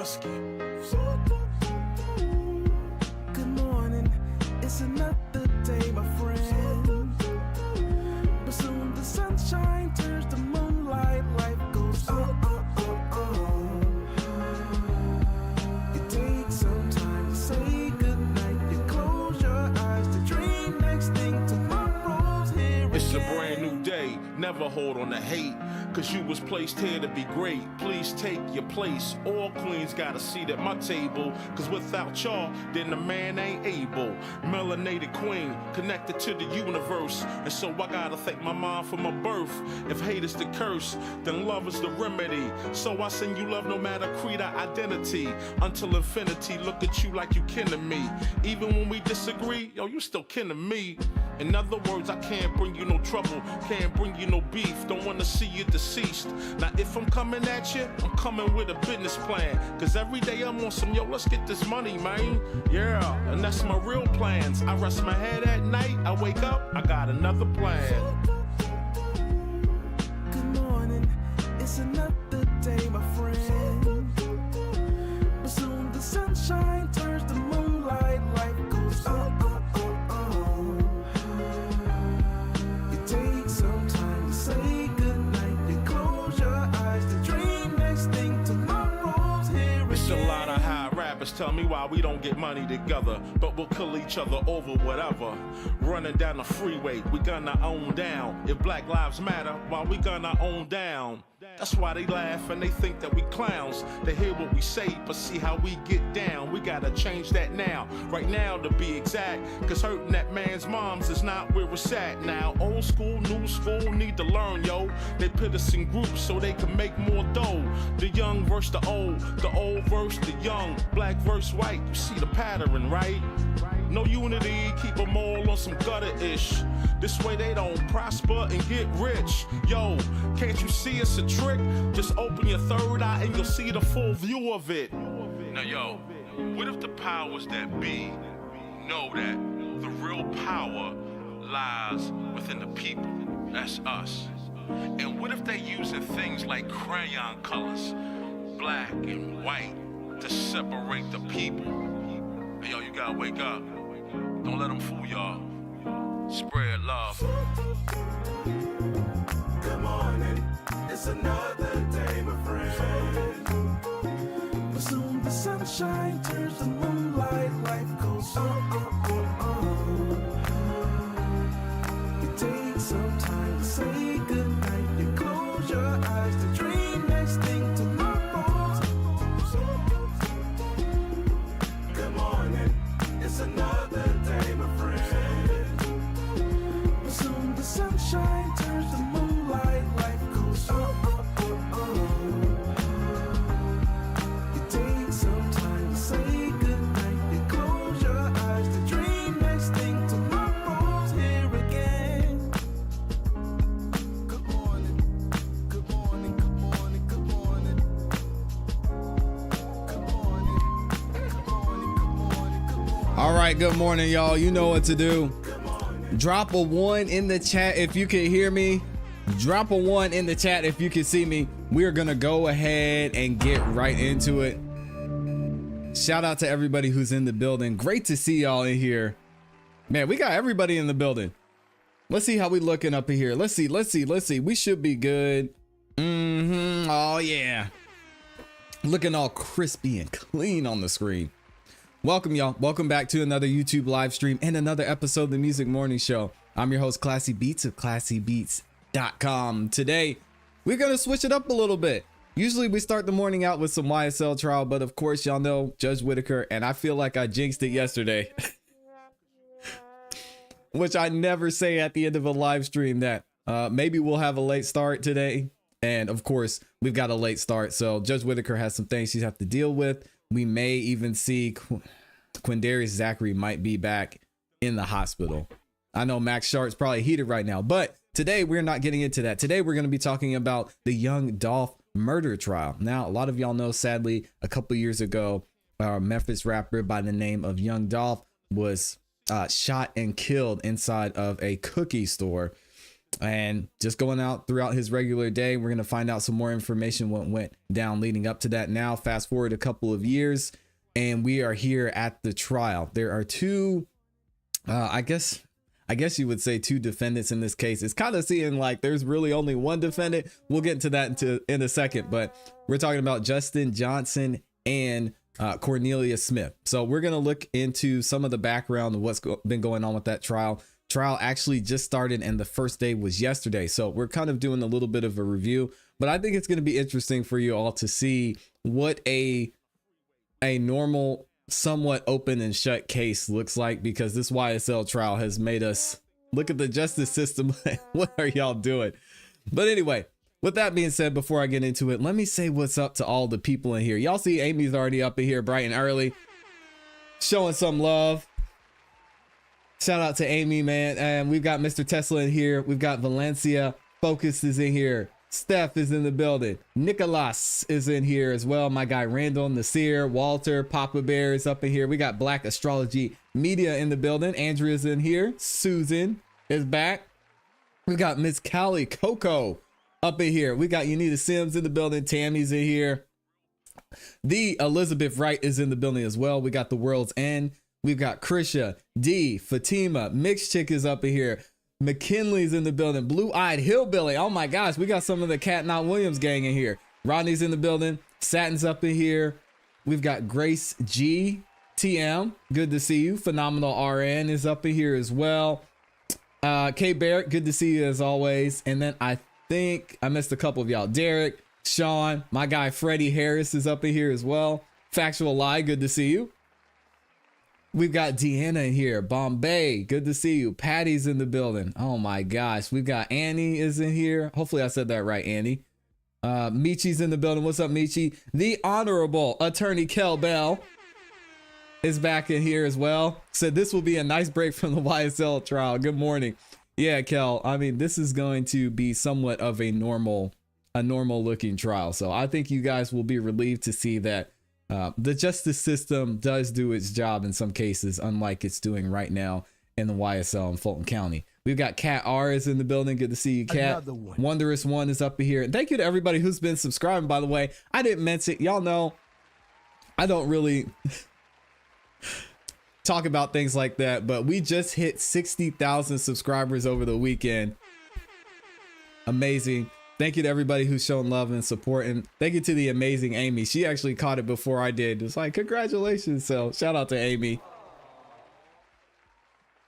husky. Good morning, it's another day, my friend. But soon the sunshine turns to moonlight, life goes It takes some time to say goodnight. You close your eyes to dream next thing tomorrow's here. It's a brand new day, never hold on to hate. Cause you was placed here to be great. Please take your place. All queens got a seat at my table. Cause without y'all, then the man ain't able. Melanated queen, connected to the universe. And so I gotta thank my mom for my birth. If hate is the curse, then love is the remedy. So I send you love no matter creed or identity. Until infinity, look at you like you kin to me. Even when we disagree, yo, you still kin to me. In other words, I can't bring you no trouble, can't bring you no beef, don't wanna see you deceased. Now if I'm coming at you, I'm coming with a business plan. Cause every day I'm on some, yo, let's get this money, man. Yeah, and that's my real plans. I rest my head at night, I wake up, I got another plan. Good morning, it's another day, my friend. But soon the sunshine turns to moonlight, life goes It takes some time to say goodnight. You close your eyes to dream next thing tomorrow's here. It's a lot of high rappers tell me why we don't get money together, but we'll kill each other over whatever. Running down the freeway, we gonna own down. If Black Lives Matter, why we gonna own down? That's why they laugh and they think that we clowns. They hear what we say, but see how we get down. We gotta change that now, right now to be exact. Cause hurting that man's moms is not where it's at now. Old school, new school, need to learn, yo. They put us in groups so they can make more dough. The young versus the old versus the young. Black versus white, you see the pattern, right? No unity, keep them all on some gutter-ish. This way they don't prosper and get rich. Yo, can't you see it's a trick? Just open your third eye and you'll see the full view of it. Now yo, what if the powers that be know that the real power lies within the people? That's us. And what if they using things like crayon colors, black and white, to separate the people? Hey yo, you gotta wake up. Don't let them fool y'all. Spread love. Good morning, it's another day, my friend. But soon the sunshine turns to moonlight, life goes It takes some time to say goodnight. You close your eyes to dream next thing tomorrow's. Good morning, it's another day, my friend. But soon the sunshine turns to moonlight, life goes It takes some time to say goodnight. You close your eyes to dream next thing tomorrow's here again. Good morning, good morning, good morning, good morning. Good morning, good morning, good morning, good morning. All right, good morning, y'all. You know what to do. Drop a 1 in the chat if you can hear me. Drop a 1 in the chat if you can see me. We are gonna go ahead and get right into it. Shout out to everybody who's in the building. Great to see y'all in here. Man, we got everybody in the building. Let's see how we looking up in here. Let's see. We should be good. Oh yeah. Looking all crispy and clean on the screen. Welcome, y'all. Welcome back to another YouTube live stream and another episode of the Music Morning Show. I'm your host, Classy Beats of ClassyBeats.com. Today, we're going to switch it up a little bit. Usually we start the morning out with some YSL trial, but of course, y'all know Judge Whitaker, and I feel like I jinxed it yesterday. Which I never say at the end of a live stream that maybe we'll have a late start today. And of course, we've got a late start. So Judge Whitaker has some things she's have to deal with. We may even see Quindarius Zachary might be back in the hospital. I know Max Sharp's probably heated right now, but today we're not getting into that. Today we're going to be talking about the young Dolph murder trial. Now, a lot of y'all know, sadly, a couple years ago, a Memphis rapper by the name of Young Dolph was shot and killed inside of a cookie store. and just going out throughout his regular day. We're going to find out some more information what went down leading up to that. Now, fast forward a couple of years, and we are here at the trial. There are two, I guess you would say two defendants in this case. It's kind of seeing like there's really only one defendant. We'll get into that in a second, but we're talking about Justin Johnson and Cornelia Smith. So we're going to look into some of the background of what's been going on with that trial. Trial actually just started and the first day was yesterday. So we're kind of doing a little bit of a review, but I think it's going to be interesting for you all to see what a normal, somewhat open and shut case looks like, because this YSL trial has made us look at the justice system. What are y'all doing? But anyway, with that being said, before I get into it, let me say what's up to all the people in here. Y'all see Amy's already up in here bright and early, showing some love. Shout out to Amy, man. And we've got Mr. Tesla in here. We've got Valencia. Focus is in here. Steph is in the building. Nicholas is in here as well. My guy Randall, Nasir, Walter, Papa Bear is up in here. We got Black Astrology Media in the building. Andrea's in here. Susan is back. We got Miss Callie Coco up in here. We got Unita Sims in the building. Tammy's in here. The Elizabeth Wright is in the building as well. We got the World's End. We've got Krisha, D, Fatima, Mixed Chick is up in here. McKinley's in the building. Blue-Eyed Hillbilly. Oh my gosh, we got some of the Cat Not Williams gang in here. Rodney's in the building. Satin's up in here. We've got Grace G, TM. Good to see you. Phenomenal RN is up in here as well. K Barrett, good to see you as always. And then I think I missed a couple of y'all. Derek, Sean, my guy Freddie Harris is up in here as well. Factual Lie, good to see you. We've got Deanna in here. Bombay, good to see you. Patty's in the building. Oh my gosh. We've got Annie is in here. Hopefully I said that right, Annie. Michi's in the building. What's up, Michi? The Honorable Attorney Kel Bell is back in here as well. Said this will be a nice break from the YSL trial. Good morning. Yeah, Kel. I mean, this is going to be somewhat of a normal looking trial. So I think you guys will be relieved to see that the justice system does do its job in some cases, unlike it's doing right now in the YSL in Fulton County. We've got Kat R is in the building. Good to see you, Kat. Wondrous One is up here. And thank you to everybody who's been subscribing, by the way. I didn't mention, y'all know, I don't really talk about things like that, but we just hit 60,000 subscribers over the weekend. Amazing. Thank you to everybody who's shown love and support. And thank you to the amazing Amy. She actually caught it before I did. It's like, congratulations. So shout out to Amy.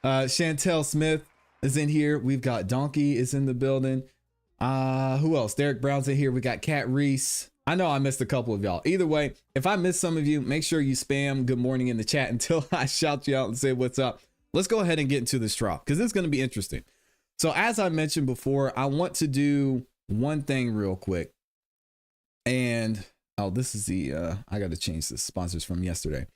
Chantel Smith is in here. We've got Donkey is in the building. Who else? Derek Brown's in here. We got Kat Reese. I know I missed a couple of y'all. Either way, if I missed some of you, make sure you spam good morning in the chat until I shout you out and say what's up. Let's go ahead and get into this trial because it's going to be interesting. So as I mentioned before, I want to do one thing real quick. And this is the I got to change the sponsors from yesterday.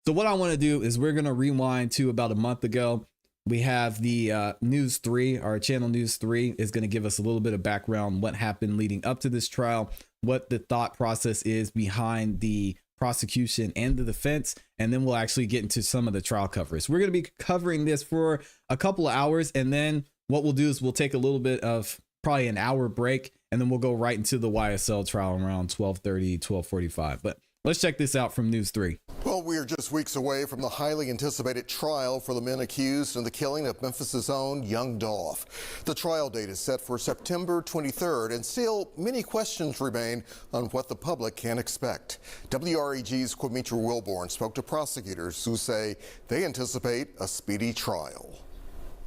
So what I want to do is we're going to rewind to about a month ago. We have the News 3, our channel News 3 is going to give us a little bit of background, what happened leading up to this trial, what the thought process is behind the prosecution and the defense, and then we'll actually get into some of the trial coverage. We're going to be covering this for a couple of hours, and then what we'll do is we'll take a little bit of probably an hour break, and then we'll go right into the YSL trial around 12:30, 12:45. But let's check this out from News 3. Well, we are just weeks away from the highly anticipated trial for the men accused in the killing of Memphis's own young Dolph. The trial date is set for September 23rd, and still many questions remain on what the public can expect. WREG's Quimitra Wilborn spoke to prosecutors who say they anticipate a speedy trial.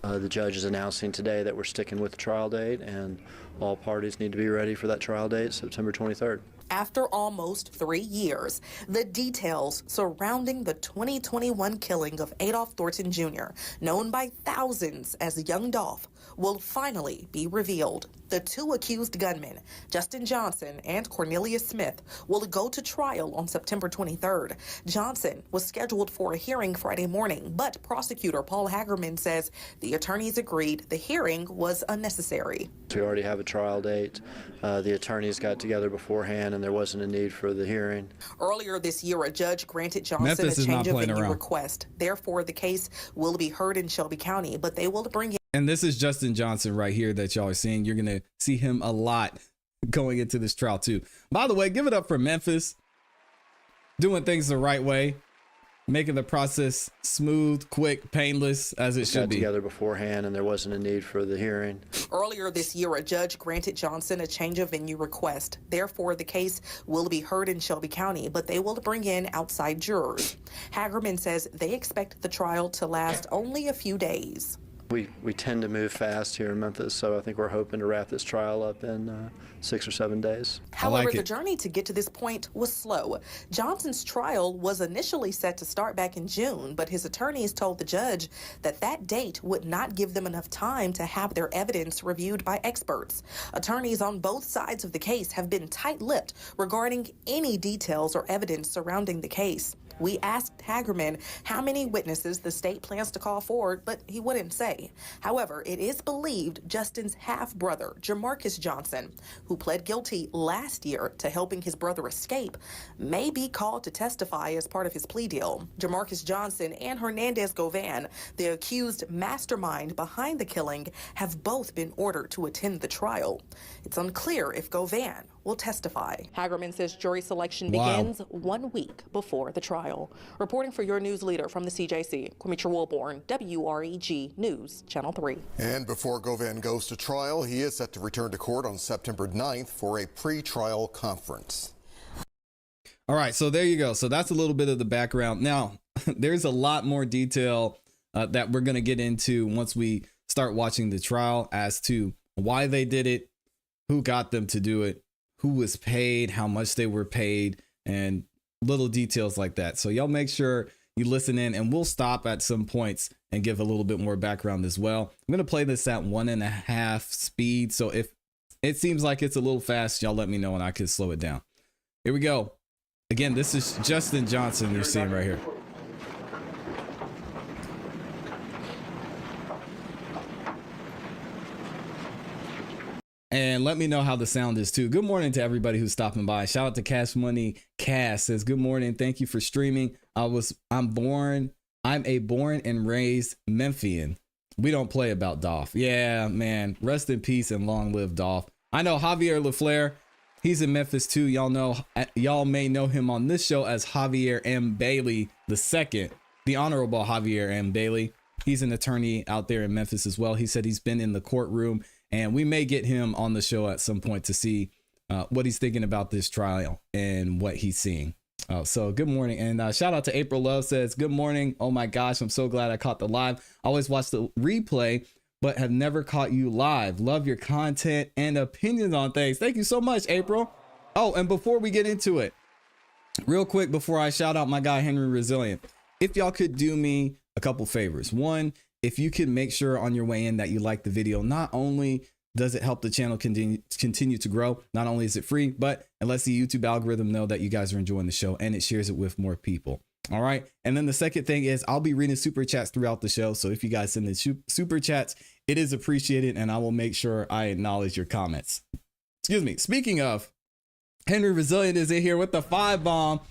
The judge is announcing today that we're sticking with the trial date, and all parties need to be ready for that trial date, September 23rd. After almost 3 years, the details surrounding the 2021 killing of Adolph Thornton Jr., known by thousands as Young Dolph, will finally be revealed. The two accused gunmen, Justin Johnson and Cornelia Smith, will go to trial on September 23rd. Johnson was scheduled for a hearing Friday morning, but prosecutor Paul Hagerman says the attorneys agreed the hearing was unnecessary. We already have a trial date. The attorneys got together beforehand, and there wasn't a need for the hearing. Earlier this year, a judge granted Johnson a change of venue request. Therefore, the case will be heard in Shelby County, but they will bring And this is Justin Johnson right here that y'all are seeing. You're going to see him a lot going into this trial too. By the way, give it up for Memphis. Doing things the right way. Making the process smooth, quick, painless, as it should be. Together beforehand, and there wasn't a need for the hearing. Earlier this year, a judge granted Johnson a change of venue request. Therefore, the case will be heard in Shelby County, but they will bring in outside jurors. Hagerman says they expect the trial to last only a few days. We tend to move fast here in Memphis, so I think we're hoping to wrap this trial up in 6 or 7 days. However, the journey to get to this point was slow. Johnson's trial was initially set to start back in June, but his attorneys told the judge that that date would not give them enough time to have their evidence reviewed by experts. Attorneys on both sides of the case have been tight-lipped regarding any details or evidence surrounding the case. We asked Hagerman how many witnesses the state plans to call forward, but he wouldn't say. However, it is believed Justin's half-brother, Jamarcus Johnson, who pled guilty last year to helping his brother escape, may be called to testify as part of his plea deal. Jamarcus Johnson and Hernandez Govan, the accused mastermind behind the killing, have both been ordered to attend the trial. It's unclear if Govan will testify. Hagerman says jury selection begins 1 week before the trial. Reporting for your news leader from the CJC, Quimitra Wilborn, WREG News, Channel 3. And before Govan goes to trial, he is set to return to court on September 9th for a pre-trial conference. All right, so there you go. So that's a little bit of the background. Now, there's a lot more detail that we're going to get into once we start watching the trial as to why they did it, who got them to do it, who was paid, how much they were paid, and little details like that. So y'all make sure you listen in, and we'll stop at some points and give a little bit more background as well. I'm going to play this at 1.5 speed. So if it seems like it's a little fast, y'all let me know and I can slow it down. Here we go. Again, this is Justin Johnson you're seeing right here. And let me know how the sound is too. Good morning to everybody who's stopping by. Shout out to Cash Money Cass says, good morning. Thank you for streaming. I'm a born and raised Memphian. We don't play about Dolph. Yeah, man. Rest in peace and long live Dolph. I know Javier LaFleur. He's in Memphis too. Y'all may know him on this show as Javier M. Bailey II, the Honorable Javier M. Bailey. He's an attorney out there in Memphis as well. He said he's been in the courtroom, and we may get him on the show at some point to see what he's thinking about this trial and what he's seeing. So good morning. And shout out to April Love says, good morning. Oh my gosh, I'm so glad I caught the live. I always watch the replay, but have never caught you live. Love your content and opinions on things. Thank you so much, April. Oh, and before we get into it, real quick, before I shout out my guy, Henry Resilient, if y'all could do me a couple favors. One, if you could make sure on your way in that you like the video, not only does it help the channel continue to grow, not only is it free, but it lets the YouTube algorithm know that you guys are enjoying the show and it shares it with more people. All right. And then the second thing is I'll be reading super chats throughout the show. So if you guys send in super chats, it is appreciated and I will make sure I acknowledge your comments. Excuse me. Speaking of, Henry Resilient is in here with the 5 bomb.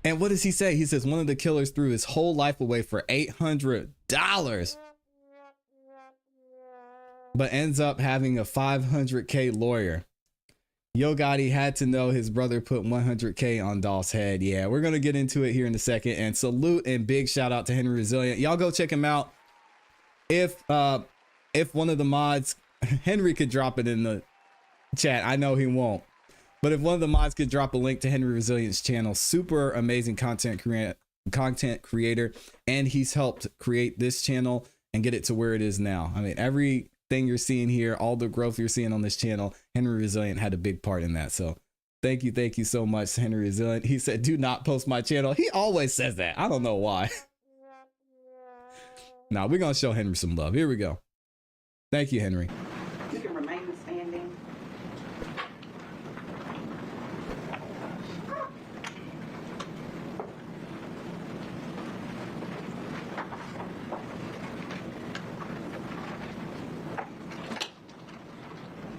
And what does he say? He says one of the killers threw his whole life away for $800, but ends up having a $500K lawyer. Yo Gotti had to know his brother put $100K on Dolph's head. Yeah, we're going to get into it here in a second. And salute and big shout out to Henry Resilient. Y'all go check him out. If one of the mods, Henry could drop it in the chat. I know he won't. But if one of the mods could drop a link to Henry Resilient's channel, super amazing content creator, and he's helped create this channel and get it to where it is now. I mean, everything you're seeing here, all the growth you're seeing on this channel, Henry Resilient had a big part in that. So thank you so much, Henry Resilient. He said, do not post my channel. He always says that. I don't know why. Now we're going to show Henry some love. Here we go. Thank you, Henry. You can remain standing.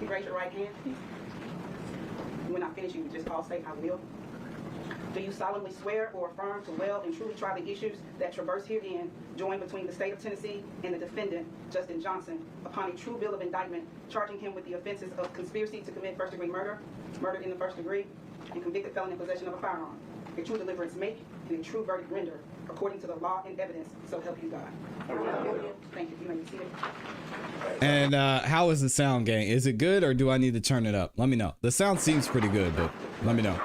You raise your right hand, please. When I finish, you just call, say, I will. Do you solemnly swear or affirm to well and truly try the issues that traverse herein, joined between the state of Tennessee and the defendant, Justin Johnson, upon a true bill of indictment, charging him with the offenses of conspiracy to commit first-degree murder, murder in the first degree, and convicted felon in possession of a firearm, a true deliverance make, and a true verdict render, according to the law and evidence, so help you God? Thank you. You may be seated. And how is the sound, gang? Is it good, or do I need to turn it up? Let me know. The sound seems pretty good, but let me know.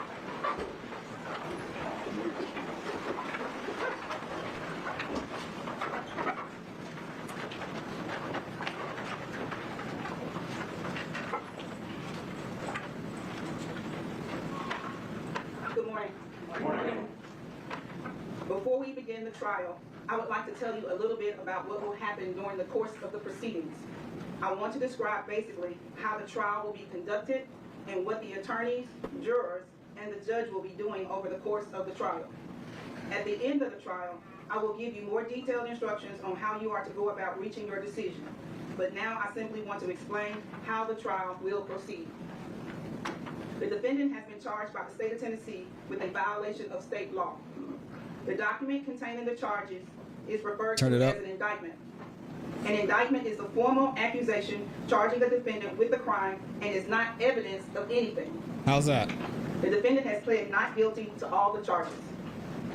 Before we begin the trial, I would like to tell you a little bit about what will happen during the course of the proceedings. I want to describe basically how the trial will be conducted and what the attorneys, jurors, and the judge will be doing over the course of the trial. At the end of the trial, I will give you more detailed instructions on how you are to go about reaching your decision. But now I simply want to explain how the trial will proceed. The defendant has been charged by the state of Tennessee with a violation of state law. The document containing the charges is referred to as an indictment. An indictment is a formal accusation charging the defendant with a crime and is not evidence of anything. How's that? The defendant has pled not guilty to all the charges.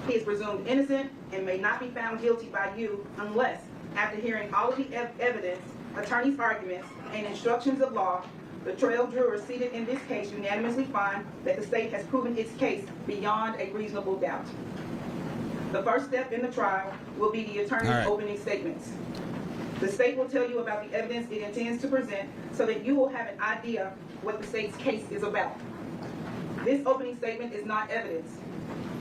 He is presumed innocent and may not be found guilty by you unless, after hearing all of the evidence, attorney's arguments, and instructions of law, the 12 jurors seated in this case unanimously find that the state has proven its case beyond a reasonable doubt. The first step in the trial will be the attorney's opening statements. The state will tell you about the evidence it intends to present so that you will have an idea what the state's case is about. This opening statement is not evidence.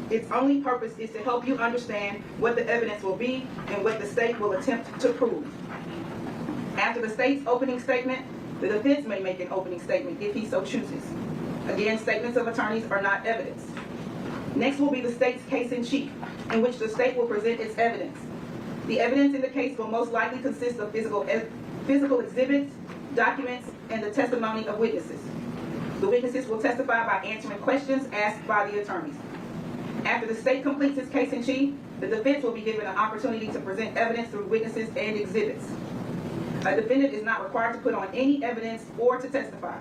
Its only purpose is to help you understand what the evidence will be and what the state will attempt to prove. After the state's opening statement, the defense may make an opening statement if he so chooses. Again, statements of attorneys are not evidence. Next will be the state's case in chief, in which the state will present its evidence. The evidence in the case will most likely consist of physical exhibits, documents, and the testimony of witnesses. The witnesses will testify by answering questions asked by the attorneys. After the state completes its case in chief, the defense will be given an opportunity to present evidence through witnesses and exhibits. A defendant is not required to put on any evidence or to testify.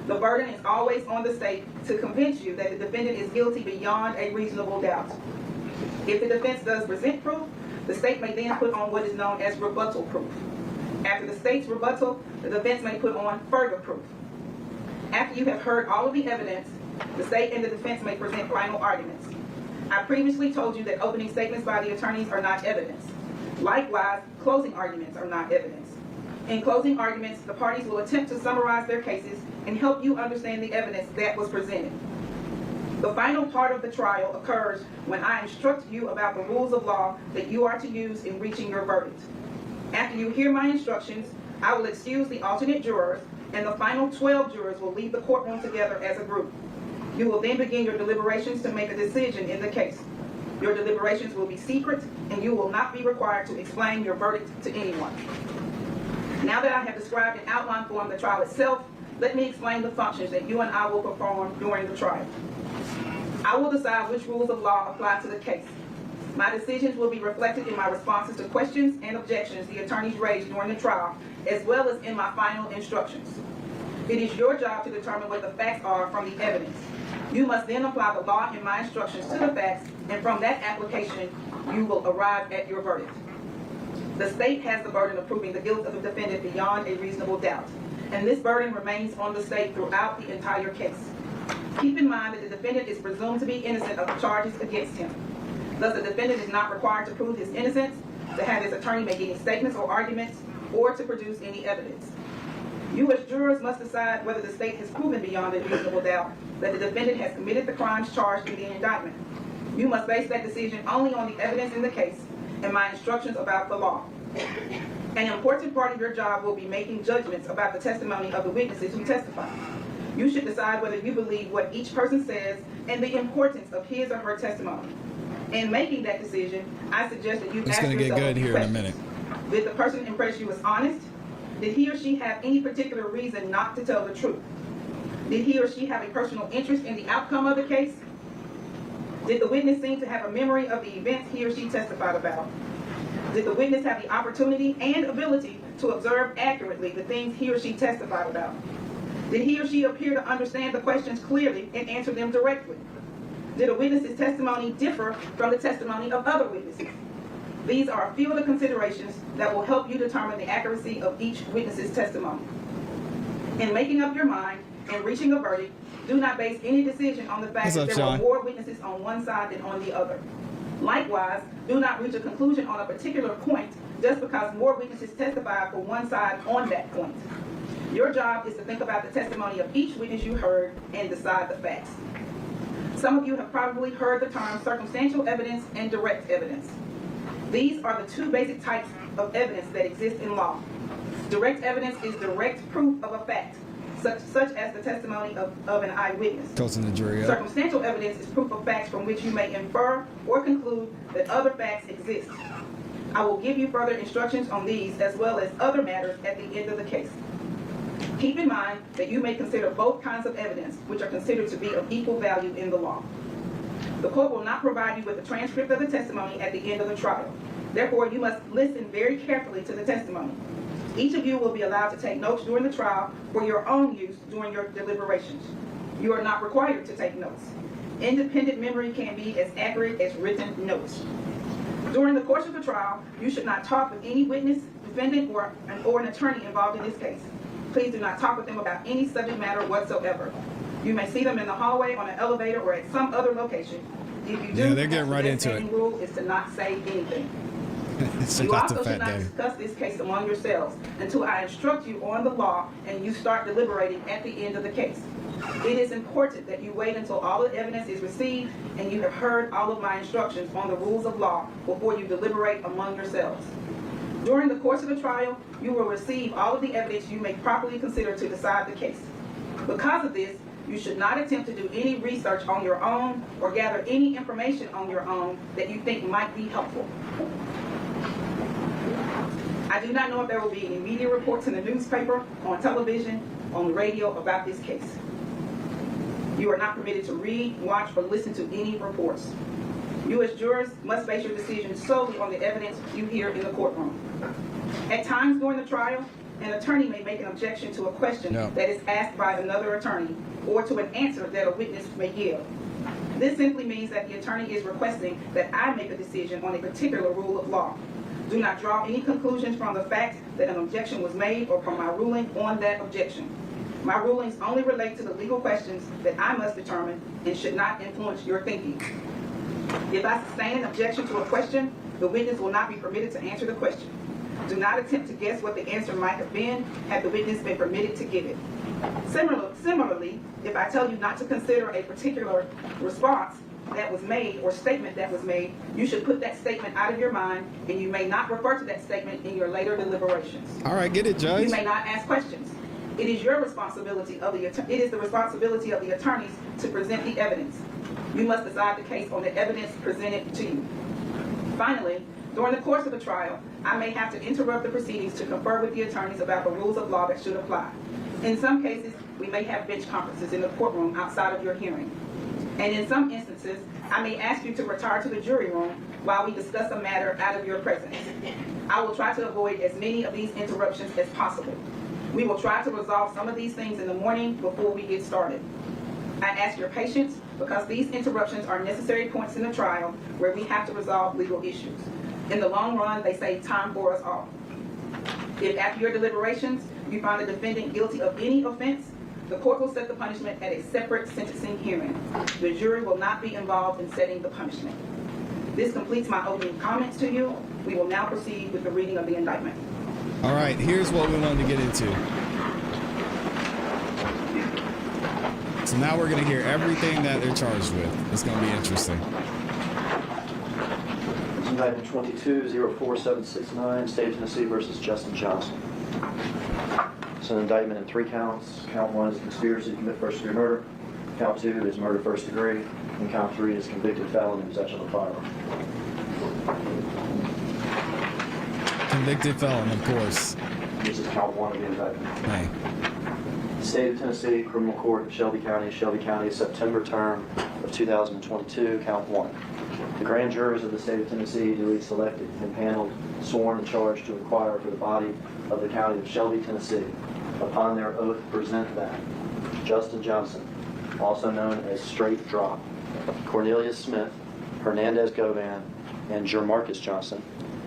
The burden is always on the state to convince you that the defendant is guilty beyond a reasonable doubt. If the defense does present proof, the state may then put on what is known as rebuttal proof. After the state's rebuttal, the defense may put on further proof. After you have heard all of the evidence, the state and the defense may present final arguments. I previously told you that opening statements by the attorneys are not evidence. Likewise, closing arguments are not evidence. In closing arguments, the parties will attempt to summarize their cases and help you understand the evidence that was presented. The final part of the trial occurs when I instruct you about the rules of law that you are to use in reaching your verdict. After you hear my instructions, I will excuse the alternate jurors, and the final 12 jurors will leave the courtroom together as a group. You will then begin your deliberations to make a decision in the case. Your deliberations will be secret, and you will not be required to explain your verdict to anyone. Now that I have described in outline form the trial itself, let me explain the functions that you and I will perform during the trial. I will decide which rules of law apply to the case. My decisions will be reflected in my responses to questions and objections the attorneys raised during the trial, as well as in my final instructions. It is your job to determine what the facts are from the evidence. You must then apply the law in my instructions to the facts, and from that application, you will arrive at your verdict. The state has the burden of proving the guilt of the defendant beyond a reasonable doubt, and this burden remains on the state throughout the entire case. Keep in mind that the defendant is presumed to be innocent of the charges against him. Thus, the defendant is not required to prove his innocence, to have his attorney make any statements or arguments, or to produce any evidence. You as jurors must decide whether the state has proven beyond a reasonable doubt that the defendant has committed the crimes charged in the indictment. You must base that decision only on the evidence in the case and my instructions about the law. An important part of your job will be making judgments about the testimony of the witnesses who testify. You should decide whether you believe what each person says and the importance of his or her testimony. In making that decision, I suggest that you ask yourself get good here in a minute. Did the person impress you as honest? Did he or she have any particular reason not to tell the truth? Did he or she have a personal interest in the outcome of the case? Did the witness seem to have a memory of the events he or she testified about? Did the witness have the opportunity and ability to observe accurately the things he or she testified about? Did he or she appear to understand the questions clearly and answer them directly? Did a witness's testimony differ from the testimony of other witnesses? These are a few of the considerations that will help you determine the accuracy of each witness's testimony. In making up your mind and reaching a verdict, do not base any decision on the fact that there were more witnesses on one side than on the other. Likewise, do not reach a conclusion on a particular point just because more witnesses testified for one side on that point. Your job is to think about the testimony of each witness you heard and decide the facts. Some of you have probably heard the terms circumstantial evidence and direct evidence. These are the two basic types of evidence that exist in law. Direct evidence is direct proof of a fact, such as the testimony of an eyewitness. Goes in the jury. Circumstantial evidence is proof of facts from which you may infer or conclude that other facts exist. I will give you further instructions on these as well as other matters at the end of the case. Keep in mind that you may consider both kinds of evidence, which are considered to be of equal value in the law. The court will not provide you with a transcript of the testimony at the end of the trial. Therefore, you must listen very carefully to the testimony. Each of you will be allowed to take notes during the trial for your own use during your deliberations. You are not required to take notes. Independent memory can be as accurate as written notes. During the course of the trial, you should not talk with any witness, defendant, or an attorney involved in this case. Please do not talk with them about any subject matter whatsoever. You may see them in the hallway, on an elevator, or at some other location. If you do, they're getting right into it. The rule is to not say anything. So You also should not discuss this case among yourselves until I instruct you on the law and you start deliberating at the end of the case. It is important that you wait until all the evidence is received and you have heard all of my instructions on the rules of law before you deliberate among yourselves. During the course of the trial, you will receive all of the evidence you may properly consider to decide the case. Because of this, you should not attempt to do any research on your own or gather any information on your own that you think might be helpful. I do not know if there will be any media reports in the newspaper, on television, on the radio about this case. You are not permitted to read, watch, or listen to any reports. You as jurors must base your decision solely on the evidence you hear in the courtroom. At times during the trial, an attorney may make an objection to a question that is asked by another attorney or to an answer that a witness may give. This simply means that the attorney is requesting that I make a decision on a particular rule of law. Do not draw any conclusions from the fact that an objection was made or from my ruling on that objection. My rulings only relate to the legal questions that I must determine and should not influence your thinking. If I sustain an objection to a question, the witness will not be permitted to answer the question. Do not attempt to guess what the answer might have been had the witness been permitted to give it. Similarly, if I tell you not to consider a particular response that was made or statement that was made, you should put that statement out of your mind and you may not refer to that statement in your later deliberations. All right, get it, Judge. You may not ask questions. It is your responsibility it is the responsibility of the attorneys to present the evidence. You must decide the case on the evidence presented to you. Finally, during the course of the trial, I may have to interrupt the proceedings to confer with the attorneys about the rules of law that should apply. In some cases, we may have bench conferences in the courtroom outside of your hearing. And in some instances, I may ask you to retire to the jury room while we discuss a matter out of your presence. I will try to avoid as many of these interruptions as possible. We will try to resolve some of these things in the morning before we get started. I ask your patience because these interruptions are necessary points in the trial where we have to resolve legal issues. In the long run, they save time for us all. If after your deliberations, you find the defendant guilty of any offense, the court will set the punishment at a separate sentencing hearing. The jury will not be involved in setting the punishment. This completes my opening comments to you. We will now proceed with the reading of the indictment. All right, here's what we wanted to get into. So now we're going to hear everything that they're charged with. It's going to be interesting. Indictment 22-04769, State of Tennessee versus Justin Johnson. It's an indictment in 3 counts. Count 1 is conspiracy to commit first-degree murder. Count 2 is murder first degree. And count 3 is convicted felon in possession of a firearm. Convicted felon, of course. This is count 1 of the indictment. Hey. State of Tennessee Criminal Court of Shelby County, September term of 2022, count 1. The grand jurors of the state of Tennessee duly selected, impaneled, sworn, and charged to inquire for the body of the county of Shelby, Tennessee. Upon their oath, present that Justin Johnson, also known as Straight Drop, Cornelius Smith, Hernandez Govan, and Jermarcus Johnson,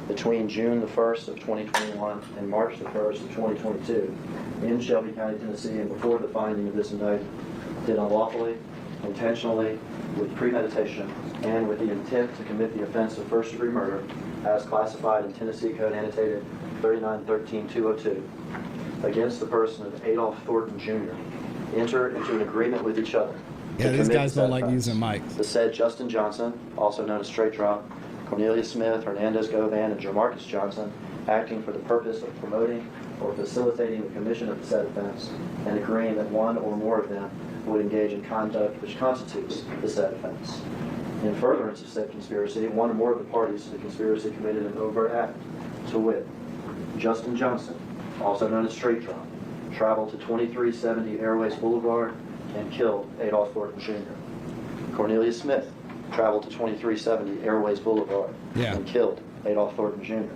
between June the 1st of 2021 and March the 1st of 2022, in Shelby County, Tennessee, and before the finding of this indictment, did unlawfully, intentionally, with premeditation, and with the intent to commit the offense of first-degree murder, as classified in Tennessee Code Annotated 3913-202, against the person of Adolph Thornton Jr., enter into an agreement with each other. Yeah, these guys don't like offense. using mics. The said Justin Johnson, also known as Straight Drop, Cornelius Smith, Hernandez Govan, and Jermarcus Johnson, acting for the purpose of promoting or facilitating the commission of the said offense, and agreeing that one or more of them would engage in conduct which constitutes the said offense. In furtherance of said conspiracy, one or more of the parties to the conspiracy committed an overt act, to wit, Justin Johnson, also known as Straight Drop, traveled to 2370 Airways Boulevard and killed Adolph Thornton Jr. Cornelius Smith traveled to 2370 Airways Boulevard and killed Adolph Thornton Jr.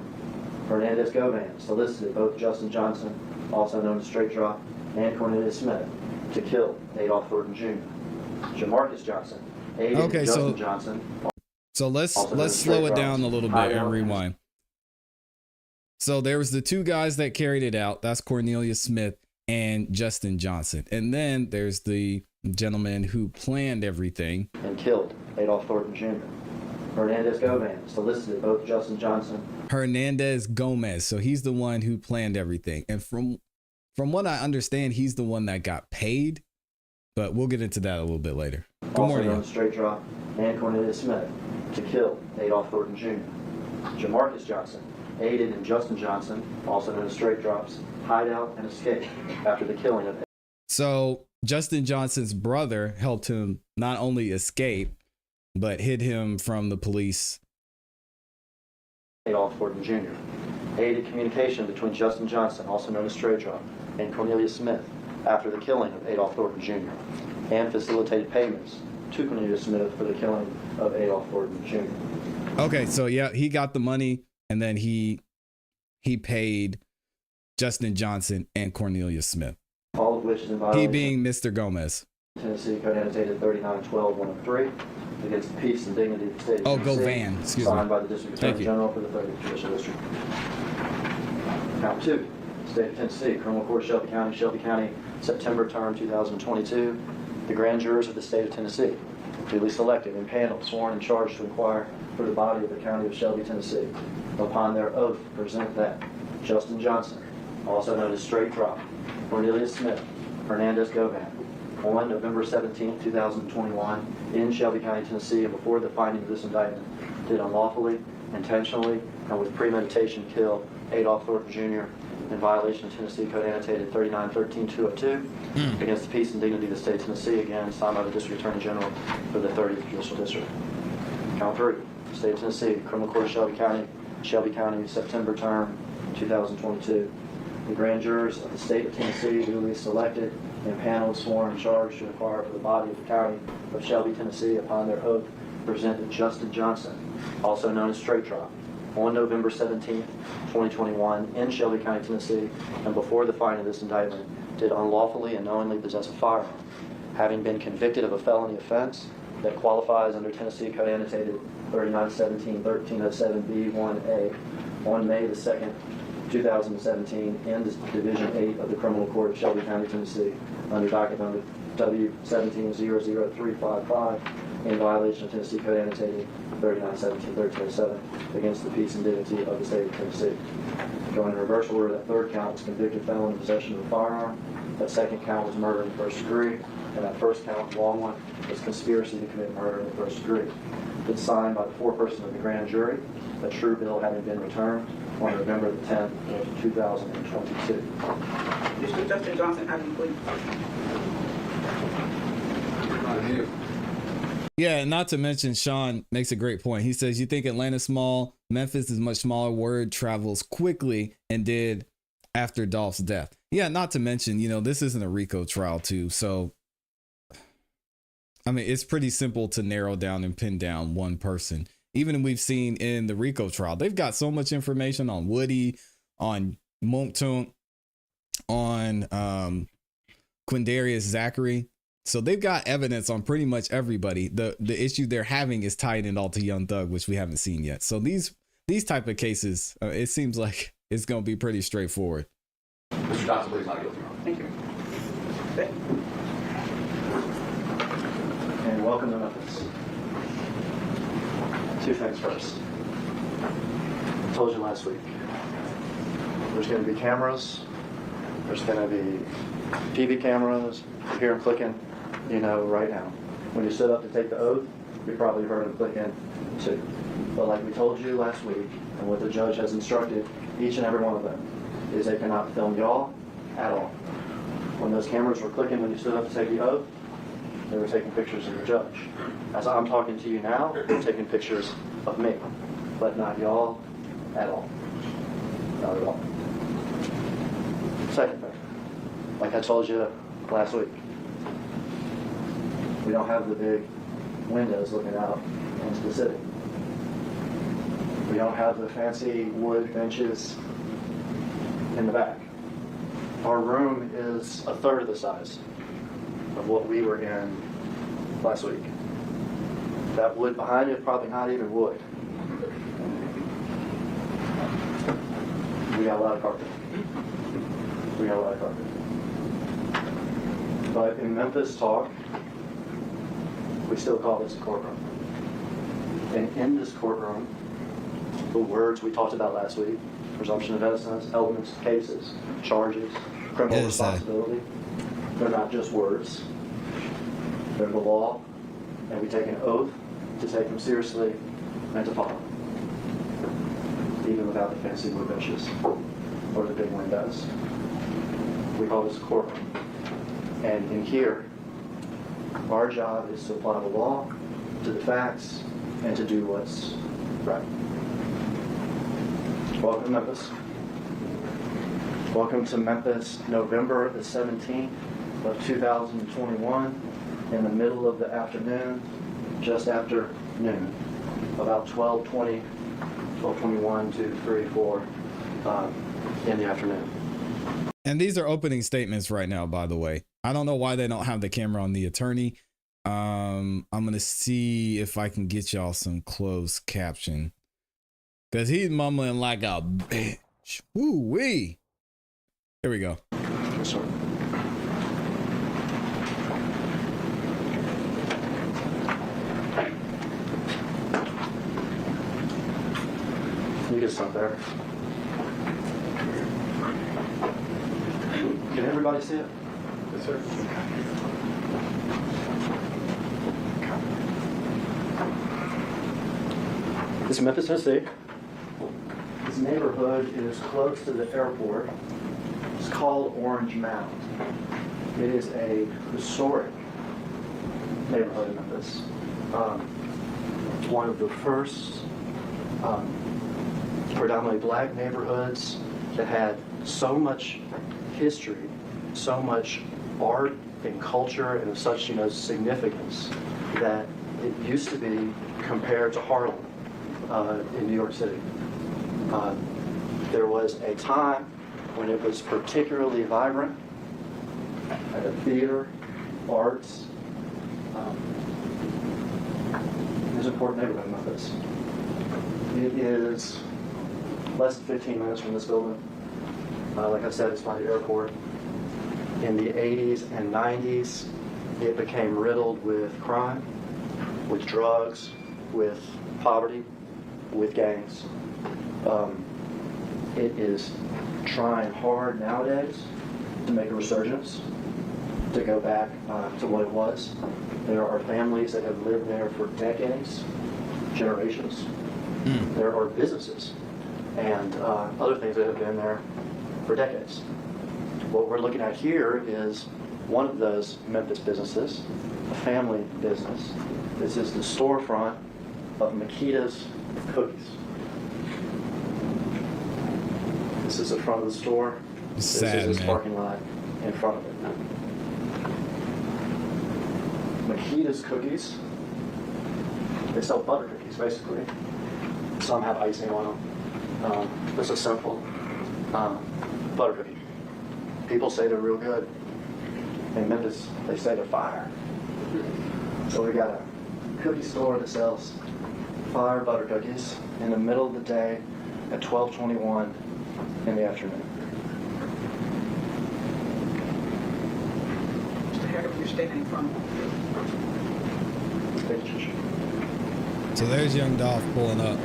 Hernandez Govan solicited both Justin Johnson, also known as Straight Drop, and Cornelius Smith to kill Adolph Thornton Jr. Jermarcus Johnson aided Justin Johnson. So let's slow it down a little bit and rewind. So there was the two guys that carried it out. That's Cornelius Smith and Justin Johnson. And then there's the gentleman who planned everything and killed Adolph Thornton Jr. Hernandez Govan solicited both Justin Johnson. Hernandez Gomez. So he's the one who planned everything. And from what I understand, he's the one that got paid. But we'll get into that a little bit later. Good morning. Also known as Straight Drop, and Cornelius Smith to kill Adolph Thornton Jr. Jermarcus Johnson aided in Justin Johnson, also known as Straight Drop's, hideout and escape after the killing of. So Justin Johnson's brother helped him not only escape, but hid him from the police. Adolph Thornton Jr. aided communication between Justin Johnson, also known as Straight Drop, and Cornelius Smith after the killing of Adolph Thornton Jr. and facilitated payments to Cornelius Smith for the killing of Adolph Thornton Jr. Okay, so yeah, he got the money and then he paid Justin Johnson and Cornelius Smith. All of which is in violation. He being Mr. Gomez. Tennessee Code Annotated 3912-103 against the peace and dignity of the state of Tennessee. Govan, excuse me. Signed by the District Attorney General for the 30th Judicial District. Count 2. State of Tennessee, Criminal Court, Shelby County, September term 2022. The grand jurors of the state of Tennessee, duly selected, impaneled, sworn, and charged to inquire for the body of the county of Shelby, Tennessee. Upon their oath, present that Justin Johnson, also known as Straight Drop, Cornelius Smith, Hernandez Govan, on November 17, 2021, in Shelby County, Tennessee, and before the finding of this indictment, did unlawfully, intentionally, and with premeditation kill Adolph Thornton Jr. in violation of Tennessee Code Annotated 3913-202 against the peace and dignity of the state of Tennessee, again, signed by the District Attorney General for the 30th Judicial District. Count 3. State of Tennessee, Criminal Court, Shelby County, September term 2022. The grand jurors of the state of Tennessee, duly selected, impaneled, sworn, and charged to inquire for the body of the county of Shelby, Tennessee, upon their oath, presented Justin Johnson, also known as Straight Drop, on November 17, 2021, in Shelby County, Tennessee, and before the finding of this indictment, did unlawfully and knowingly possess a firearm, having been convicted of a felony offense that qualifies under Tennessee Code Annotated 3917-1307B1A on May the 2nd, 2017, in Division 8 of the Criminal Court of Shelby County, Tennessee, under docket number W1700355, in violation of Tennessee Code Annotated 3917-1307 against the peace and dignity of the state of Tennessee. Going in reverse order, that third count was convicted felon in possession of a firearm, that second count was murder in the first degree, and that first count, the long one, was conspiracy to commit murder in the first degree. It's signed by the foreperson of the grand jury, a true bill having been returned on November the 10th of 2022. Mr. Justin Johnson, how do you plead? Yeah, not to mention Sean makes a great point. He says, you think Atlanta's small, Memphis is much smaller, word travels quickly, and did after Dolph's death. Yeah, not to mention, this isn't a RICO trial too. So, I mean, it's pretty simple to narrow down and pin down one person. Even we've seen in the RICO trial, they've got so much information on Woody, on Monkton, on Quindarius Zachary. So they've got evidence on pretty much everybody. The issue they're having is tied in all to Young Thug, which we haven't seen yet. So these type of cases, it seems like it's going to be pretty straightforward. Mr. Johnson, please not guilty. Thank you. Okay. And welcome to Memphis. Two things first. I told you last week. There's going to be cameras. There's going to be TV cameras. You hear them clicking, right now. When you stood up to take the oath, you probably heard them clicking too. But like we told you last week, and what the judge has instructed each and every one of them, is they cannot film y'all at all. When those cameras were clicking when you stood up to take the oath, they were taking pictures of the judge. As I'm talking to you now, they're taking pictures of me, but not y'all at all. Not at all. Second thing, like I told you last week, we don't have the big windows looking out into the city. We don't have the fancy wood benches in the back. Our room is a third of the size of what we were in last week. That wood behind it, probably not even wood. We got a lot of carpet. But in Memphis talk, we still call this a courtroom. And in this courtroom, the words we talked about last week, presumption of innocence, elements of cases, charges, criminal responsibility, they're not just words. They're the law, and we take an oath to take them seriously and to follow them, even without the fancy wood benches or the big windows. We call this a courtroom. And in here, our job is to apply the law to the facts and to do what's right. Welcome to Memphis. Welcome to Memphis, November the 17th of 2021, in the middle of the afternoon, just after noon, about 12:20, 12:21, 2, 3, 4 in the afternoon. And these are opening statements right now, by the way. I don't know why they don't have the camera on the attorney. I'm going to see if I can get y'all some closed caption, because he's mumbling like a bitch. Woo-wee. Here we go. Yes, sir. You can stop there. Can everybody see it? Yes, sir. This is Memphis, Tennessee. This neighborhood is close to the airport. It's called Orange Mound. It is a historic neighborhood in Memphis. One of the first predominantly black neighborhoods that had so much history, so much art and culture and such, significance that it used to be compared to Harlem in New York City. There was a time when it was particularly vibrant, at a theater, arts. It's an important neighborhood in Memphis. It is less than 15 minutes from this building. Like I said, it's by the airport. In the 80s and 90s, it became riddled with crime, with drugs, with poverty, with gangs. It is trying hard nowadays to make a resurgence, to go back to what it was. There are families that have lived there for decades, generations. There are businesses and other things that have been there for decades. What we're looking at here is one of those Memphis businesses, a family business. This is the storefront of Makita's Cookies. This is the front of the store. It's This sad, is his man. parking lot in front of it. Makita's cookies. They sell butter cookies, basically. Some have icing on them. This is simple butter cookie. People say they're real good. In Memphis, they say they're fire. So we got a cookie store that sells fire butter cookies in the middle of the day at 12:21 in the afternoon. Mr. Harris, you're standing in front of him. Thank you, Tricia. So there's young Dolph pulling up.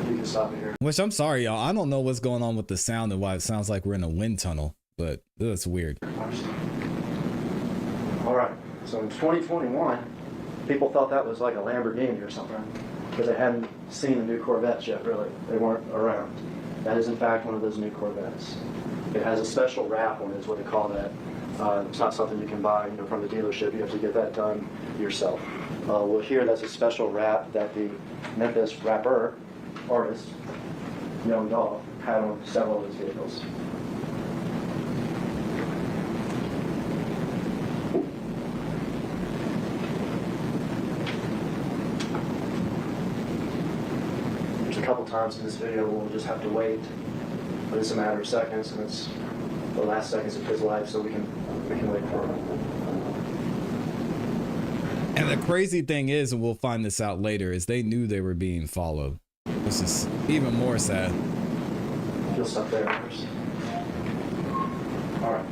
You can stop it here. Which I'm sorry, y'all. I don't know what's going on with the sound and why it sounds like we're in a wind tunnel, but that's weird. All right. So in 2021, people thought that was like a Lamborghini or something because they hadn't seen the new Corvettes yet, really. They weren't around. That is, in fact, one of those new Corvettes. It has a special wrap on it, is what they call that. It's not something you can buy, from the dealership. You have to get that done yourself. Well, here, that's a special wrap that the Memphis rapper, artist, Young Dolph, had on several of his vehicles. There's a couple times in this video we'll just have to wait, but it's a matter of seconds, and it's the last seconds of his life, so we can wait for him. And the crazy thing is, and we'll find this out later, is they knew they were being followed. This is even more sad. You'll stop there first. All right.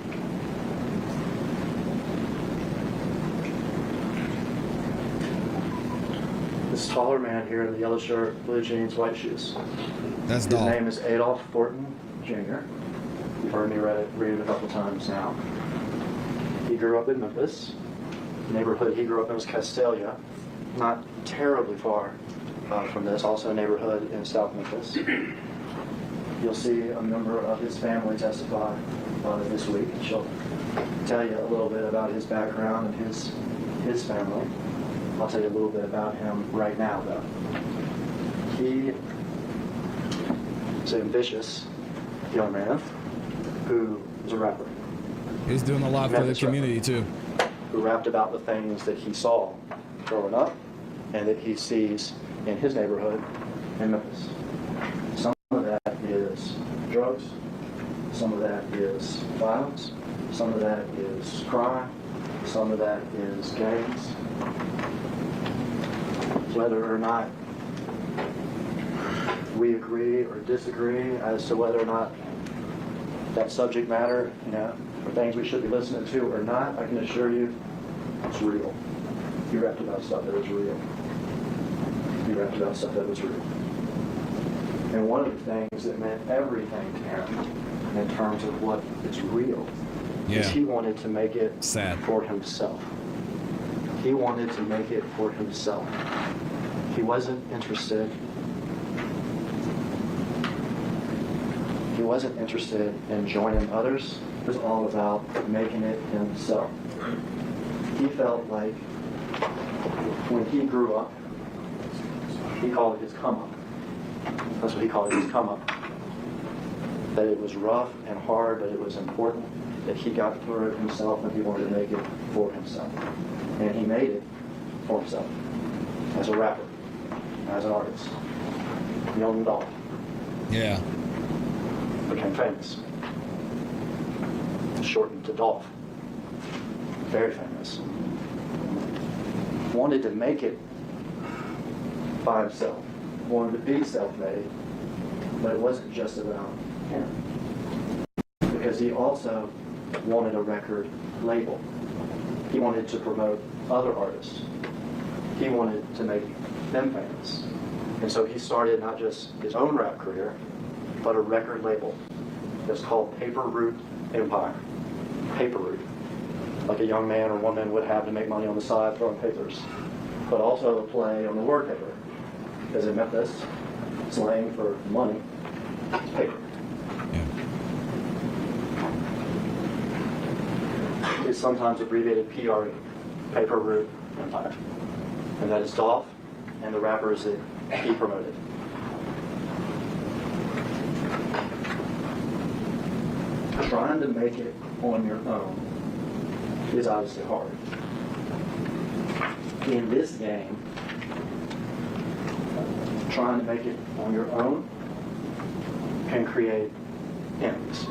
This taller man here in the yellow shirt, blue jeans, white shoes. That's His Dolph. name is Adolph Thornton Jr. You've heard me read it a couple times now. He grew up in Memphis. The neighborhood he grew up in was Castalia, not terribly far from this, also a neighborhood in South Memphis. You'll see a member of his family testify this week. She'll tell you a little bit about his background and his family. I'll tell you a little bit about him right now, though. He is an ambitious young man who is a rapper. He's doing a lot for the community too. Who rapped about the things that he saw growing up and that he sees in his neighborhood in Memphis. Some of that is drugs, some of that is violence, some of that is crime, some of that is gangs. Whether or not we agree or disagree as to whether or not that subject matter, are things we should be listening to or not, I can assure you, it's real. He rapped about stuff that was real. He rapped about stuff that was real. And one of the things that meant everything to him in terms of what is real is he wanted to make it for himself. He wanted to make it for himself. He wasn't interested. He wasn't interested in joining others. It was all about making it himself. He felt like when he grew up, he called it his come up. That's what he called it, his come up. That it was rough and hard, but it was important that he got through it himself, and he wanted to make it for himself. And he made it for himself as a rapper, as an artist. Young Dolph. Yeah. Became famous. Shortened to Dolph. Very famous. Wanted to make it by himself. Wanted to be self-made. But it wasn't just about him. Because he also wanted a record label. He wanted to promote other artists. He wanted to make them famous. And so he started not just his own rap career, but a record label that's called Paper Route Empire. Paper Route. Like a young man or woman would have to make money on the side throwing papers. But also a play on the word paper. Because in Memphis, slang for money is paper. It's sometimes abbreviated PRE, Paper Route Empire. And that is Dolph and the rappers that he promoted. trying to make it on your own is obviously hard. In this game, trying to make it on your own can create enemies.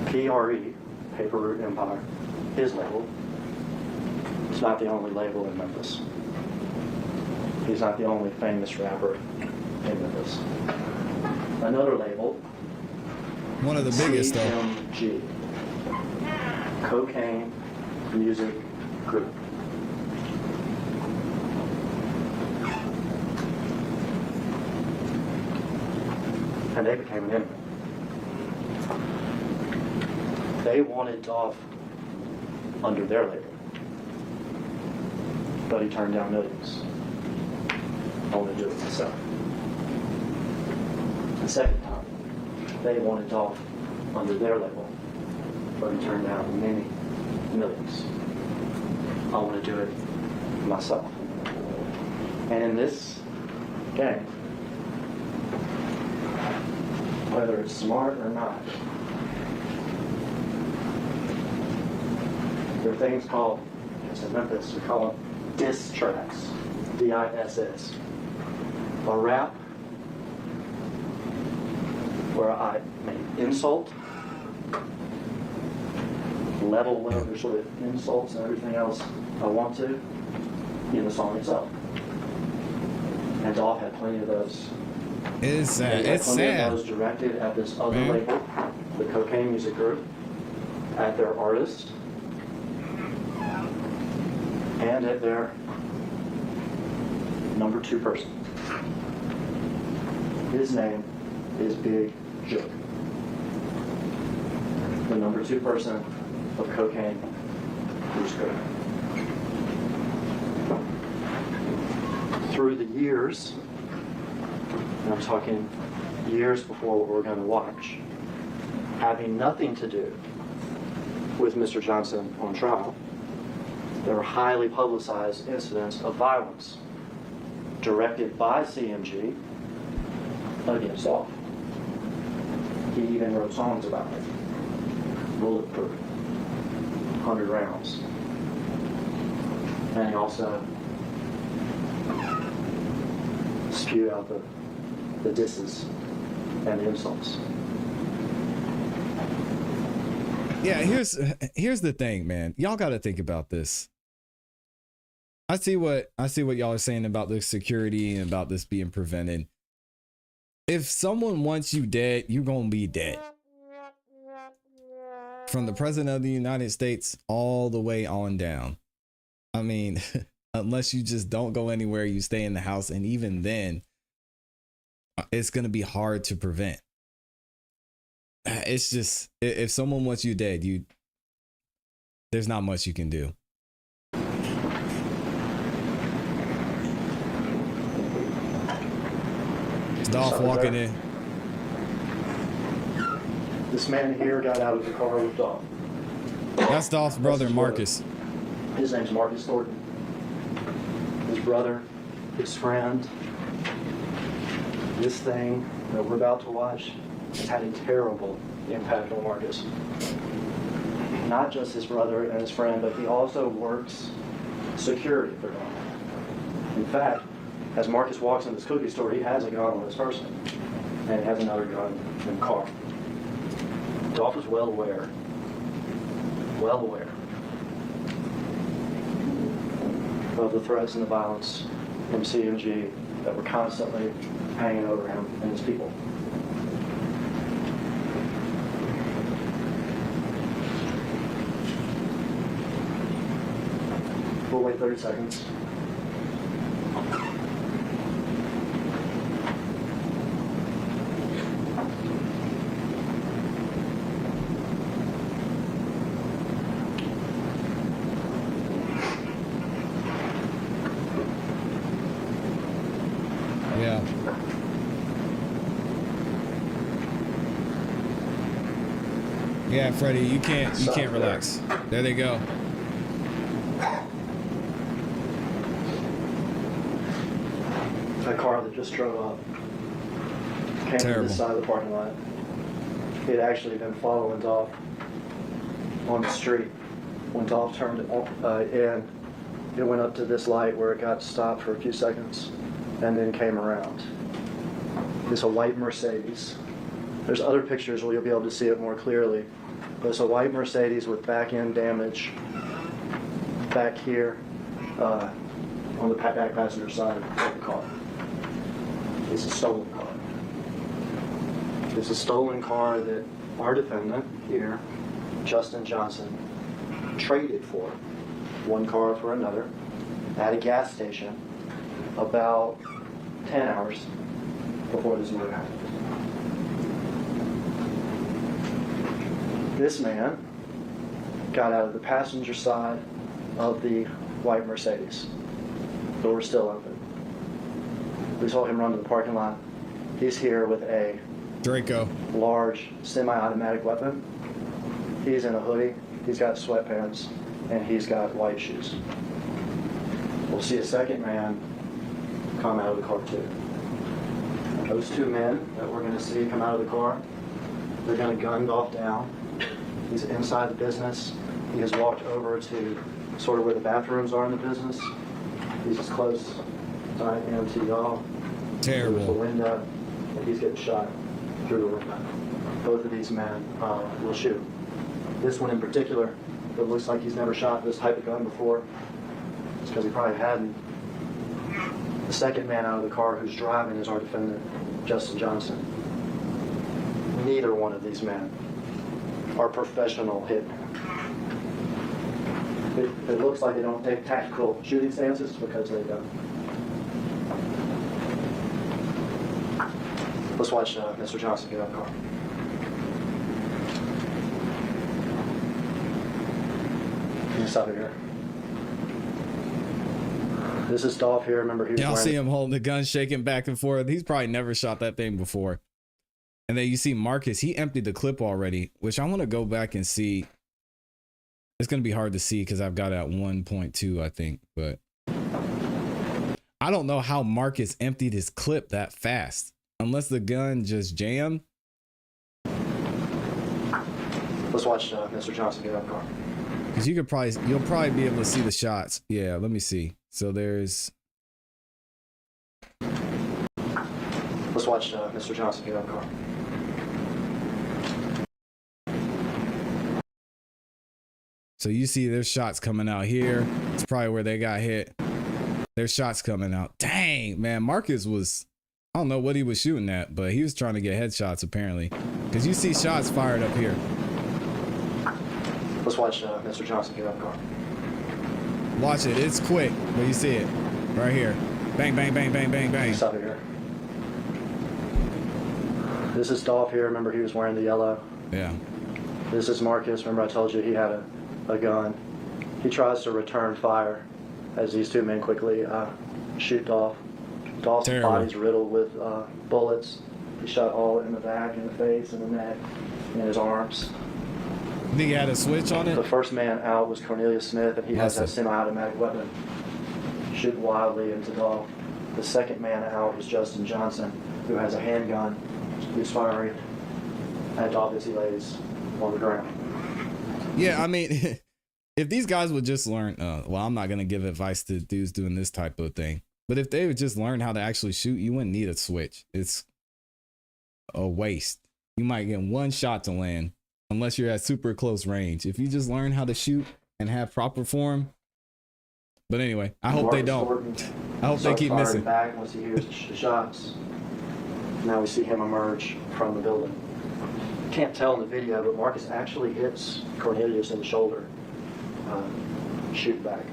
PRE, Paper Route Empire, his label, is not the only label in Memphis. He's not the only famous rapper in Memphis. Another label, One of the biggest though. CMG, Cocaine Music Group. And they became an enemy. They wanted Dolph under their label, but he turned down millions. I want to do it myself. The second time, they wanted Dolph under their label, but he turned down many millions. I want to do it myself. And in this game, whether it's smart or not, there are things called, as in Memphis, we call them diss tracks, D-I-S-S. A rap where I may insult, level whatever sort of insults and everything else I want to in the song itself. And Dolph had plenty of those. It's sad. It's Plenty of sad. those directed at this other Man. label, the Cocaine Music Group, at their artist, and at their number 2 person. His name is Big Joke, the number 2 person of Cocaine Music Group. Through the years, and I'm talking years before what we're going to watch, having nothing to do with Mr. Johnson on trial, there were highly publicized incidents of violence directed by CMG against Dolph. He even wrote songs about it. Bulletproof, 100 rounds. And he also spewed out the disses and the insults. Yeah, here's the thing, man. Y'all got to think about this. I see what y'all are saying about the security and about this being prevented. If someone wants you dead, you're going to be dead. From the president of the United States all the way on down. I mean, unless you just don't go anywhere, you stay in the house, and even then, it's going to be hard to prevent. It's just, if someone wants you dead, there's not much you can do. It's Dolph walking in. This man here got out of the car with Dolph. That's Dolph's brother, his Marcus. His name's Marcus Thornton. His brother, his friend. This thing that we're about to watch has had a terrible impact on Marcus. Not just his brother and his friend, but he also works security for Dolph. In fact, as Marcus walks in this cookie store, he has a gun on his person, and he has another gun in the car. Dolph is well aware of the threats and the violence from CMG that were constantly hanging over him and his people. We'll wait 30 seconds. Yeah. Yeah, Freddie, you can't relax. There they go. That car that just drove up came from Terrible. this side of the parking lot He had actually been following Dolph on the street. When Dolph turned in, it went up to this light where it got stopped for a few seconds and then came around. It's a white Mercedes. There's other pictures where you'll be able to see it more clearly. But it's a white Mercedes with back end damage back here on the back passenger side of the car. It's a stolen car. It's a stolen car that our defendant here, Justin Johnson, traded for one car for another at a gas station about 10 hours before this murder happened. This man got out of the passenger side of the white Mercedes. Door was still open. We saw him run to the parking lot. He's here with a Draco. large semi-automatic weapon. He's in a hoodie, he's got sweatpants, and he's got white shoes. We'll see a second man come out of the car too. Those two men that we're gonna see come out of the car, they're gonna gun Dolph down. He's inside the business. He has walked over to sort of where the bathrooms are in the business. He's as close as I am to y'all. Terrible. There's the window, and he's getting shot through the window. Both of these men will shoot. This one in particular, it looks like he's never shot this type of gun before. It's because he probably hadn't. The second man out of the car who's driving is our defendant, Justin Johnson. Neither one of these men are professional hitmen. It looks like they don't take tactical shooting stances because they don't. Let's watch Mr. Johnson get out of the car. Can you stop it here? This is Dolph here. Remember, he was Y'all wearing see him holding the gun, shaking back and forth. He's probably never shot that thing before. And then you see Marcus, he emptied the clip already, which I want to go back and see. It's going to be hard to see because I've got it at 1.2, I think. But I don't know how Marcus emptied his clip that fast. Unless the gun just jammed. Let's watch Mr. Johnson get out of the car. Because you'll probably be able to see the shots. Yeah, let me see. So there's... Let's watch Mr. Johnson get out of the car. So you see there's shots coming out here. It's probably where they got hit. There's shots coming out. Dang, man. Marcus was... I don't know what he was shooting at, but he was trying to get headshots apparently. Because you see shots fired up here. Let's watch Mr. Johnson get out of the car. Watch it. It's quick, but you see it right here. Bang, bang, bang, bang, bang, bang. Stop it here. This is Dolph here. Remember, he was wearing the yellow. Yeah. This is Marcus. Remember, I told you he had a gun. He tries to return fire as these two men quickly shoot Dolph. Dolph's body's riddled with bullets. He shot all in the back, in the face, in the neck, in his arms. I think he had a switch on it. The first man out was Cornelius Smith, and he has that semi-automatic weapon, shooting wildly into Dolph. The second man out was Justin Johnson, who has a handgun, who's firing at Dolph as he lays on the ground. Yeah, I mean, if these guys would just learn, well, I'm not going to give advice to dudes doing this type of thing, but if they would just learn how to actually shoot, you wouldn't need a switch. It's a waste. You might get one shot to land unless you're at super close range. If you just learn how to shoot and have proper form. But anyway, I hope they don't. I hope they keep missing. Back once he hears the shots. Now we see him emerge from the building. Can't tell in the video, but Marcus actually hits Cornelius in the shoulder. Shoot back.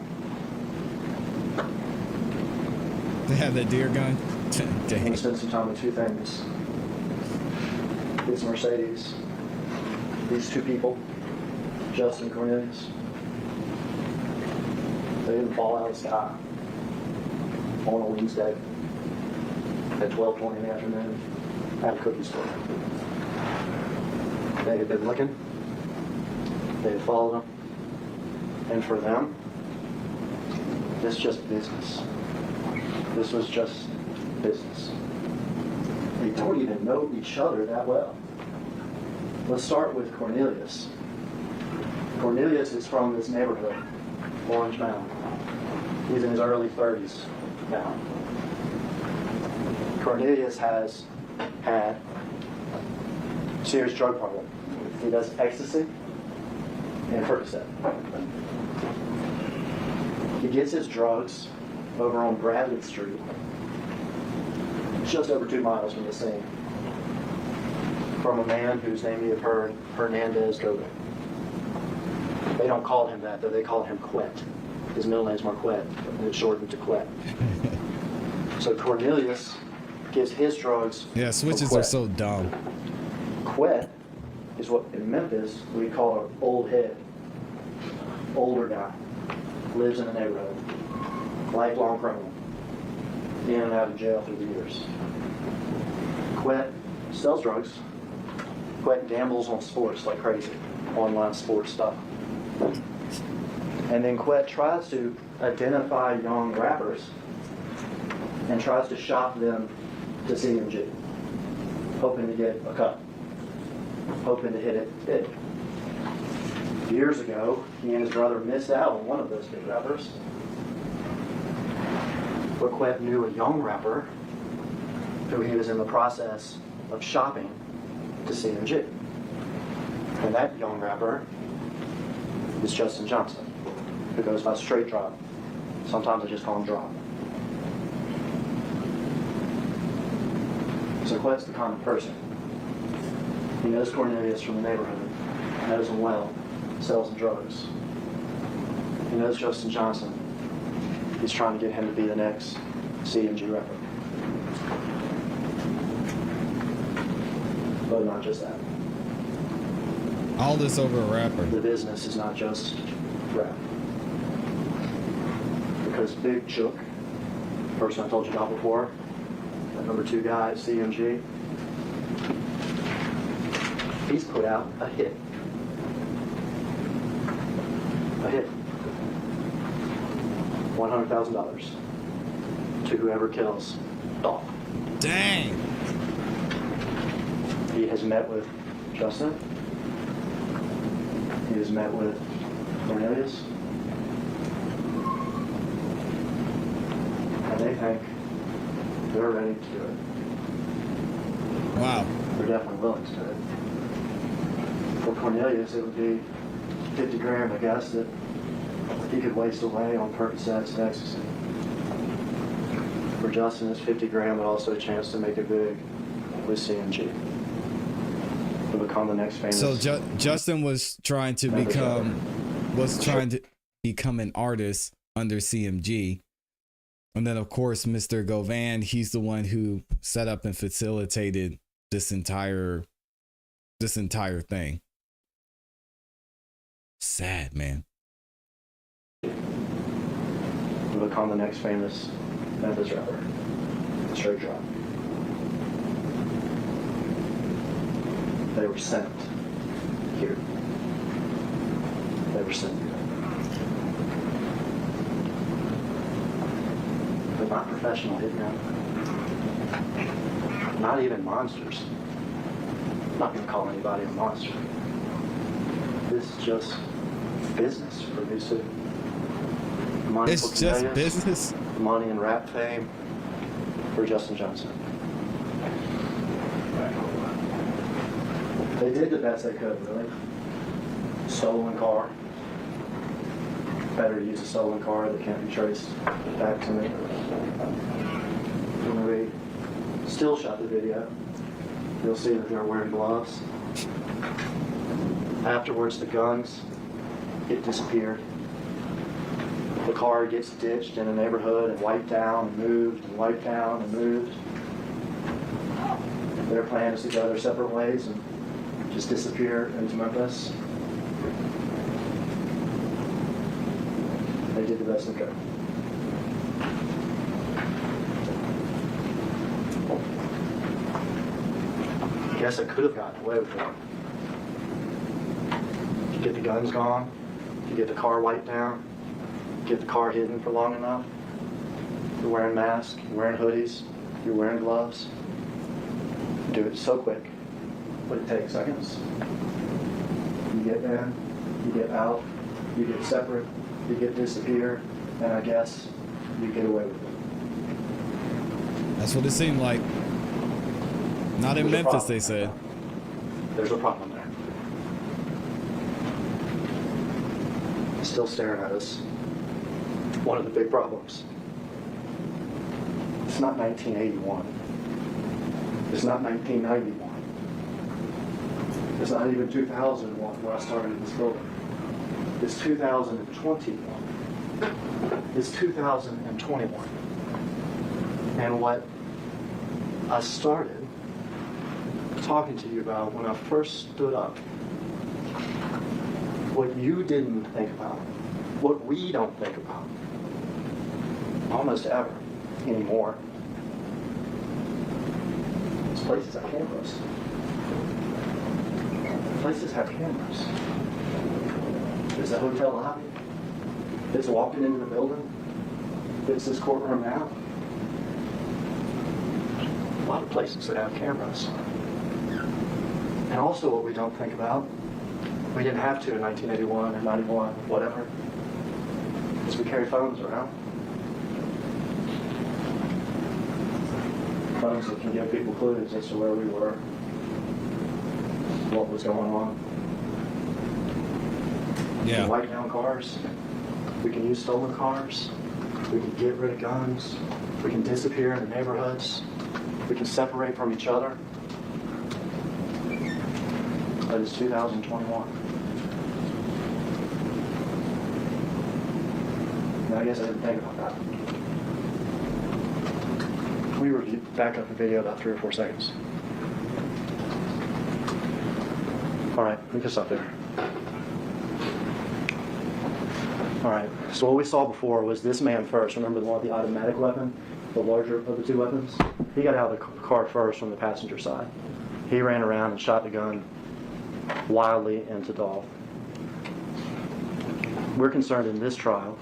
They have that deer gun. I'm going to spend some time with two things. This Mercedes, these two people, Justin and Cornelius, they didn't fall out of the sky on a Wednesday at 12:20 in the afternoon at a cookie store. They had been looking, they had followed them, and for them, this is just business. This was just business. They don't even know each other that well. Let's start with Cornelius. Cornelius is from this neighborhood, Orange Mound. He's in his early 30s now. Cornelius has had a serious drug problem. He does ecstasy and Percocet. He gets his drugs over on Bradley Street, just over 2 miles from the scene, from a man whose name you have heard, Hernandez Gobin. They don't call him that, though. They call him Quet. His middle name's Marquette, and it's shortened to Quet. So Cornelius gives his drugs. Yeah, switches are so dumb. Quet is what in Memphis we call an old head, older guy, lives in the neighborhood, lifelong criminal, in and out of jail through the years. Quet sells drugs. Quet gambles on sports like crazy, online sports stuff. And then Quet tries to identify young rappers and tries to shop them to CMG, hoping to get a cut, hoping to hit it big. Years ago, he and his brother missed out on one of those big rappers. But Quet knew a young rapper who he was in the process of shopping to CMG. And that young rapper is Justin Johnson, who goes by Straight Drop. Sometimes I just call him Drop. So Quet's the common person. He knows Cornelius from the neighborhood, knows him well, sells him drugs. He knows Justin Johnson. He's trying to get him to be the next CMG rapper. But not just that. All this over a rapper. The business is not just rap. Because Big Chook, the person I told you about before, that number 2 guy at CMG, he's put out a hit. A hit. $100,000 to whoever kills Dolph. Dang. He has met with Justin. He has met with Cornelius. And they think they're ready to do it. Wow. They're definitely willing to do it. For Cornelius, it would be 50 grand, I guess, that he could waste away on Percocets and ecstasy. For Justin, it's 50 grand, but also a chance to make it big with CMG. To become the next famous. So Justin was trying to become an artist under CMG. And then of course Mr. Govan, he's the one who set up and facilitated this entire thing. Sad, man. To become the next famous Memphis rapper. Straight Drop. They were sent here. They were sent here. But not professional hitmen. Not even monsters. I'm not going to call anybody a monster. This is just business for these two. Money It's for just Cornelius, business. money and rap fame for Justin Johnson. They did the best they could, really. Stolen car. Better to use a stolen car that can't be traced back to me. When we still shot the video, you'll see that they're wearing gloves. Afterwards, the guns get disappeared. The car gets ditched in a neighborhood and wiped down and moved and wiped down and moved. Their plan is to go their separate ways and just disappear into Memphis. They did the best they could. I guess I could have gotten away with it. You get the guns gone, you get the car wiped down, get the car hidden for long enough. You're wearing masks, you're wearing hoodies, you're wearing gloves. Do it so quick, but it takes seconds. You get in, you get out, you get separate, you get disappear, and I guess you get away with it. That's what it seemed like. Not in There's a Memphis, problem. they said. There's a problem there. Still staring at us. One of the big problems. It's not 1981. It's not 1991. It's not even 2001 when I started in this building. It's 2021. It's 2021. And what I started talking to you about when I first stood up, what you didn't think about, what we don't think about, almost ever anymore. These places have cameras. Places have cameras. There's a hotel lobby. It's walking into the building. It's this courtroom now. A lot of places that have cameras. And also what we don't think about, we didn't have to in 1981 or 91, whatever, is we carry phones around. Phones that can give people clues as to where we were, what was going on. We Yeah. can wipe down cars. We can use stolen cars. We can get rid of guns. We can disappear in the neighborhoods. We can separate from each other. But it's 2021. Now, I guess I didn't think about that. Can we back up the video about 3 or 4 seconds? All right, we can stop there. All right, so what we saw before was this man first. Remember the one with the automatic weapon, the larger of the 2 weapons? He got out of the car first from the passenger side. He ran around and shot the gun wildly into Dolph. We're concerned in this trial.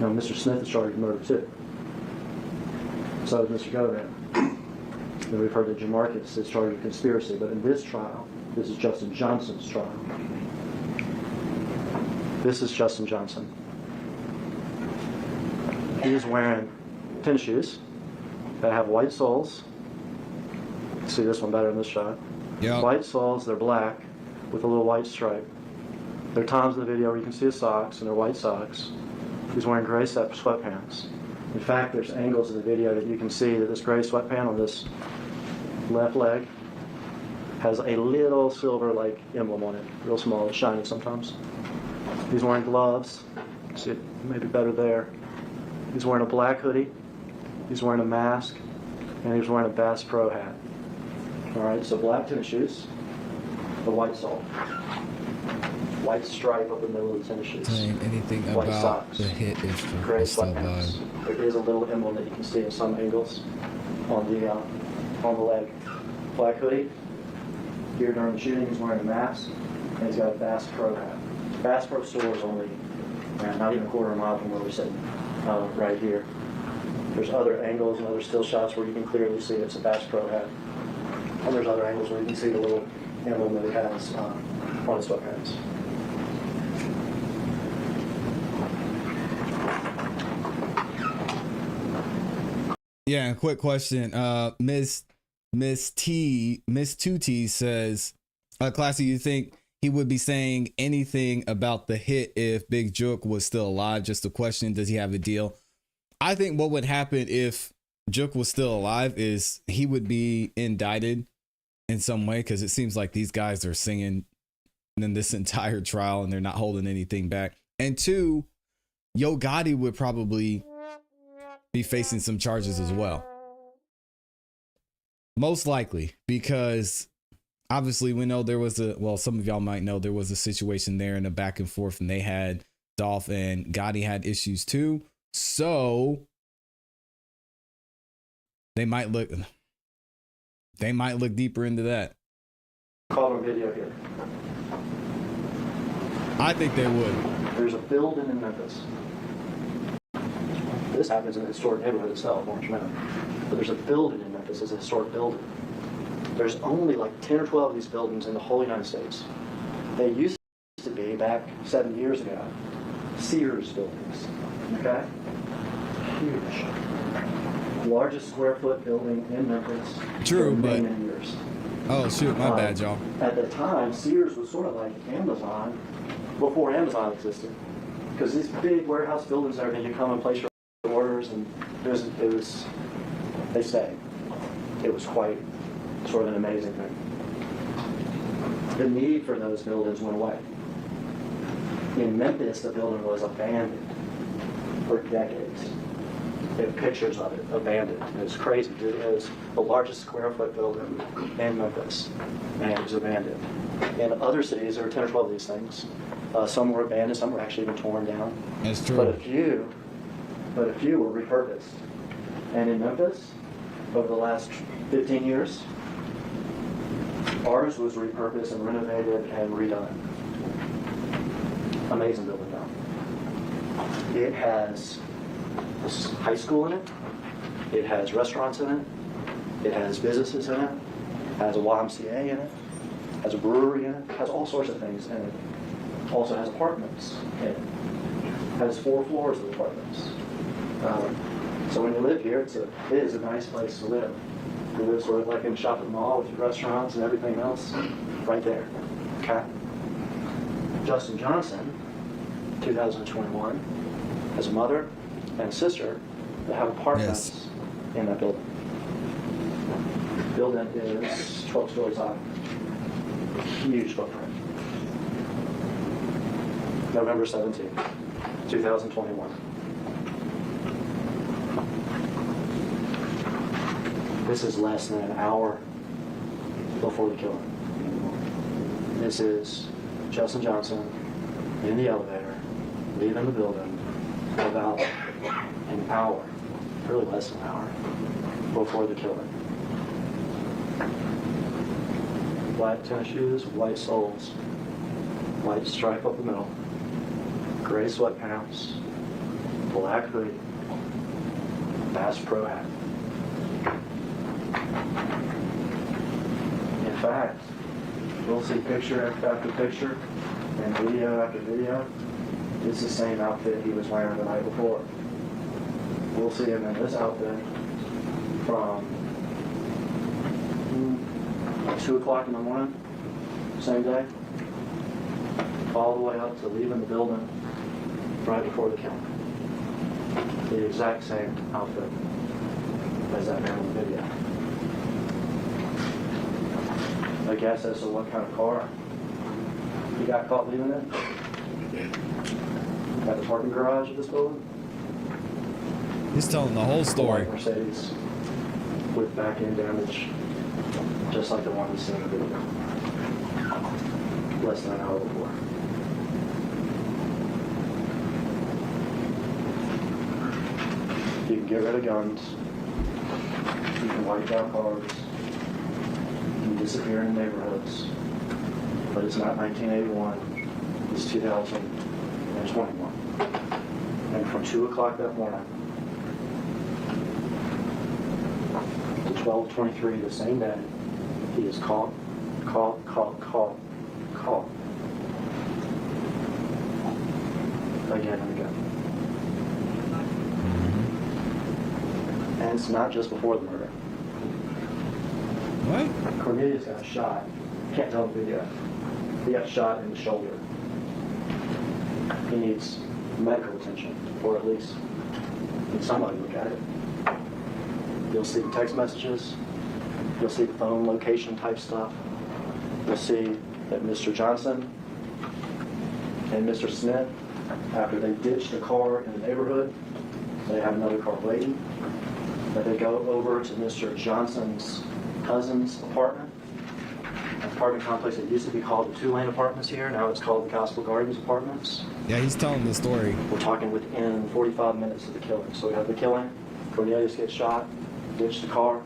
Now, Mr. Smith is charged with murder too. So is Mr. Govan. And we've heard that Jamarcus is charged with conspiracy, but in this trial, this is Justin Johnson's trial. This is Justin Johnson. He is wearing tennis shoes that have white soles. You see this one better in this shot. Yep. White soles, they're black with a little white stripe. There are times in the video where you can see his socks, and they're white socks. He's wearing gray sweatpants. In fact, there's angles in the video that you can see that this gray sweatpant on this left leg has a little silver-like emblem on it, real small, it's shiny sometimes. He's wearing gloves. See it maybe better there. He's wearing a black hoodie. He's wearing a mask, and he's wearing a Bass Pro hat. All right, so black tennis shoes, the white sole, white stripe up the middle of the tennis shoes. Saying anything White about socks. the hit is Gray still sweatpants. alive. There is a little emblem that you can see in some angles on the leg. Black hoodie. Here during the shooting, he's wearing a mask, and he's got a Bass Pro hat. Bass Pro store is only not even a quarter of a mile from where we're sitting, right here. There's other angles and other still shots where you can clearly see it's a Bass Pro hat. And there's other angles where you can see the little emblem that he has on his sweatpants. Yeah, quick question. Miss 2T says, Classy, you think he would be saying anything about the hit if Big Jook was still alive? Just a question, does he have a deal? I think what would happen if Jook was still alive is he would be indicted in some way, because it seems like these guys are singing in this entire trial and they're not holding anything back. And 2, Yo Gotti would probably be facing some charges as well. Most likely, because obviously we know there was some of y'all might know there was a situation there in a back and forth, and they had Dolph and Gotti had issues too. So they might look deeper into that. Call him video here. I think they would. There's a building in Memphis. This happens in the historic neighborhood itself, Orange Meadow. But there's a building in Memphis, it's a historic building. There's only like 10 or 12 of these buildings in the whole United States. They used to be, back 70 years ago, Sears buildings, okay? Huge. Largest square foot building in Memphis. True, for many, but- many years. Oh shoot, my bad, y'all. At the time, Sears was sort of like Amazon before Amazon existed. Because these big warehouse buildings and everything, you come and place your orders, and they say, it was quite sort of an amazing thing. The need for those buildings went away. In Memphis, the building was abandoned for decades. They have pictures of it, abandoned. It was crazy, dude. It was the largest square foot building in Memphis, and it was abandoned. In other cities, there were 10 or 12 of these things. Some were abandoned, some were actually even torn down. That's true. But a few were repurposed. And in Memphis, over the last 15 years, ours was repurposed and renovated and redone. Amazing building now. It has a high school in it. It has restaurants in it. It has businesses in it. It has a YMCA in it. It has a brewery in it. It has all sorts of things in it. Also has apartments in it. It has 4 floors of apartments. So when you live here, it is a nice place to live. You live sort of like in a shopping mall with your restaurants and everything else right there. Okay? Justin Johnson, 2021, has a mother and a sister that have apartments in that building. The building is 12 stories high. Huge footprint. November 17, 2021. This is less than an hour before the killing. This is Justin Johnson in the elevator, leaving the building about an hour, really less than an hour, before the killing. Black tennis shoes, white soles, white stripe up the middle, gray sweatpants, black hoodie, Bass Pro hat. In fact, we'll see picture after picture and video after video. It's the same outfit he was wearing the night before. We'll see him in this outfit from 2 o'clock in the morning, same day, all the way up to leaving the building right before the killing. The exact same outfit as that man in the video. I guess as to what kind of car he got caught leaving it at the parking garage of this building. He's telling the whole story. White Mercedes with back end damage, just like the one he's seen in the video. Less than an hour before. You can get rid of guns. You can wipe out cars. You can disappear in neighborhoods. But it's not 1981. It's 2021. And from 2 o'clock that morning to 12:23 the same day, he is called. Again and again. And it's not just before the murder. What? Cornelius got shot. Can't tell the video. He got shot in the shoulder. He needs medical attention, or at least need somebody to look at it. You'll see the text messages. You'll see the phone location type stuff. You'll see that Mr. Johnson and Mr. Smith, after they ditch the car in the neighborhood, they have another car waiting. That they go over to Mr. Johnson's cousin's apartment. An apartment complex that used to be called the Two-Lane Apartments here. Now it's called the Gospel Gardens Apartments. Yeah, he's telling the story. We're talking within 45 minutes of the killing. So we have the killing. Cornelius gets shot, ditch the car,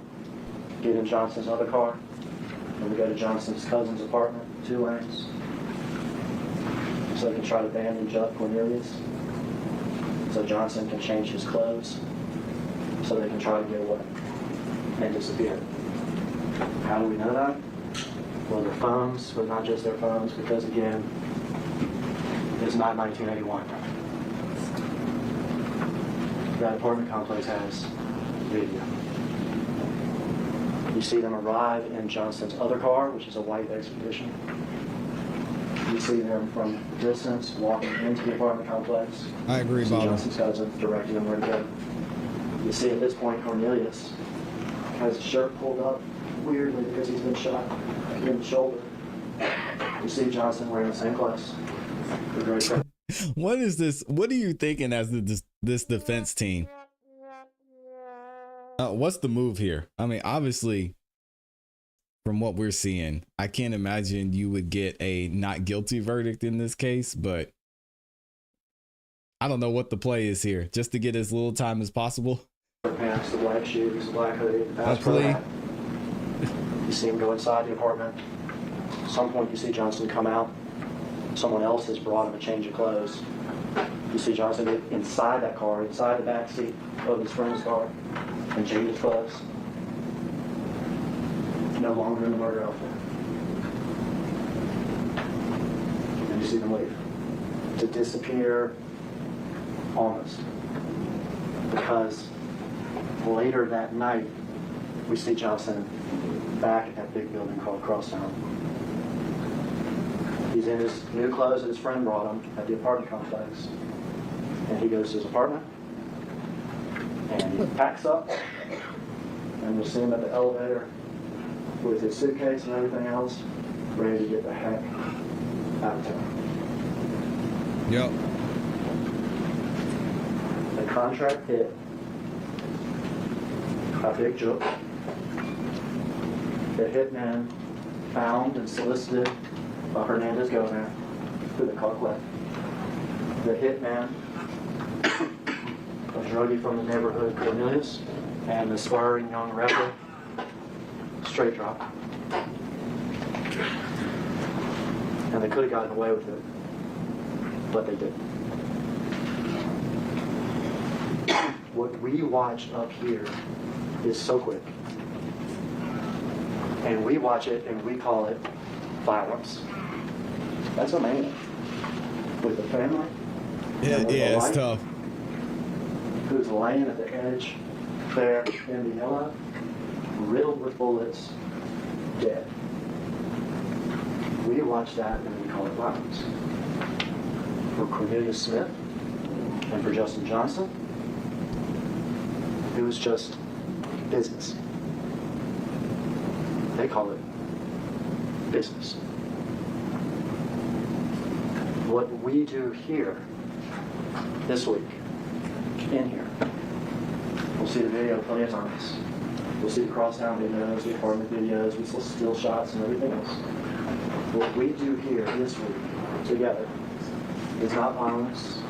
get in Johnson's other car, and we go to Johnson's cousin's apartment, 2 lanes. So they can try to bandage up Cornelius. So Johnson can change his clothes. So they can try to get away and disappear. How do we know that? Well, their phones, but not just their phones, because again, it's not 1981. That apartment complex has video. You see them arrive in Johnson's other car, which is a white Expedition. You see them from distance walking into the apartment complex. I agree, You see Bob. Johnson's cousin directing them where to go. You see at this point Cornelius has his shirt pulled up weirdly because he's been shot in the shoulder. You see Johnson wearing the same clothes. The gray shirt. What is this? What are you thinking as this defense team? What's the move here? I mean, obviously, from what we're seeing, I can't imagine you would get a not guilty verdict in this case, but I don't know what the play is here. Just to get as little time as possible. Pants, the black shoes, the black hoodie, the A plea. You see him go inside the apartment. At some point you see Johnson come out. Someone else has brought him a change of clothes. You see Johnson get inside that car, inside the back seat of his friend's car, and change his clothes. No longer in the murder outfit. And you see them leave. To disappear almost. Because later that night, we see Johnson back at that big building called Crosstown. He's in his new clothes that his friend brought him at the apartment complex. And he goes to his apartment, and he packs up, and you'll see him at the elevator with his suitcase and everything else, ready to get the heck out of town. Yep. The contract hit a big joke. The hitman found and solicited a Hernandez Gomez, who they caught left. The hitman, a druggie from the neighborhood, Cornelius, and the aspiring young rebel, straight drop. And they could have gotten away with it, but they didn't. What we watch up here is so quick. And we watch it and we call it violence. That's a man with a family. Yeah, and with a it's wife tough. Who's laying at the edge there in the yellow, riddled with bullets, dead. We watch that and we call it violence. For Cornelius Smith and for Justin Johnson, it was just business. They call it business. What we do here this week, in here, we'll see the video plenty of times. We'll see the crosstown videos, the apartment videos, we see still shots and everything else. What we do here this week together is not violence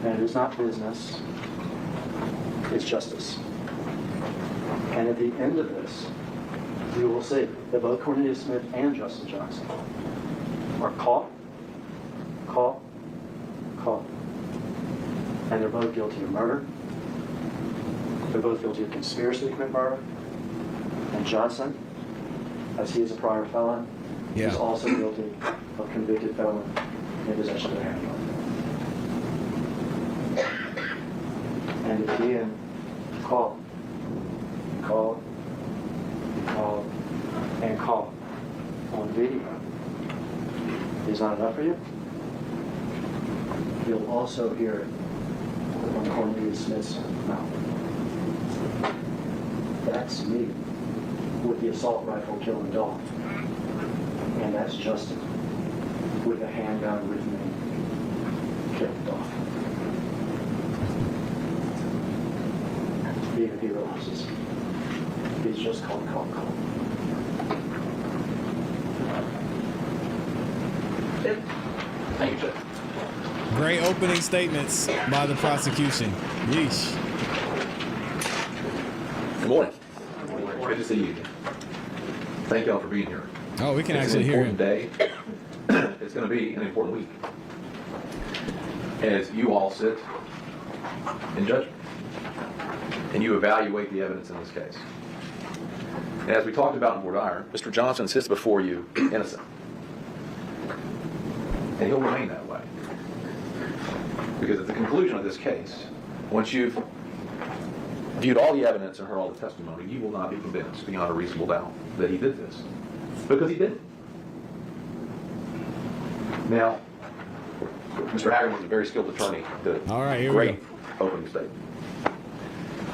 and it is not business, it's justice. And at the end of this, you will see that both Cornelius Smith and Justin Johnson are caught, and they're both guilty of murder. They're both guilty of conspiracy to commit murder. And Johnson, as he is a prior felon, is also guilty of convicted felon in possession of a handgun. And again, call on video is not enough for you. You'll also hear it on Cornelius Smith's mouth. That's me with the assault rifle killing Dolph. And that's Justin with a handgun with me killing Dolph. Even he realizes he's just called. Thank you, Judge. Great opening statements by the prosecution. Yeesh. Good morning. Good to see you. Thank y'all for being here. Oh, we can It's actually an hear him. important day. It's going to be an important week. As you all sit in judgment and you evaluate the evidence in this case. And as we talked about in Ward Iron, Mr. Johnson sits before you innocent. And he'll remain that way. Because at the conclusion of this case, once you've viewed all the evidence and heard all the testimony, you will not be convinced beyond a reasonable doubt that he did this. Because he didn't. Now, Mr. Haggard was a very skilled attorney. All right, here we great opening statement.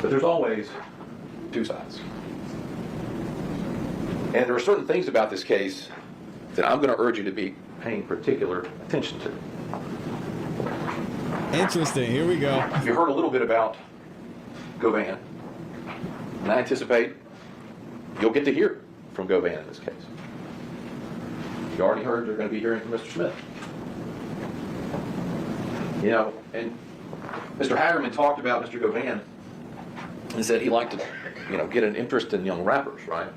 But there's always two sides. And there are certain things about this case that I'm going to urge you to be paying particular attention to. Interesting. Here we go. You heard a little bit about Govan, and I anticipate you'll get to hear from Govan in this case. You already heard you're going to be hearing from Mr. Smith. You know, and Mr. Hagerman talked about Mr. Govan and said he liked to, you know, get an interest in young rappers, right?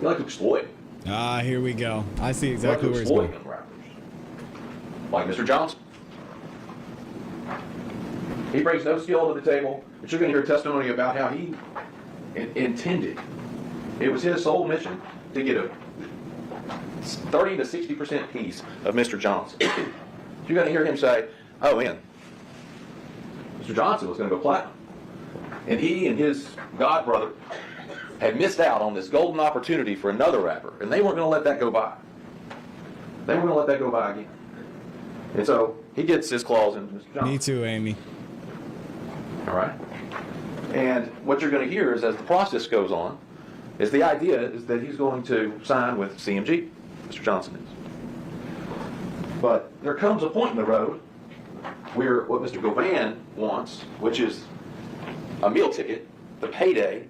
He liked to exploit. Ah, here we go. I see exactly where it's exploit going. young rappers. Like Mr. Johnson. He brings no skill to the table, but you're going to hear testimony about how he intended. It was his sole mission to get a 30 to 60% piece of Mr. Johnson. You're going to hear him say, oh man, Mr. Johnson was going to go platinum. And he and his godbrother had missed out on this golden opportunity for another rapper, and they weren't going to let that go by. They weren't going to let that go by again. And so he gets his claws into Mr. Johnson. Me too, Amy. All right? And what you're going to hear is, as the process goes on, is the idea is that he's going to sign with CMG, Mr. Johnson is. But there comes a point in the road where what Mr. Govan wants, which is a meal ticket, the payday,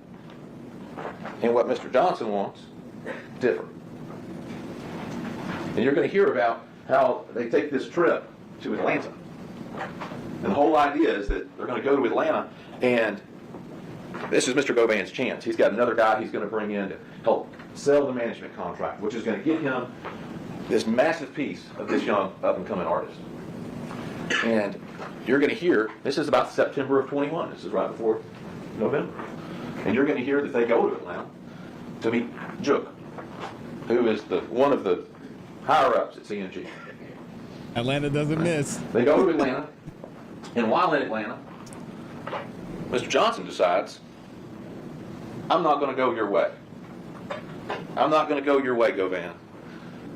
and what Mr. Johnson wants, differ. And you're going to hear about how they take this trip to Atlanta. And the whole idea is that they're going to go to Atlanta, and this is Mr. Govan's chance. He's got another guy he's going to bring in to help sell the management contract, which is going to get him this massive piece of this young up-and-coming artist. And you're going to hear, this is about September of 21. This is right before November. And you're going to hear that they go to Atlanta to meet Jook, who is one of the higher-ups at CMG. Atlanta doesn't miss. They go to Atlanta, and while in Atlanta, Mr. Johnson decides, I'm not going to go your way. I'm not going to go your way, Govan.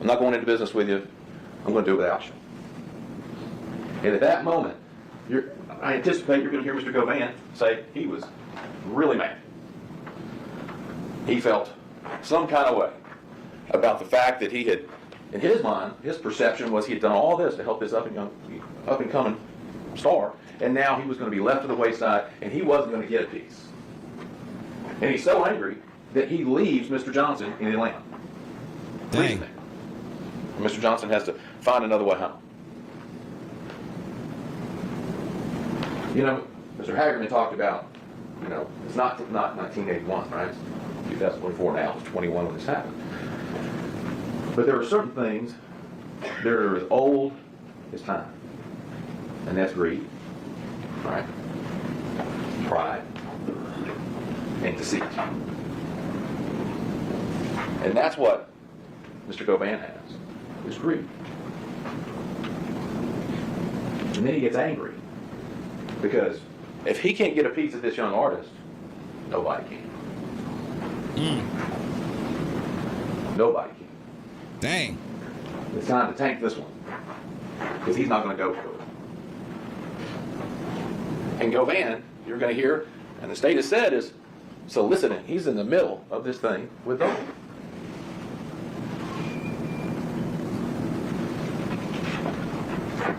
I'm not going into business with you. I'm going to do it without you. And at that moment, I anticipate you're going to hear Mr. Govan say he was really mad. He felt some kind of way about the fact that he had, in his mind, his perception was he had done all this to help this up-and-coming star, and now he was going to be left to the wayside, and he wasn't going to get a piece. And he's so angry that he leaves Mr. Johnson in Atlanta. Dang. And Mr. Johnson has to find another way home. You know, Mr. Hagerman talked about, you know, it's not 1981, right? It's 2024 now. It's 21 when this happened. But there are certain things that are as old as time. And that's greed, right? Pride, and deceit. And that's what Mr. Govan has, is greed. And then he gets angry. Because if he can't get a piece of this young artist, nobody can. Nobody can. Dang. It's time to tank this one. Because he's not going to go for it. And Govan, you're going to hear, and the state has said, is soliciting. He's in the middle of this thing with Dolph.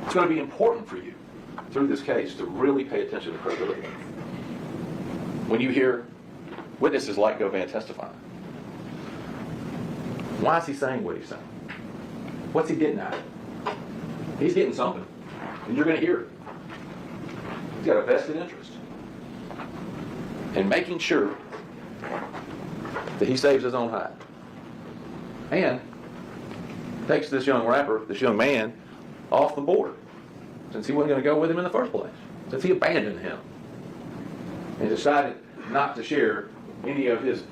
It's going to be important for you through this case to really pay attention to credibility. When you hear witnesses like Govan testifying, why is he saying what he's saying? What's he getting at? He's getting something, and you're going to hear it. He's got a vested interest in making sure that he saves his own hide and takes this young rapper, this young man, off the board, since he wasn't going to go with him in the first place, since he abandoned him and decided not to share any of his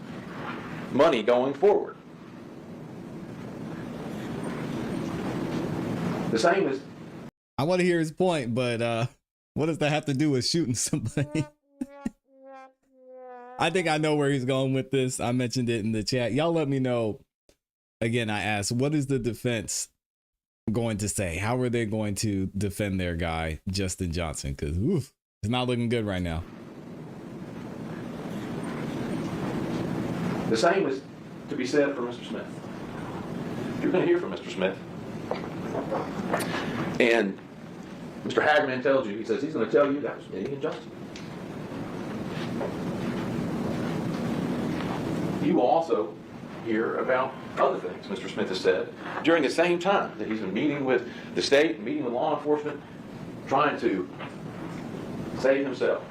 money going forward. The same as... I want to hear his point, but what does that have to do with shooting somebody? I think I know where he's going with this. I mentioned it in the chat. Y'all let me know. Again, I asked, what is the defense going to say? How are they going to defend their guy, Justin Johnson? Because it's not looking good right now. The same is to be said for Mr. Smith. You're going to hear from Mr. Smith. And Mr. Hagerman tells you, he says he's going to tell you that was me and Justin. You will also hear about other things Mr. Smith has said during the same time that he's been meeting with the state, meeting with law enforcement, trying to save himself.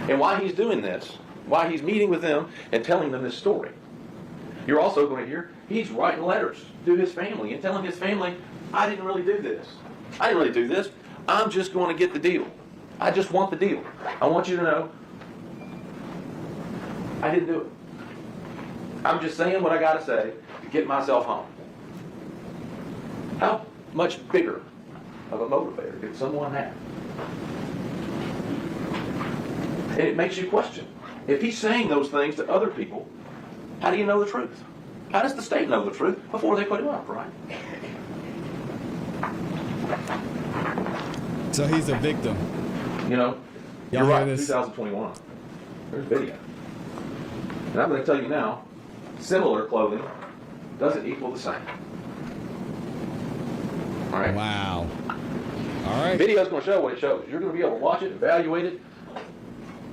And why he's doing this, why he's meeting with them and telling them this story. You're also going to hear he's writing letters to his family and telling his family, I didn't really do this. I didn't really do this. I'm just going to get the deal. I just want the deal. I want you to know I didn't do it. I'm just saying what I got to say to get myself home. How much bigger of a motivator could someone have? And it makes you question. If he's saying those things to other people, how do you know the truth? How does the state know the truth before they put him up, right? So he's a victim. You know, Y'all you're hear right, this? 2021. There's video. And I'm going to tell you now, similar clothing doesn't equal the same. All right? Wow. All right. Video's going to show what it shows. You're going to be able to watch it, evaluate it,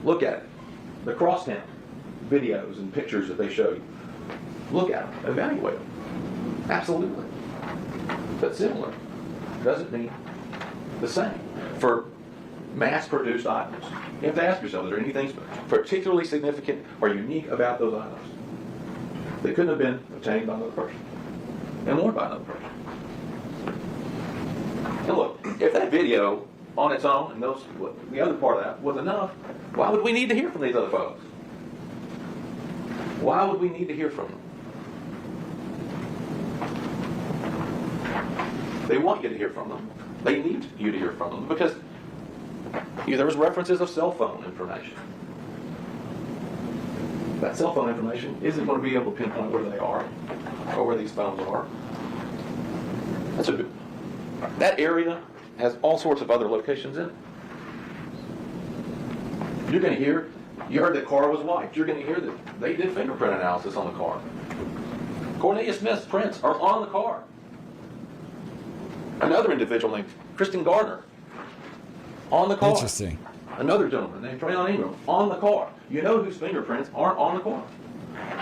look at it. The crosstown videos and pictures that they show you. Look at them, evaluate them. Absolutely. But similar doesn't mean the same. For mass-produced items, you have to ask yourself, is there anything particularly significant or unique about those items that couldn't have been obtained by another person and worn by another person? And look, if that video on its own and the other part of that was enough, why would we need to hear from these other folks? Why would we need to hear from them? They want you to hear from them. They need you to hear from them because there was references of cell phone information. That cell phone information isn't going to be able to pinpoint where they are or where these phones are. That area has all sorts of other locations in it. You're going to hear, you heard the car was wiped. You're going to hear that they did fingerprint analysis on the car. Cornelius Smith's prints are on the car. Another individual named Kristen Gardner on the car. Interesting. Another gentleman named Trayon Ingram on the car. You know whose fingerprints aren't on the car?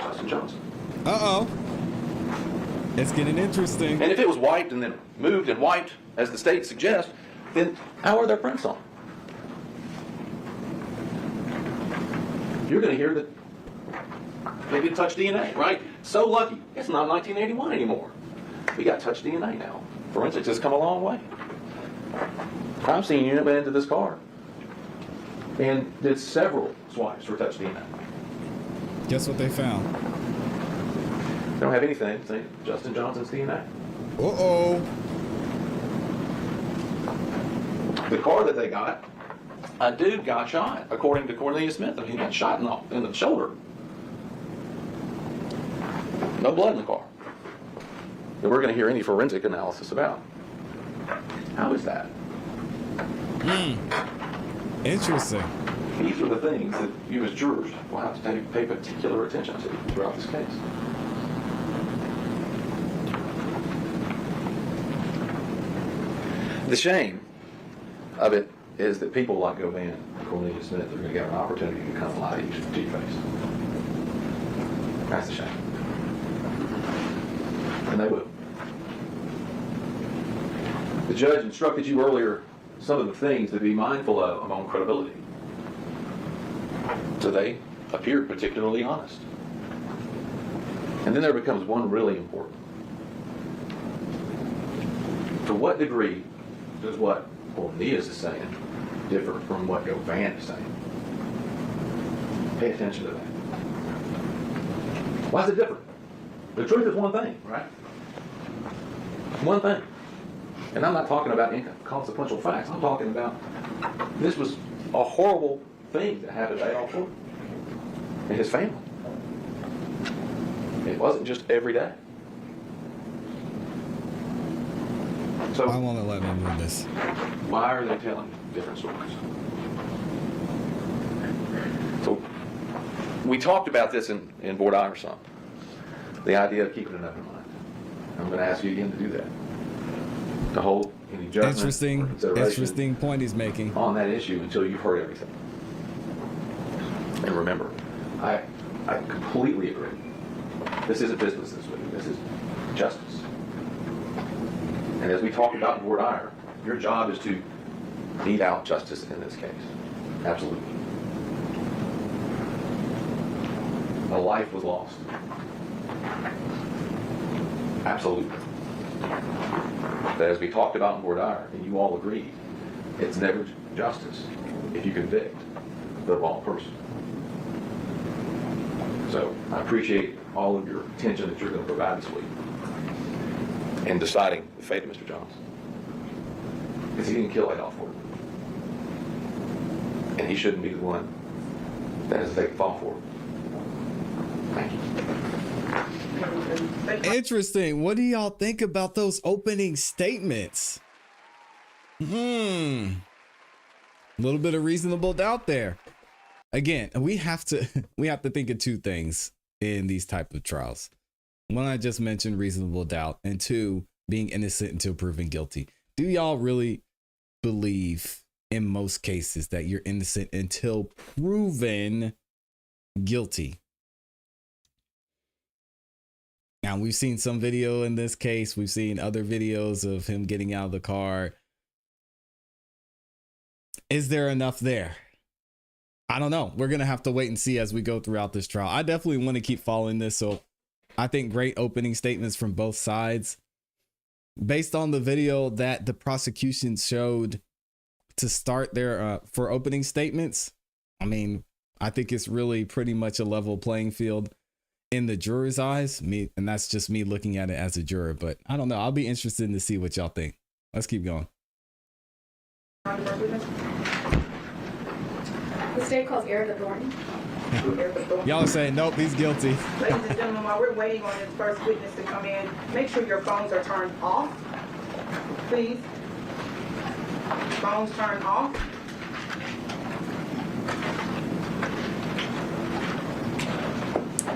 Justin Johnson. Uh-oh. It's getting interesting. And if it was wiped and then moved and wiped, as the state suggests, then how are their prints on? You're going to hear that they did touch DNA, right? So lucky. It's not 1981 anymore. We got touch DNA now. Forensics has come a long way. Crime scene unit went into this car and did several swipes for touch DNA. Guess what they found? They don't have anything saying Justin Johnson's DNA. Uh-oh. The car that they got, a dude got shot, according to Cornelius Smith. I mean, he got shot in the shoulder. No blood in the car. That we're going to hear any forensic analysis about. How is that? Interesting. These are the things that you as jurors will have to pay particular attention to throughout this case. The shame of it is that people like Govan and Cornelius Smith are going to get an opportunity to come lie to your face. That's the shame. And they will. The judge instructed you earlier some of the things to be mindful of among credibility. So they appeared particularly honest. And then there becomes one really important. To what degree does what Cornelius is saying differ from what Govan is saying? Pay attention to that. Why is it different? The truth is one thing, right? One thing. And I'm not talking about inconsequential facts. I'm talking about this was a horrible thing that happened to Adolph Thornton and his family. It wasn't just every day. So I want to let me move this. why are they telling different stories? So we talked about this in Board I or some. The idea of keeping an open mind. I'm going to ask you again to do that. To hold any judgment or consideration Interesting point he's making on that issue until you've heard everything. And remember, I completely agree. This isn't business this week. This is justice. And as we talked about in Board I, your job is to mete out justice in this case. Absolutely. A life was lost. Absolutely. But as we talked about in Board I, and you all agreed, it's never justice if you convict the wrong person. So I appreciate all of your attention that you're going to provide this week in deciding the fate of Mr. Johns. Because he didn't kill Adolph Thornton. And he shouldn't be the one that has to take the fall for it. Thank you. Interesting. What do y'all think about those opening statements? A little bit of reasonable doubt there. Again, we have to think of two things in these type of trials. One, I just mentioned reasonable doubt, and two, being innocent until proven guilty. Do y'all really believe in most cases that you're innocent until proven guilty? Now, we've seen some video in this case. We've seen other videos of him getting out of the car. Is there enough there? I don't know. We're going to have to wait and see as we go throughout this trial. I definitely want to keep following this. So I think great opening statements from both sides. Based on the video that the prosecution showed to start their for opening statements, I mean, I think it's really pretty much a level playing field in the juror's eyes. And that's just me looking at it as a juror. But I don't know. I'll be interested to see what y'all think. Let's keep going. The state calls Erica Thornton. Y'all are saying, nope, he's guilty. Ladies and gentlemen, while we're waiting on this first witness to come in, make sure your phones are turned off, please. Phones turned off.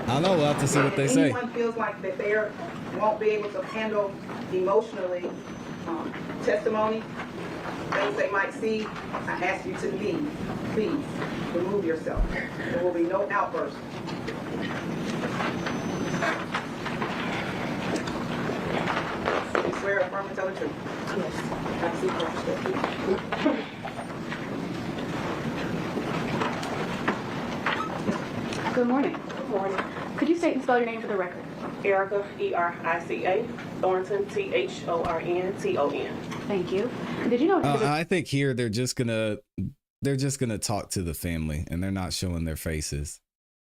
I don't know. We'll have to see what they say. If anyone feels like that they won't be able to handle emotionally testimony, things they might see, I ask you to leave. Please, remove yourself. There will be no outburst. You swear, affirm, and tell the truth? Yes. Good morning. Good morning. Could you state and spell your name for the record? Erica, E-R-I-C-A, Thornton, T-H-O-R-N-T-O-N. Thank you. Did you know? I think here they're just gonna talk to the family and they're not showing their faces.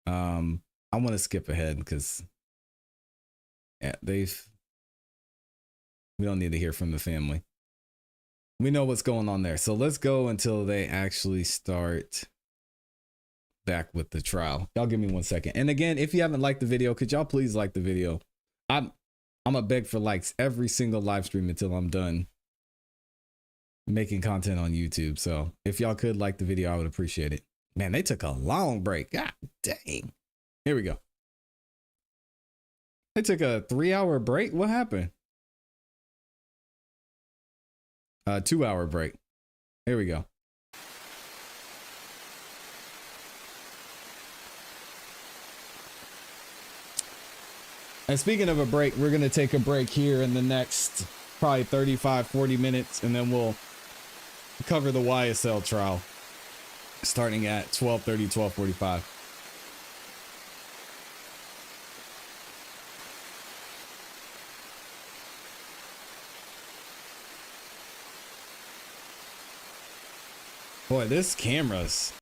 I want to skip ahead because we don't need to hear from the family. We know what's going on there. So let's go until they actually start back with the trial. Y'all give me 1 second. And again, if you haven't liked the video, could y'all please like the video? I'm gonna beg for likes every single live stream until I'm done making content on YouTube. So if y'all could like the video, I would appreciate it. Man, they took a long break. God dang. Here we go. They took a 3-hour break. What happened? 2-hour break. Here we go. And speaking of a break, we're going to take a break here in the next probably 35-40 minutes, and then we'll cover the YSL trial starting at 12:30, 12:45. Boy, this camera's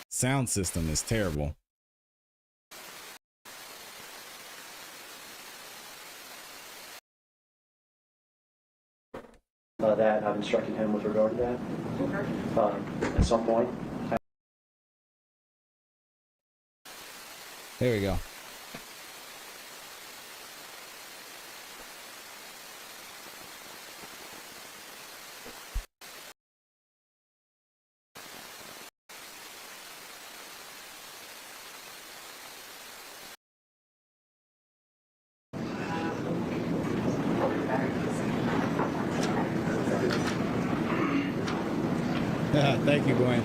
sound system is terrible. that. I've instructed him with regard to that. At some point. There we go. Thank you, Gwen.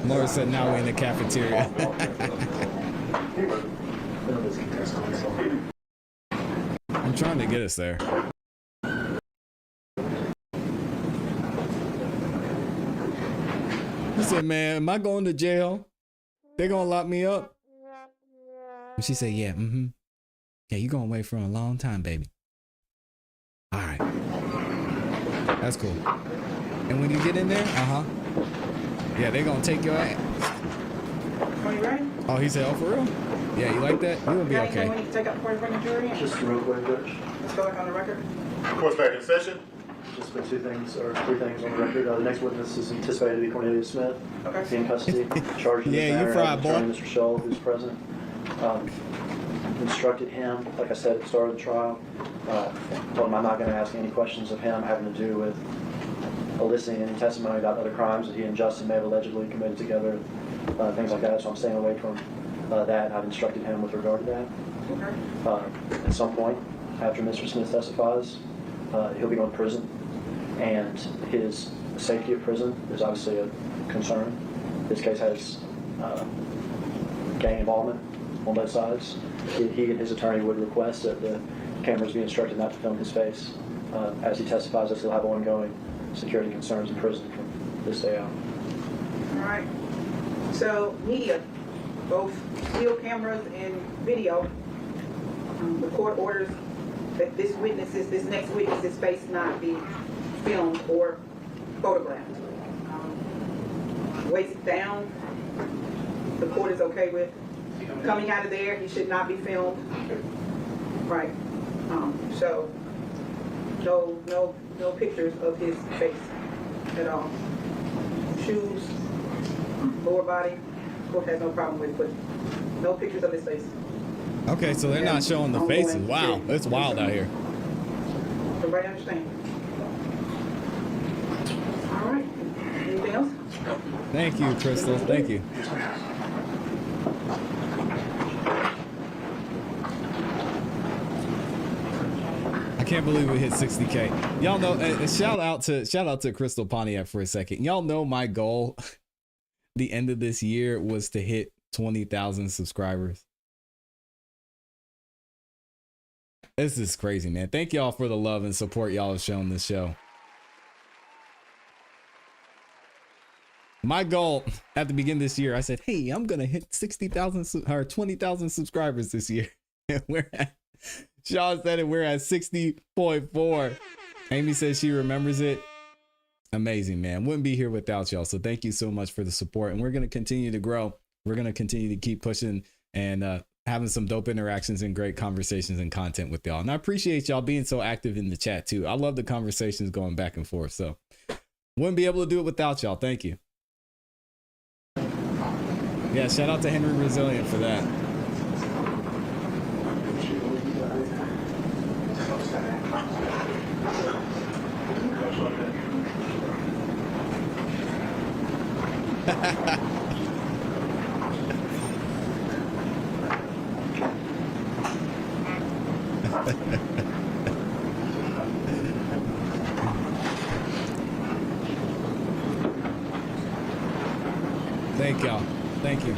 Laura said now we're in the cafeteria. I'm trying to get us there. He said, man, am I going to jail? They gonna lock me up? And she said, yeah, yeah, you gonna wait for a long time, baby. All right. That's cool. And when you get in there, yeah, they gonna take your ass. Are you ready? Oh, he said, oh, for real? Yeah, you like that? You gonna be okay. You need to take up before you bring the jury in? Just real quick, Judge. Let's go back on the record. Court's back in session. Just put three things on the record. The next witness is anticipated to be Cornelius Smith. Okay. He's in custody. Charged in this Yeah, you matter. fried, boy. Mr. Shull, who's present. Instructed him, like I said at the start of the trial, told him I'm not going to ask any questions of him having to do with eliciting any testimony about other crimes that he and Justin may have allegedly committed together, things like that. So I'm staying away from that. I've instructed him with regard to that. At some point, after Mr. Smith testifies, he'll be going to prison, and his safety of prison is obviously a concern. This case has gang involvement on both sides. He and his attorney would request that the cameras be instructed not to film his face as he testifies, as he'll have ongoing security concerns in prison from this day out. All right. So media, both still cameras and video, the court orders that this next witness's face not be filmed or photographed. Waist down, the court is okay with. Coming out of there, he should not be filmed. Right. So no pictures of his face at all. Shoes, lower body, court has no problem with, but no pictures of his face. Okay, so they're not showing the faces. Wow, it's wild out here. Everybody understand? All right. Anything else? Thank you, Crystal. Thank you. I can't believe we hit 60K. Y'all know, shout out to Crystal Pontiac for a second. Y'all know my goal the end of this year was to hit 20,000 subscribers. This is crazy, man. Thank y'all for the love and support y'all have shown this show. My goal at the beginning of this year, I said, hey, I'm going to hit 60,000 or 20,000 subscribers this year. And Sean said it, we're at 60.4. Amy says she remembers it. Amazing, man. Wouldn't be here without y'all. So thank you so much for the support. And we're going to continue to grow. We're going to continue to keep pushing and having some dope interactions and great conversations and content with y'all. And I appreciate y'all being so active in the chat too. I love the conversations going back and forth. So wouldn't be able to do it without y'all. Thank you. Yeah, shout out to Henry Resilient for that. Thank y'all. Thank you.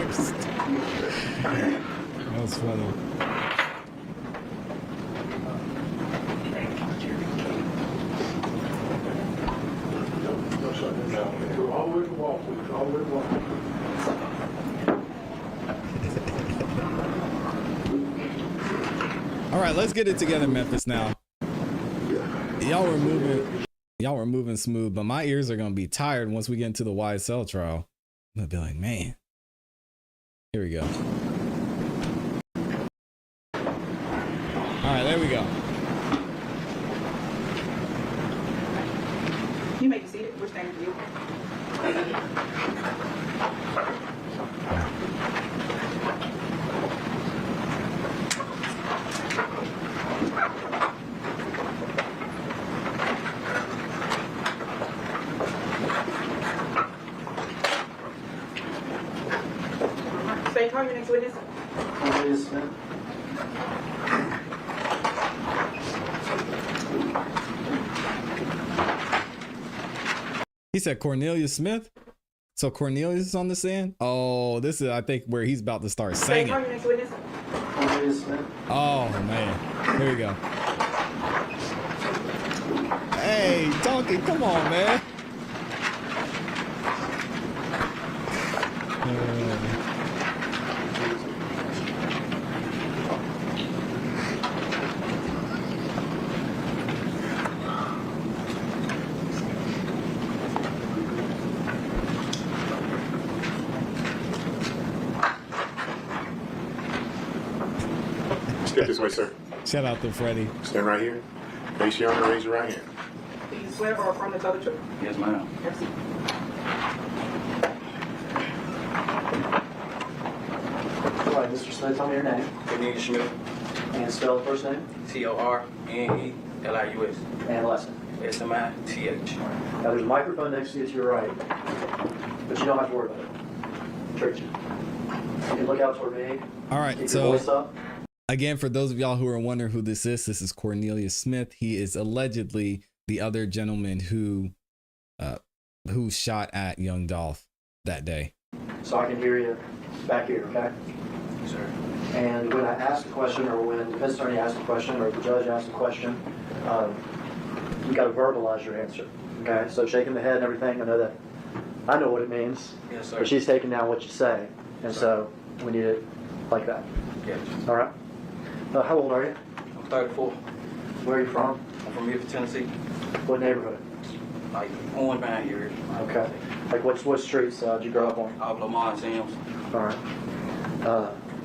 That was funny. All right, let's get it together, Memphis. Now, y'all were moving smooth, but my ears are gonna be tired once we get into the YSL trial. I'm gonna be like, man. Here we go. All right, there we go. You may be seated. We're standing for you. State your next witness. Cornelius Smith. He said Cornelius Smith. So Cornelius is on the stand. Oh, this is, I think, where he's about to start State singing. your next witness. Cornelius Smith. Oh man, here we go. Hey, Donkey, come on, man. Step this way, sir. Shout out to Freddie. Stand right here. Face your arm and raise your right hand. Do you swear or affirm to tell the truth? Yes, ma'am. Merci. All right, Mr. Smith, tell me your name. Cornelius Smith, And spell the first name Cornelius, and last name. Smith. Now, there's a microphone next to you to your right, but you don't have to worry about it. Church. You can look out toward me. All right, Keep your so voice up. again, for those of y'all who are wondering who this is Cornelius Smith. He is allegedly the other gentleman who shot at young Dolph that day. So I can hear you back here, okay? Yes, sir. And when I ask a question, or when the defense attorney asks a question, or the judge asks a question, you got to verbalize your answer, okay? So shaking the head and everything, I know what it means. Yes, sir. But she's taking down what you say, and so we need it like that. Yes. All right? How old are you? I'm 34. Where are you from? I'm from Memphis, Tennessee. What neighborhood? Like, on down here. Okay. Like what streets did you grow up on? Off Lamont Sims. All right.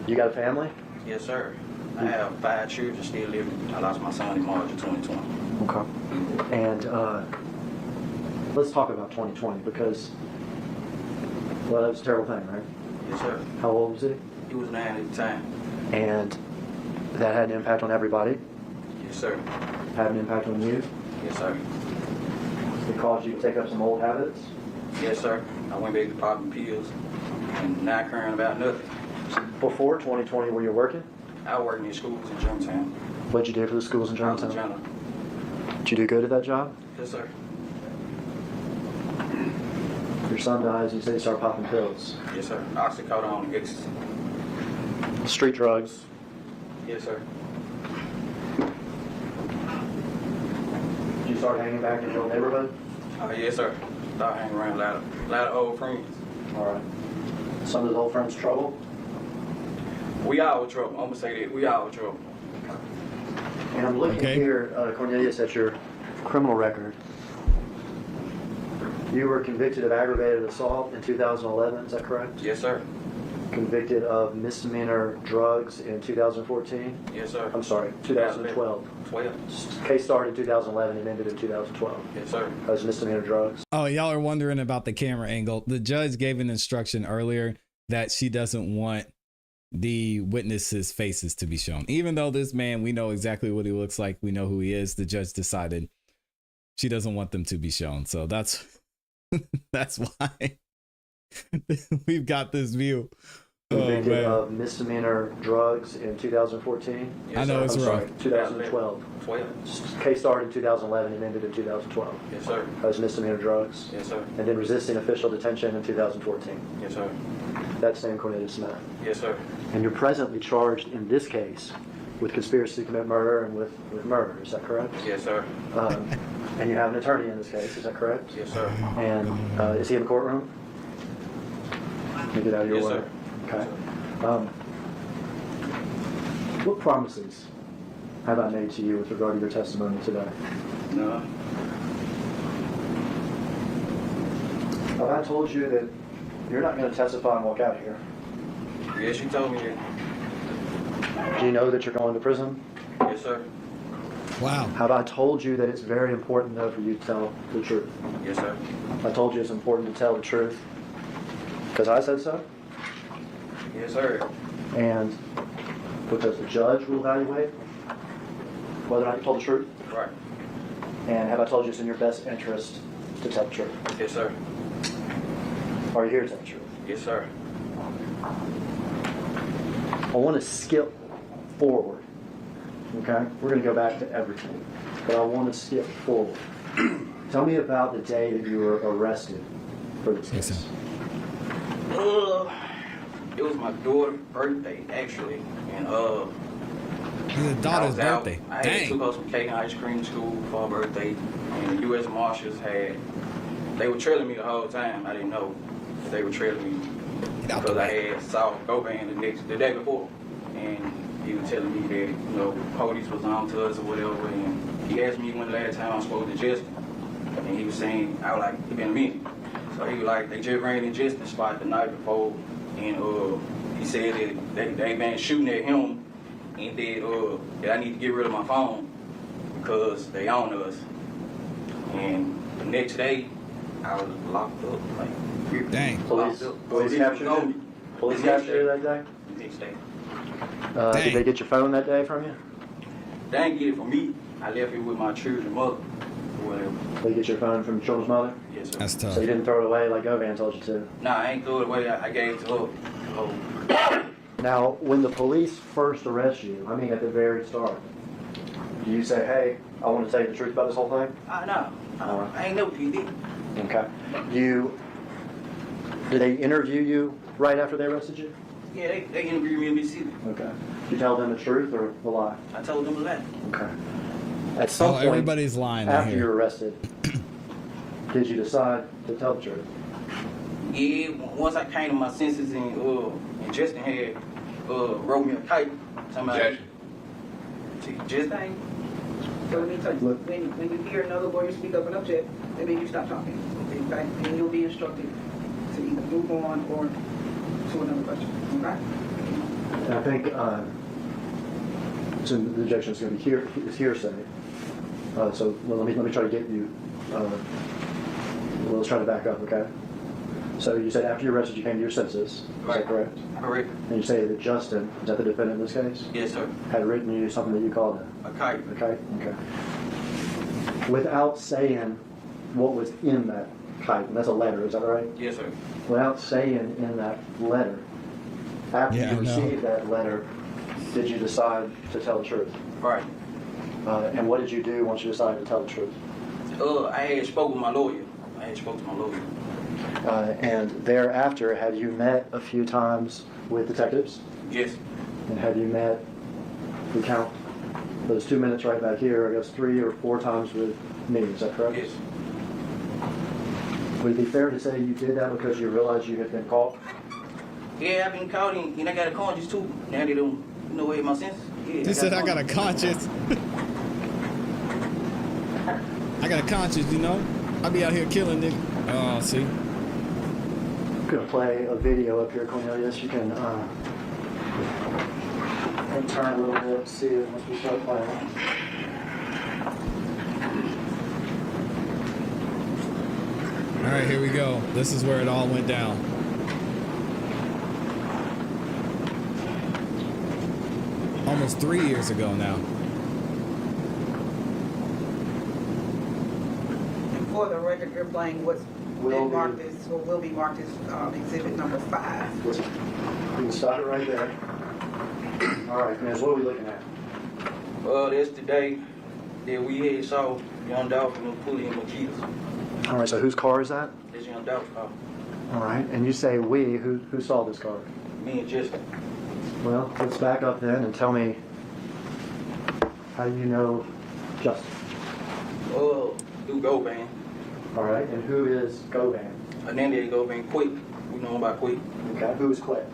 You got a family? Yes, sir. I have 5 children still living. I lost my son in March of 2020. Okay. And let's talk about 2020 because, well, that was a terrible thing, right? Yes, sir. How old was he? He was 9 at the time. And that had an impact on everybody. Yes, sir. Had an impact on you. Yes, sir. It caused you to take up some old habits. Yes, sir. I went back to popping pills and not caring about nothing. Before 2020, were you working? I worked in schools in Germantown. What'd you do for the schools in I was a Germantown? janitor. Did you do good at that job? Yes, sir. Your son dies, you say you start popping pills. Yes, sir. Oxycodone and ecstasy. Street drugs. Yes, sir. Did you start hanging back in your old neighborhood? Yes, sir. Started hanging around a lot of old friends. All right. Some of those old friends trouble? We all in trouble. I'm gonna say that. We all in trouble. And I'm looking Okay. here, Cornelius, at your criminal record. You were convicted of aggravated assault in 2011, is that correct? Yes, sir. Convicted of misdemeanor drugs in 2014? Yes, sir. I'm sorry, 2012. 12. Case started in 2011 and ended in 2012. Yes, sir. That was misdemeanor drugs. Oh, y'all are wondering about the camera angle. The judge gave an instruction earlier that she doesn't want the witnesses' faces to be shown. Even though this man, we know exactly what he looks like, we know who he is, the judge decided she doesn't want them to be shown. So that's that's why we've got this view. Convicted man. of misdemeanor drugs in 2014. Yes, I know sir. it's I'm rough. sorry, 2012. 12. Case started in 2011 and ended in 2012. Yes, sir. That was misdemeanor drugs. Yes, sir. And then resisting official detention in 2014. Yes, sir. That's Sam Cornelius Smith. Yes, sir. And you're presently charged in this case with conspiracy to commit murder and with murder. Is that correct? Yes, sir. And you have an attorney in this case. Is that correct? Yes, sir. And is he in the courtroom? Let me get out of your Yes, way. sir. Okay. What promises have I made to you with regard to your testimony today? No. Have I told you that you're not going to testify and walk out of here? Yes, you told me that. Do you know that you're going to prison? Yes, sir. Wow. Have I told you that it's very important, though, for you to tell the truth? Yes, sir. I told you it's important to tell the truth because I said so, Yes, sir. and because the judge will evaluate whether or not you told the truth. Right. And have I told you it's in your best interest to tell the truth? Yes, sir. Are you here to tell the truth? Yes, sir. I want to skip forward. Okay? We're going to go back to everything. But I want to skip forward. Tell me about the day that you were arrested for this Yes, case. sir. It was my daughter's birthday, actually. And His daughter's I was out. birthday. I had Dang. took her some cake and ice cream to school for her birthday. And the U.S. Marshals they were trailing me the whole time. I didn't know that they were trailing me Get out the because I way. had saw Goban the day before. And he was telling me that, police was on to us or whatever. And he asked me when the last time I spoke to Justin. And he was saying, I was like, it been a minute. So he was like, they just ran in Justin's spot the night before. And he said that they been shooting at him. And that I need to get rid of my phone because they own us. And the next day, I was locked up. Like, Dang. Police captured you? Police captured you that day? Next day. Did they get your phone that day from you? They didn't get it from me. I left it with my children's mother. Or whatever. Did they get your phone from your children's mother? Yes, sir. That's tough. So you didn't throw it away like Govan told you to? Nah, I ain't threw it away. I gave it to her. Oh. Now, when the police first arrest you, I mean at the very start, do you say, hey, I want to tell you the truth about this whole thing? No. I ain't never did it. Okay. Did they interview you right after they arrested you? Yeah, they interviewed me in Mississippi. Okay. Did you tell them the truth or the lie? I told them that. Okay. At some point, everybody's lying after here. you were arrested, did you decide to tell the truth? Yeah, once I came to my senses and Justin had wrote me a kite. Somebody. Justin. So let me tell you, when you hear another lawyer speak up an object, that means you stop talking. Okay? And you'll be instructed to either move on or to another question. Okay? And I think so the objection is going to be hearsay. So let me try to get you. Let's try to back up, okay? So you said after you arrested, you came to your senses. Is that correct? Correct. And you say that Justin, is that the defendant in this case? Yes, sir. Had written you something that you called A kite. a kite? Okay. Without saying what was in that kite, and that's a letter, is that right? Yes, sir. Without saying in that letter, after Yeah, you I know. received that letter, did you decide to tell the truth? Right. And what did you do once you decided to tell the truth? I had spoke with my lawyer. And thereafter, have you met a few times with detectives? Yes. And have you met, we count those 2 minutes right back here, I guess 3 or 4 times with me, is that correct? Yes. Would it be fair to say you did that because you realized you had been caught? Yeah, I've been caught and I got a conscience too. Now they don't know where my senses. Yeah, He said, I got a conscience. I got a conscience, I be out here killing niggas. Oh, see? I'm going to play a video up here, Cornelius. You can turn a little bit, see it once we start playing. All right, here we go. This is where it all went down. Almost 3 years ago now. And for the record, you're playing what's will marked be, as, or will be marked as exhibit number 5. you can stop it right there. All right, Miss, what are we looking at? Well, that's the day that we had saw young Dolph and Pully and Makitas. All right, so whose car is that? That's young Dolph's car. All right, and you say we, who saw this car? Me and Justin. Well, let's back up then and tell me, how do you know Justin? Do Govan. All right, and who is Govan? Hernandez Govan Quick. We know him by Quick. Okay, who is Quet?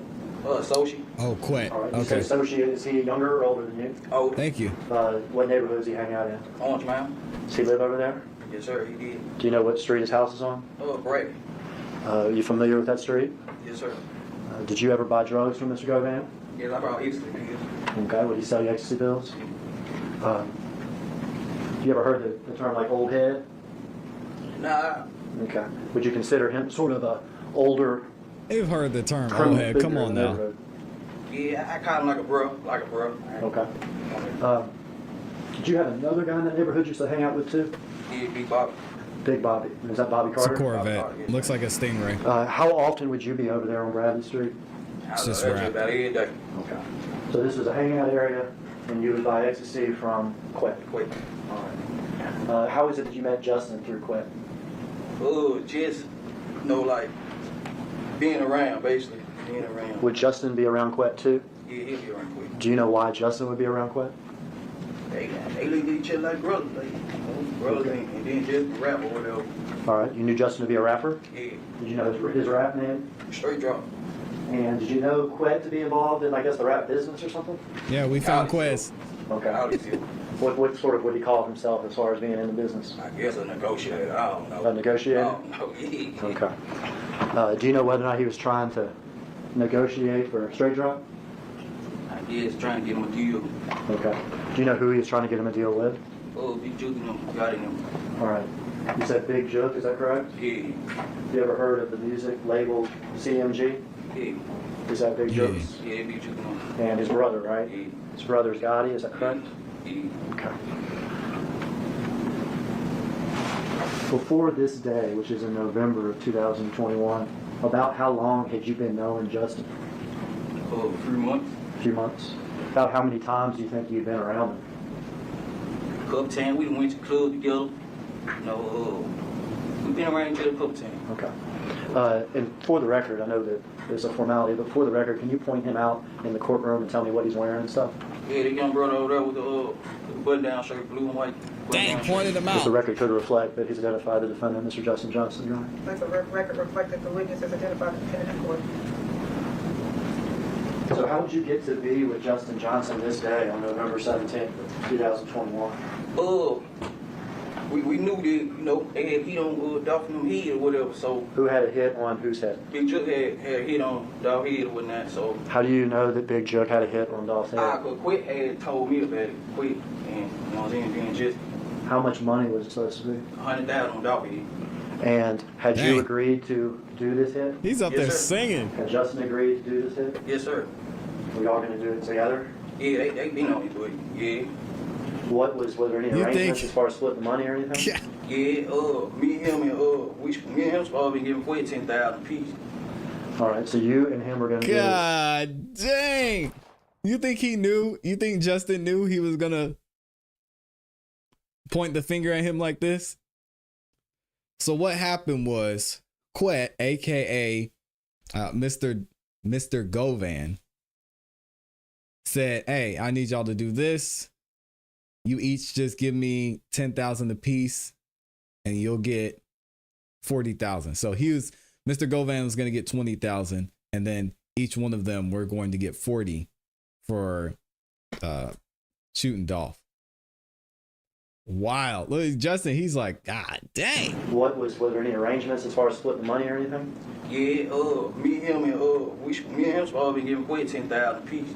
Associate. Oh, quit. All right, you said Okay. associate, is he younger or older than you? Oh, Thank you. What neighborhood does he hang out in? Orange Mountain. Does he live over there? Yes, sir, he did. Do you know what street his house is on? Brad. You familiar with that street? Yes, sir. Did you ever buy drugs from Mr. Govan? Yes, I brought ecstasy pills. Okay, would he sell you ecstasy pills? You ever heard the term like old head? Nah, Okay. Would you consider him sort of a older You've heard the term criminal old head. Come figure on in the now. neighborhood? yeah, I call him like a bro. Okay. Did you have another guy in that neighborhood you used to hang out with too? Yeah, Big Bobby. Big Bobby. Is that Bobby It's a Carter? Corvette. Looks like a Stingray. How often would you be over there on Bradley Street? It's just just rap. about every day. Okay. So this was a hangout area, and you would buy ecstasy from Quet. Quick. All right. How is it that you met Justin through Quet? Just, like, being around, basically. Being around. Would Justin be around Quet too? Yeah, he'll be around quick. Do you know why Justin would be around Quet? They look at each other like brothers. Brothers, and then just rap or whatever. All right. You knew Justin to be a rapper? Yeah, Did you know his rap name? straight drop. And did you know Quet to be involved in, I guess, the rap business or something? Yeah, we found Quez. How Okay. does it? What sort of would he call himself as far as being in the business? I guess a negotiator. I don't know. A negotiator? I don't know. Yeah. Okay. Do you know whether or not he was trying to negotiate for straight drop? I guess trying to get him a deal. Okay. Do you know who he was trying to get him a deal with? Big Juke and them got in him. All right. You said Big Jook, is that correct? Yeah, You ever heard of the music label CMG? yeah, Is that Big Yeah. Jook's? yeah, Big Juke and them. And his brother, right? Yeah, His brother's Gotti, is that correct? yeah. Okay. Before this day, which is in November of 2021, about how long had you been knowing Justin? 3 months. A few months. About how many times do you think you've been around him? Couple times we done went to the club together. We've been around each other a couple times. Okay. And for the record, I know that there's a formality, but for the record, can you point him out in the courtroom and tell me what he's wearing and stuff? Yeah, the young brother over there with the button-down shirt, blue and white. Dang, button-down pointed him Just the out. record could reflect that he's identified the defendant, Mr. Justin Johnson, Your Honor. Let the record reflect that the witness has identified the defendant in court. So how did you get to be with Justin Johnson this day on November 17th, 2021? We knew that, they had hit on Dolph and them head or whatever, so Who had a hit on whose head? Big Juke had a hit on Dolph head or whatnot, so How do you know that Big Jook had a hit on Dolph's I head? could quit had told me about it, quit, and you know what I'm saying, being just How much money was it supposed to be? 100,000 on Dolph head. And had Dang. you agreed to do this hit? He's up Yes, there sir. singing. Had Justin agreed to do this hit? Yes, sir. We all going to do it together? Yeah, they been on it, but yeah. Were there any You arrangements think- as far as splitting the money or anything? Yeah. Yeah, me and him and me and him supposed to be giving Quit 10,000 apiece. All right, so you and him were going to do it. God dang. You think he knew? You think Justin knew he was gonna point the finger at him like this? So what happened was Quet, aka Mr. Govan, said, "Hey, I need y'all to do this. You each just give me 10,000 apiece, and you'll get 40,000." So Mr. Govan was gonna get 20,000, and then each one of them were going to get 40 for shooting Dolph. Wild. Look at Justin, he's like, God dang. Were there any arrangements as far as splitting the money or anything? Yeah, me and him and me and him supposed to be giving Quit 10,000 apiece.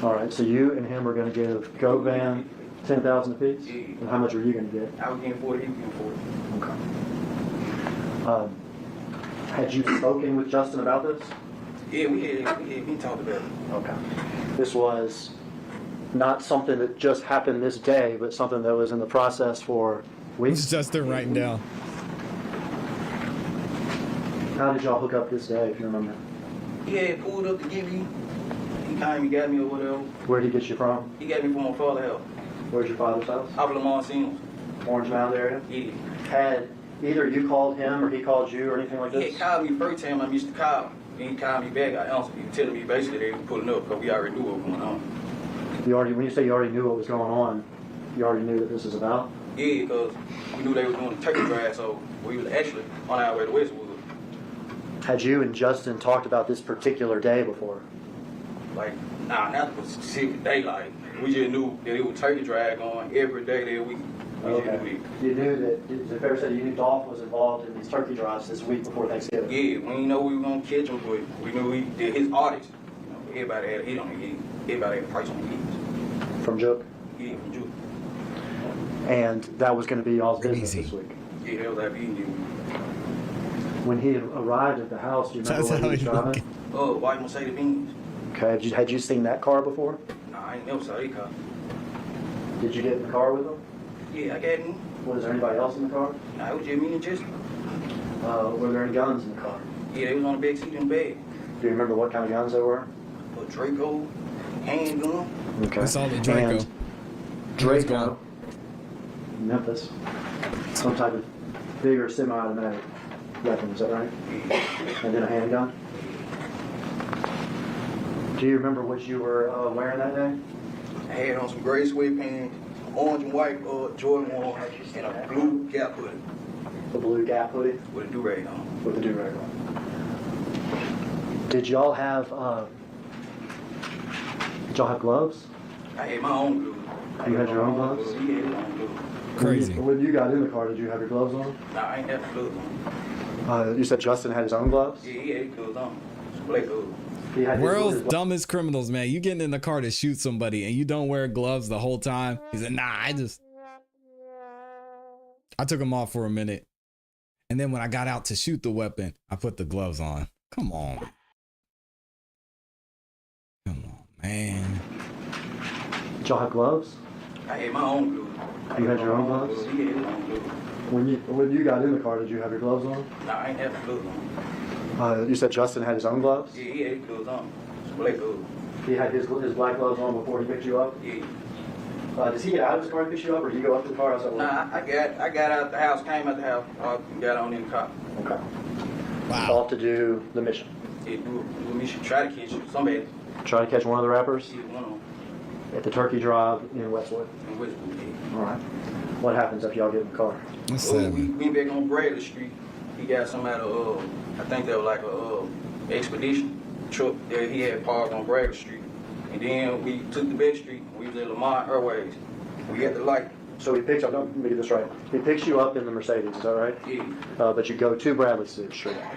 All right, so you and him were going to give Govan 10,000 apiece? Yeah. And how much were you going to get? I was getting 40, he was getting 40. Okay. Had you spoken with Justin about this? Yeah, we talked about it. Okay. This was not something that just happened this day, but something that was in the process for It's weeks? Justin writing down. How did y'all hook up this day, if you remember? He had pulled up to get me. He came, he got me or whatever. Where'd he get you from? He got me from my father's house. Where's your father's house? Off of Lamar Sims. Orange Mound area? Yeah. Had either you called him or he called you or anything like He this? had called me first time I missed the call. Then he called me back. I answered. He was telling me basically they were pulling up because we already knew what was going on. When you say you already knew what was going on, you already knew that this is about? Yeah, because we knew they were doing the turkey drive, so we was actually on our way to Westwood. Had you and Justin talked about this particular day before? Like, nah, not the specific day. Like, we just knew that it was turkey drive going every day that week. Okay. You knew that, is it fair to say you knew Dolph was involved in these turkey drives this week before Thanksgiving? Yeah, we didn't know we were going to catch him, but we knew he did his audits. You know, everybody had a hit on the head. Everybody had a price on the heat. From Juke? Yeah, from Juke. And that was going to be y'all's business this week? Yeah, that was our beating deal. When he arrived at the house, do you remember what he was driving? White Mercedes-Benz. Okay, had you seen that car before? Nah, I ain't never saw that car. Did you get in the car with him? Yeah, I got him. Was there anybody else in the car? Nah, it was just me and Justin. Were there any guns in the car? Yeah, they was on the back seat in the bag. Do you remember what kind of guns they were? A Draco, handgun. Okay. I saw the Draco. And Draco, Memphis, some type of bigger semi-automatic weapon, is that right? And then a handgun? Do you remember what you were wearing that day? I had on some gray sweatpants, some orange and white Jordan 1, and a blue Gap hoodie. The blue Gap hoodie? With a do-rag on. With a do-rag on. Did y'all have gloves? I had my own gloves. You had your own gloves? Yeah, his own gloves. Crazy. When you got in the car, did you have your gloves on? Nah, I ain't have the gloves on. You said Justin had his own gloves? Yeah, he had his gloves on. Some black gloves. World's dumbest criminals, man. You getting in the car to shoot somebody and you don't wear gloves the whole time. He said, nah, I took them off for a minute. And then when I got out to shoot the weapon, I put the gloves on. Come on. Come on, man. Did y'all have gloves? I had my own gloves. You had your own gloves? Yeah, his own gloves. When you got in the car, did you have your gloves on? Nah, I ain't have the gloves on. You said Justin had his own gloves? Yeah, he had his gloves on. Some black gloves. He had his black gloves on before he picked you up? Yeah. Does he get out of his car and pick you up, or do you go up to the car? How's that work? Nah, I got out the house, came out the house, and got on in the car. Okay. Wow. Off to do the mission. Yeah, we should try to catch somebody. Try to catch one of the rappers? Yeah, one of them. At the turkey drive in Westwood. In Westwood, yeah. All right. What happens after y'all get in the car? We went back on Bradley Street. He got some out of, I think that was like a expedition truck that he had parked on Bradley Street. And then we took the back street. We was at Lamar Airways. We got the light. So he picks up, let me get this right. He picks you up in the Mercedes, is that right? Yeah. But you go to Bradley Street.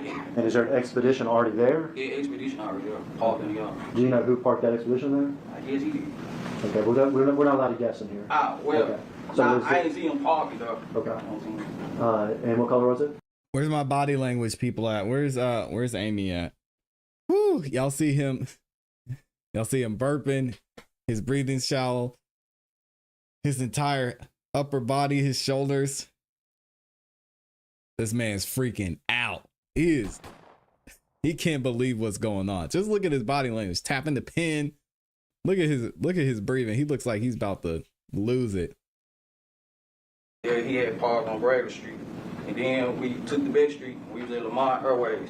Yeah. And is there an expedition already there? Yeah, expedition already there. Parked in the yard. Do you know who parked that expedition there? I guess he did. Okay, we're not allowed to guess in here. Well, Okay. So nah, there's I ain't seen him parking though. Okay. I don't see him. And what color was it? Where's my body language people at? Where's Amy at? Whoo, y'all see him burping, his breathing shallow, his entire upper body, his shoulders. This man's freaking out. He can't believe what's going on. Just look at his body language, tapping the pen. Look at his breathing. He looks like he's about to lose it. Yeah, he had parked on Bradley Street. And then we took the back street. We was at Lamar Airways.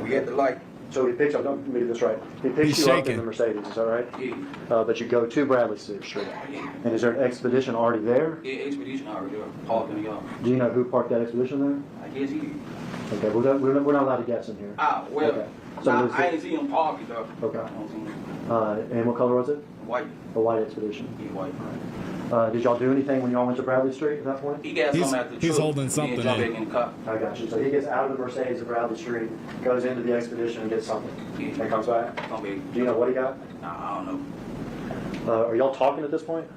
We had the light. So he picks up, let me get this right. He picks you up in the Mercedes, is that right? Yeah. But you go to Bradley Street. Yeah. And is there an expedition already there? Yeah, expedition already there. Parked in the yard. Do you know who parked that expedition there? I guess he did. Okay, we're not allowed to guess in here. Well, Okay. So nah, there's I ain't seen him parking though. Okay. I don't see him. And what color was it? White. A white expedition. He white. Did y'all do anything when y'all went to Bradley Street at that point? He got something out the truck. He's holding something and jumped in. back in the car. I got you. So he gets out of the Mercedes at Bradley Street, goes into the expedition and gets something, Yeah. and comes back. Come back. Do you know what he got? Nah, I don't know. Are y'all talking at this point?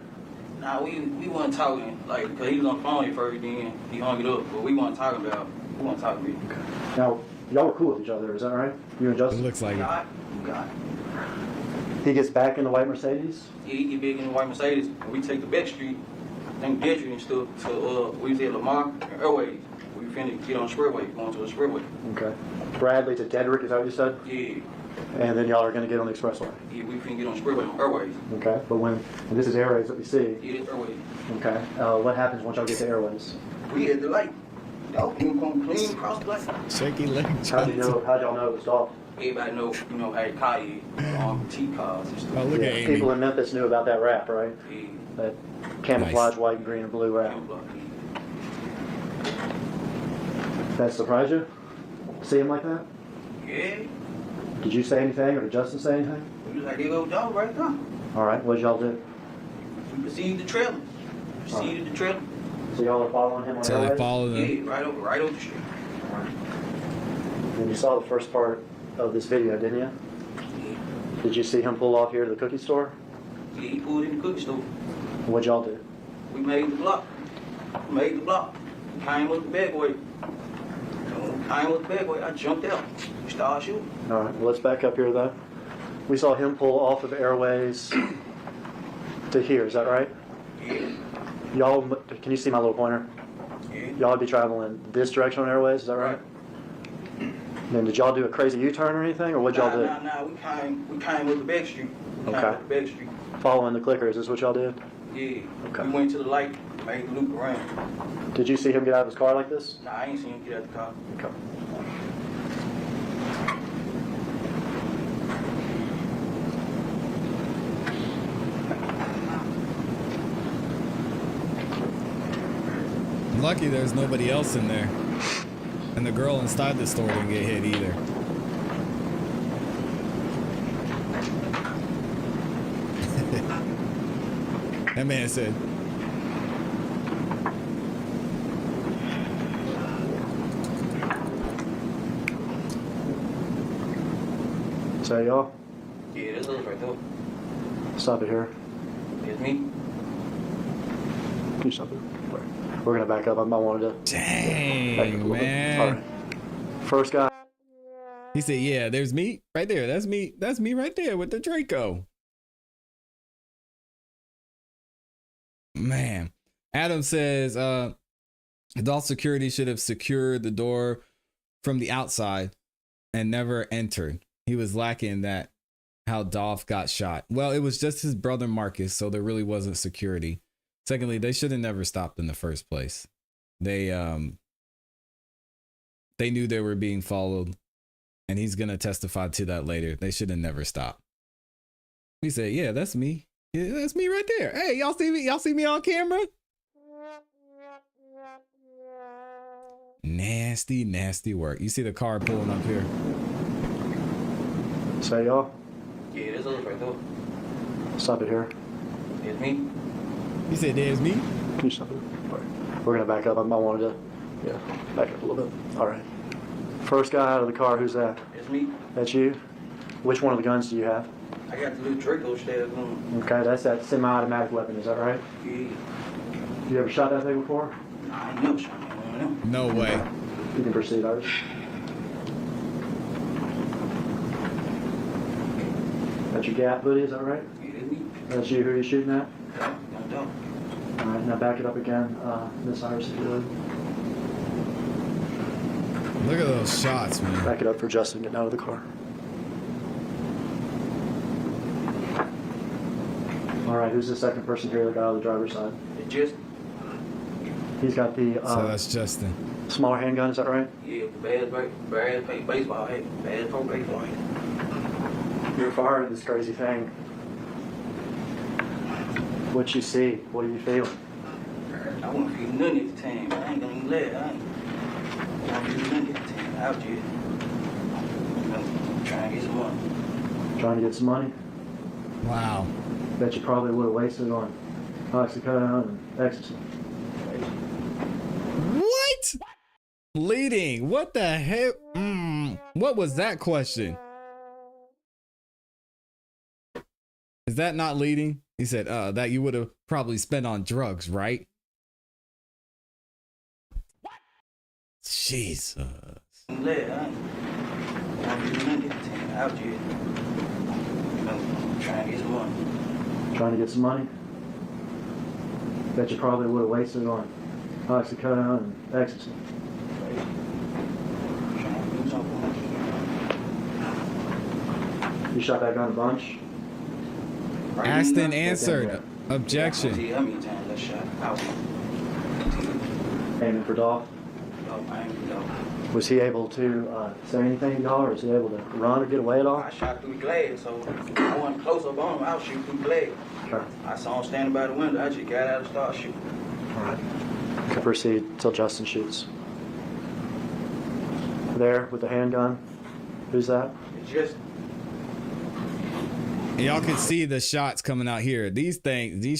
Nah, we wasn't talking, like, cause he was on the phone at first, then he hung it up, but we wasn't talking really. Now, y'all were cool with each other, is that right? You and It Justin? looks like it. God. He gets back in the white Mercedes? Yeah, he get big in the white Mercedes, and we take the back street, and Gentry and stuff, to, we was at Lamar Airways. We finna get on the expressway, going to the expressway. Okay. Bradley to Dedrick, is that what you said? Yeah. And then y'all are gonna get on the expressway. Yeah, we finna get on the expressway on Airways. Okay. But and this is Airways that we see. Yeah, it's Airways. Okay. What happens once y'all get to Airways? We at the light. Dolph even come clean across the light. Shaky legs. How'd y'all know it was Dolph? Everybody know, how you car is, T cars and stuff. Oh, look at Amy. People in Memphis knew about that rap, right? Yeah. That camouflage Nice. white, green, and blue rap. Yeah. That surprised you? See him like that? Yeah. Did you say anything, or did Justin say anything? We was like, there go Dolph right now. All right. What'd y'all do? We received the trailer. Received the trailer. So y'all are following him on So they Airways? follow them. Yeah, right over the street. And you saw the first part of this video, didn't you? Yeah. Did you see him pull off here to the cookie store? Yeah, he pulled in the cookie store. What'd y'all do? We made the block. Came with the bad boy. I jumped out. Started shooting. All right. Well, let's back up here, though. We saw him pull off of Airways to here. Is that right? Yeah. Y'all, can you see my little pointer? Yeah. Y'all would be traveling this direction on Airways. Is that right? Then did y'all do a crazy U-turn or anything, or what'd y'all do? Nah. We came with the back street. Okay. Back street. Following the clicker. Is this what y'all did? Yeah. Okay. We went to the light, made the loop around. Did you see him get out of his car like this? Nah, I ain't seen him get out the car. Okay. Lucky there's nobody else in there. And the girl inside the store didn't get hit either. That man said, So y'all, Yeah, that's us right there. stop it here. It's me. Can you stop it? We're gonna back up. I wanted to back up a dang, little bit. man. All right. First guy. He said, yeah, there's me right there. That's me. That's me right there with the Draco. Man. Adam says, Dolph security should have secured the door from the outside and never entered. He was lacking that, how Dolph got shot. Well, it was just his brother Marcus, so there really wasn't security. Secondly, they should have never stopped in the first place. They knew they were being followed, and he's gonna testify to that later. They should have never stopped. He said, yeah, that's me. Yeah, that's me right there. Hey, y'all see me? Y'all see me on camera? Nasty, nasty work. You see the car pulling up here. Say y'all. Yeah, that's us right there. Stop it here. It's me. He said, there's me. Can you stop it? All right. We're gonna back up. I wanted to, back up a little bit. All right. First guy out of the car. Who's that? It's me. That's you. Which one of the guns do you have? I got the little Draco stabbed on. Okay, that's that semi-automatic weapon. Is that right? Yeah. You ever shot that thing before? Nah, I ain't never shot that one. No way. You can proceed, Art. That's your gap, buddy. Is that right? Yeah, it's me. That's you. Who are you shooting at? Yeah, no doubt. All right, now back it up again, Miss Iris, if you would. Look at those shots, man. Back it up for Justin getting out of the car. All right, who's the second person here that got out of the driver's side? It's just, He's got the So that's Justin. smaller handgun, is that right? yeah, the bad baseball hat, bad pro baseball hat. You're firing this crazy thing. What you see? What do you feel? I won't feel nothing at the time. I ain't gonna even let it. I won't feel nothing at the time. Out here. Trying to get some money. Trying to get some money? Wow. Bet you probably would have wasted on oxycodone and ecstasy. What? Leading. What the hell? What was that question? Is that not leading? He said, that you would have probably spent on drugs, right? Jesus. Let it. I won't feel nothing at the time. Out here. Trying to get some money. Trying to get some money? Bet you probably would have wasted on oxycodone and ecstasy. You shot that gun a bunch? Asked and answered. Objection. See how many times I shot out. Aiming for Dolph? No. Was he able to say anything to y'all, or was he able to run or get away at all? I shot through the glass, so I wasn't close up on him. I was shooting through the glass. Okay. I saw him standing by the window. I just got out and started shooting. All right. Can proceed till Justin shoots. There with the handgun. Who's that? It's just Y'all can see the shots coming out here. These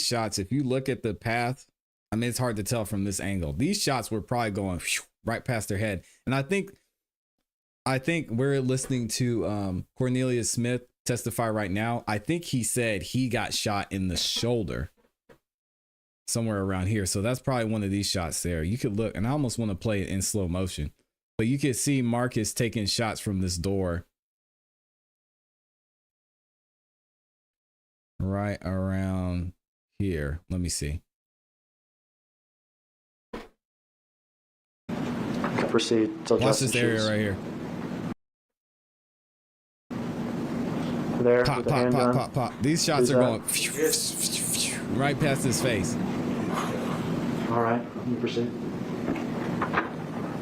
shots, if you look at the path, I mean, it's hard to tell from this angle. These shots were probably going right past their head. And I think we're listening to Cornelius Smith testify right now. I think he said he got shot in the shoulder somewhere around here. So that's probably one of these shots there. You could look, and I almost want to play it in slow motion, but you could see Marcus taking shots from this door right around here. Let me see. Proceed till Watch Justin this area shoots. right here. There Pop, with the pop, handgun. pop, pop, pop. These shots Who's are that? going right past his face. All right, you proceed.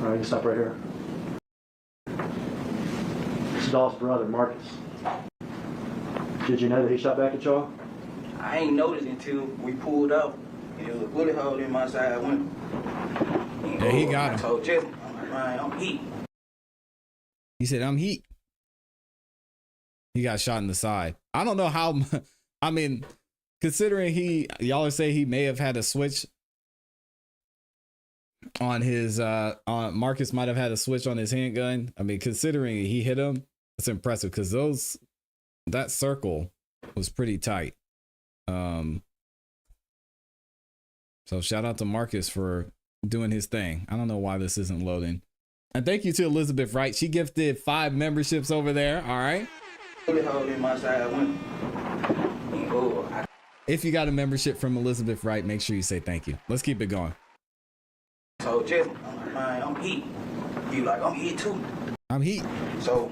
All right, you stop right here. This is Dolph's brother, Marcus. Did you know that he shot back at y'all? I ain't noticed until we pulled up. And there was a bullet hole in my side window. Yeah, he got him. I told Jesse, I'm like, Ryan, I'm heat. He said, I'm heat. He got shot in the side. I don't know how, I mean, considering y'all are saying he may have had a switch on his, Marcus might have had a switch on his handgun. I mean, considering he hit him, it's impressive because that circle was pretty tight. So shout out to Marcus for doing his thing. I don't know why this isn't loading. And thank you to Elizabeth Wright. She gifted 5 memberships over there. All right. Bullet hole in my side window. And, If you got a membership from Elizabeth Wright, make sure you say thank you. Let's keep it going. I told Jesse, I'm like, Ryan, I'm heat. He was like, I'm heat too. I'm heat. So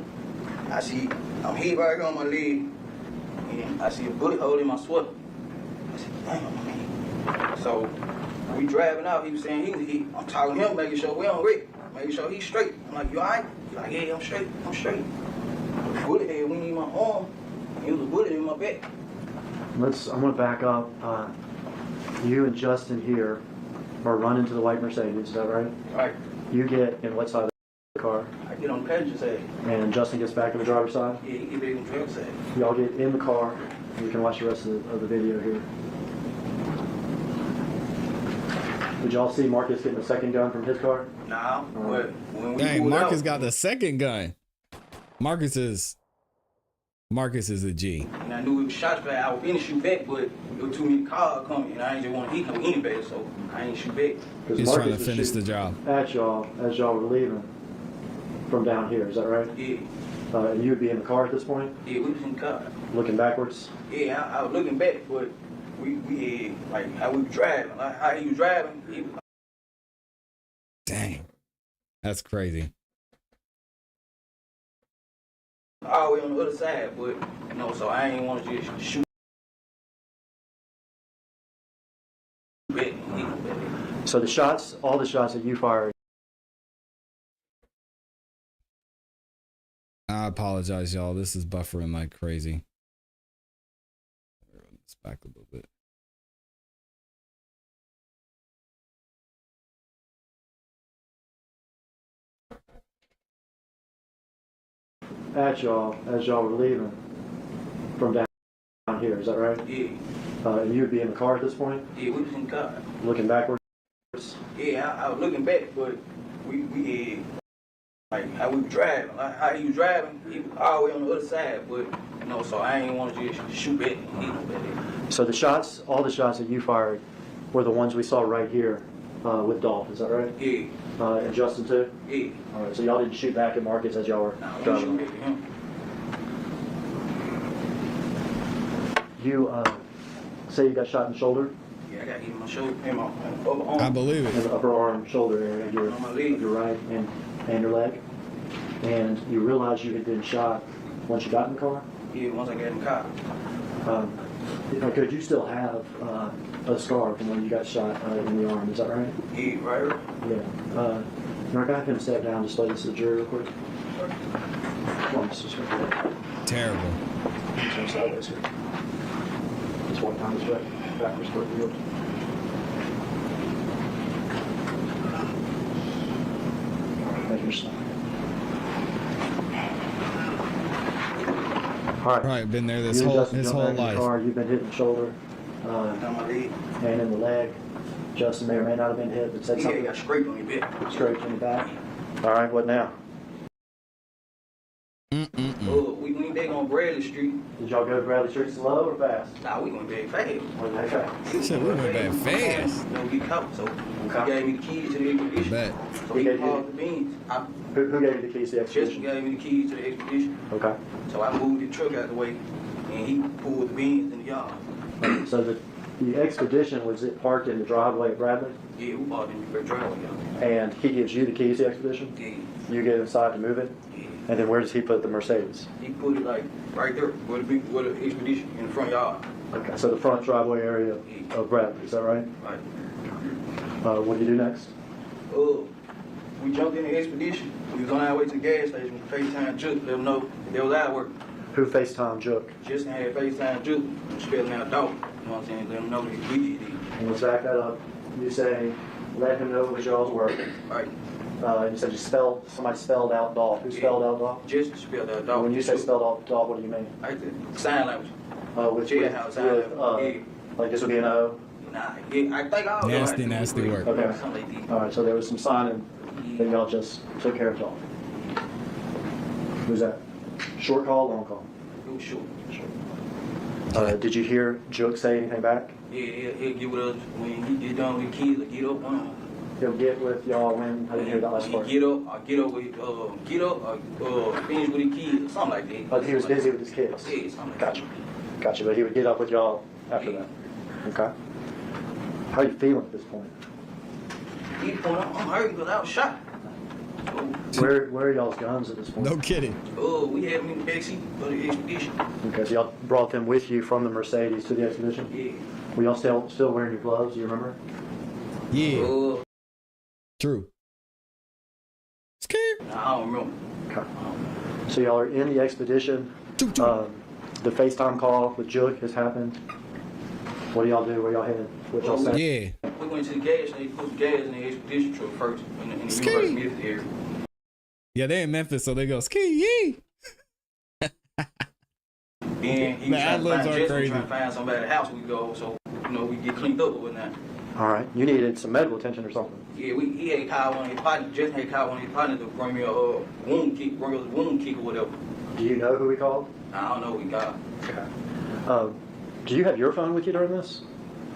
I see, I'm heat right here on my leg. And I see a bullet hole in my sweater. I said, damn, I'm heat. So we driving out, he was saying he was heat. I'm talking to him, making sure we on Rick, making sure he's straight. I'm like, you all right? He's like, yeah, I'm straight. The bullet head went in my arm. And it was a bullet in my back. I'm gonna back up. You and Justin here are running to the white Mercedes, is that right? Right. You get in what side of the car? I get on the passenger side. And Justin gets back in the driver's side? Yeah, he get back on the driver's side. Y'all get in the car, and you can watch the rest of the video here. Did y'all see Marcus getting a second gun from his car? Nah, but when we Dang, pulled Marcus out, got the second gun. Marcus is a G. and I knew it was shots back. I was finna shoot back, but there were too many cars coming, and I ain't just want to hit no anybody, so I ain't shoot back. He's trying to finish the job. At y'all as y'all were leaving from down here, is that right? Yeah, And you would be in the car at this point, yeah, we was in the car. looking backwards? Yeah, I was looking back, but we like how we was driving, like how he was driving. He was Dang. That's crazy. all the way on the other side, but so I ain't want to just shoot back. So all the shots that you fired. I apologize, y'all. This is buffering like crazy. Run this back a little bit. At y'all as y'all were leaving from down here, is that right? Yeah, And you would be in the car at this point, yeah, we was in the car. looking backwards? Yeah, I was looking back, but we like how we was driving, like how he was driving. He was all the way on the other side, but so I ain't want to just shoot back. So all the shots that you fired were the ones we saw right here with Dolph, is that right? Yeah, And Justin too? yeah. All right, so y'all didn't shoot back at Marcus as y'all were No, we driving? shoot back at him. You say you got shot in the shoulder? Yeah, I got hit in my shoulder, in my upper arm. I believe In it. the upper arm, shoulder area of On my leg. your right and your leg. And you realized you had been shot once you got in the car? Yeah, once I got in the car. Could you still have a scar from when you got shot in the arm? Is that right? Yeah, right. Yeah. Mark, I can step down and display this to the jury real quick. Come on, Mr. Smith. Terrible. Turn sideways here. Just walk down this way. Backwards toward the field. Thank you, Mr. Smith. All right. Right, been there You his and whole Justin his jumped whole back in the life. car. You've been hit in the shoulder Down my leg. and in the leg. Justin may or may not have been hit, but said Yeah, something got scraped on your bit. straight in the back. All right, what now? We went back on Bradley Street. Did y'all go to Bradley Street slow or fast? Nah, we went back fast. Or they fast? Shit, we went back fast. No, we caught. So Okay. he gave me the keys to the expedition. Bet. So He he gave you- paused the beans. Who gave you the keys to the Justin expedition? gave me the keys to the expedition. Okay. So I moved the truck out the way, and he pulled the beans in the yard. So the expedition, was it parked in the driveway at Bradley? Yeah, we bought in the driveway. And he gives you the keys to the expedition? Yeah, You get inside to move it? yeah. And then where does he put the Mercedes? He put it like right there, where the expedition in the front yard. Okay, so the front driveway area of Bradley, is that right? Right. What do you do next? We jumped in the expedition. We was on our way to the gas station. We FaceTime Juke, let them know that they was out of work. Who FaceTime Jook? Justin had FaceTime Juke, spelling out Dolph. You know what I'm saying? Let them know that we did it. And let's back that up. You say, let him know it was y'all's work. Right. You said somebody spelled out Dolph. Who spelled out Dolph? Justin spelled out Dolph. When you say spelled out Dolph, what do you mean? Like the sign language. With Jailhouse sign language. like this would be an O? Nah, yeah, I think all Nasty, nasty work. Okay. Something like that. All right, so there was some signing that y'all just took care of Dolph. Who's that? Short call, long call? It was short. Did you hear Jook say anything back? Yeah, he'll get with us when he get done with the kids. Or get up on him. He'll get with y'all when? I didn't hear that last When part. he get up with finish with the kids, or something like that. But he was busy with his kids? Yeah, something like Gotcha. Gotcha, but he would get up with y'all after that? Okay. How are you feeling at this point? that. He point, I'm hurting because I was shot. Where are y'all's guns at this point? No kidding. We had him in the backseat for the expedition. Okay, so y'all brought them with you from the Mercedes to the expedition? Yeah. Were y'all still wearing your gloves, do you remember? Yeah. True. Scared. I don't remember. Okay. So y'all are in the expedition. The FaceTime call with Jook has happened. What do y'all do? Where y'all headed? What y'all say? Yeah. We went to the gas station, put the gas in the expedition truck first in the University Memphis area. Yeah, they in Memphis, so they go ski yee. Then he The was trying to ad-libs find are Justin, crazy. trying to find somebody at the house we go, so we get cleaned up or whatnot. All right. You needed some medical attention or something. Yeah, he had called one of his partners. Justin had called one of his partners to bring me a wound kick, or whatever. Do you know who we called? I don't know what he got. Okay. Do you have your phone with you during this?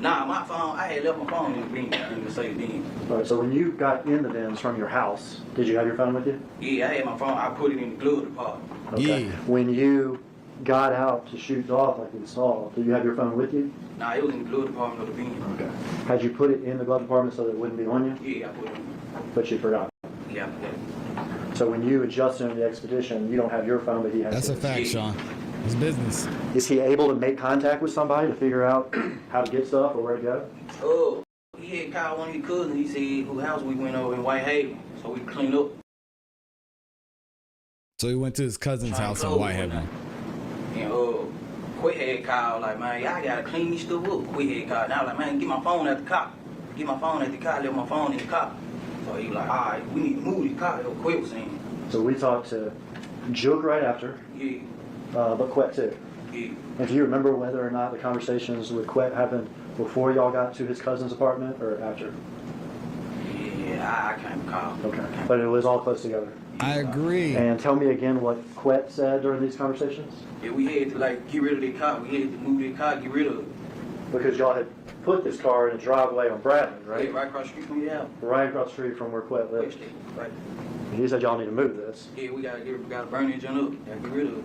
Nah, my phone, I had left my phone in the bin, in the safe bin. All right, so when you got in the bins from your house, did you have your phone with you? Yeah, I had my phone, I put it in the glove department. Okay. Yeah. When you got out to shoot Dolph like we saw, did you have your phone with you? Nah, it was in the glove department of the bin. Okay. Had you put it in the glove compartment so that it wouldn't be on you? Yeah, I put it in. But you forgot. Yeah, So when you and Justin in the expedition, you don't have your phone, but he has That's a his. fact, Sean. It's business. Is he able to make contact with somebody to figure out how to get stuff or where to go? He had called one of his cousins. He said whose house we went over in Whitehaven, so we cleaned up. So he went to his cousin's house in Whitehaven. And Quit had called like, man, y'all gotta clean this stuff up. Quit had called. Now like, man, get my phone at the car. Get my phone at the car. Left my phone in the car. So he was like, all right, we need to move the car. Quit was saying. So we talked to Jook right after, Yeah, but Quet too. yeah. And do you remember whether or not the conversations with Quet happened before y'all got to his cousin's apartment or after? Yeah, I can't recall. Okay. But it was all close together. I agree. And tell me again what Quet said during these conversations? Yeah, we had to like get rid of the car. We had to move the car, get rid of it. Because y'all had put this car in a driveway on Bradley, Yeah, right? right across the street from your house. Right across the street from where Quet lives. Right. And he said y'all need to move this. Yeah, we gotta burn it junk up. Gotta get rid of it.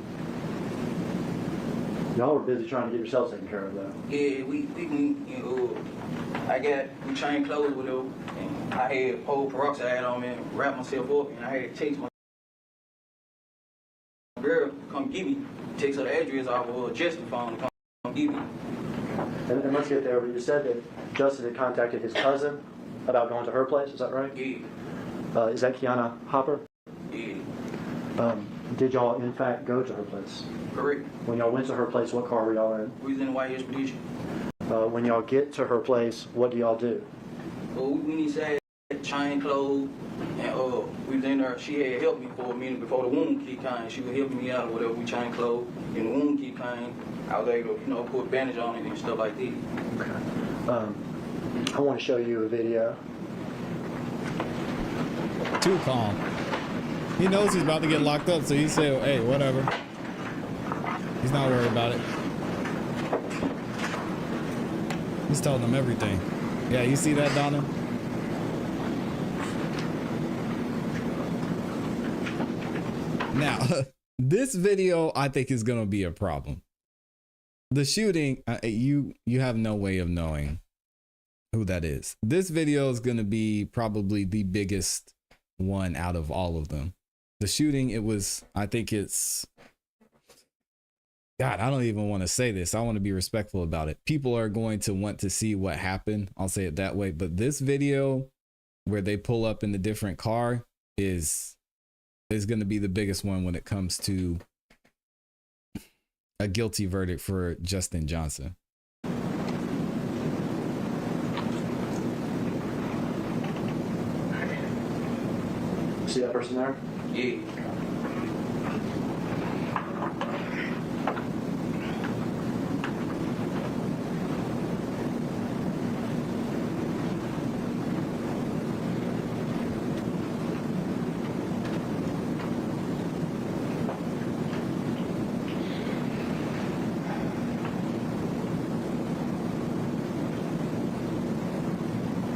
Y'all were busy trying to get yourselves taken care of though. Yeah, we we changed clothes with her, and I had pole peroxide on me and wrapped myself up, and I had to text my girl to come get me. text her the address off of Justin's phone to come get me. And let's get there, but you said that Justin had contacted his cousin about going to her place, is that right? Yeah. Is that Kiana Hopper? Yeah. Did y'all in fact go to her place? Correct. When y'all went to her place, what car were y'all in? We was in the white Expedition. When y'all get to her place, what do y'all do? Well, we need to chain clothes, and we was in there. She had helped me for a minute before the wound keep came. She was helping me out or whatever. We chain clothes, and the wound keep came. I was able to, put a bandage on it and stuff like that. Okay. I want to show you a video. Too calm. He knows he's about to get locked up, so he said, hey, whatever. He's not worried about it. He's telling them everything. Yeah, you see that, Donna? Now, this video, I think, is going to be a problem. The shooting, you have no way of knowing who that is. This video is going to be probably the biggest one out of all of them. The shooting, I think it's, God, I don't even want to say this. I want to be respectful about it. People are going to want to see what happened. I'll say it that way. But this video where they pull up in the different car is going to be the biggest one when it comes to a guilty verdict for Justin Johnson. See that person there? Yeah.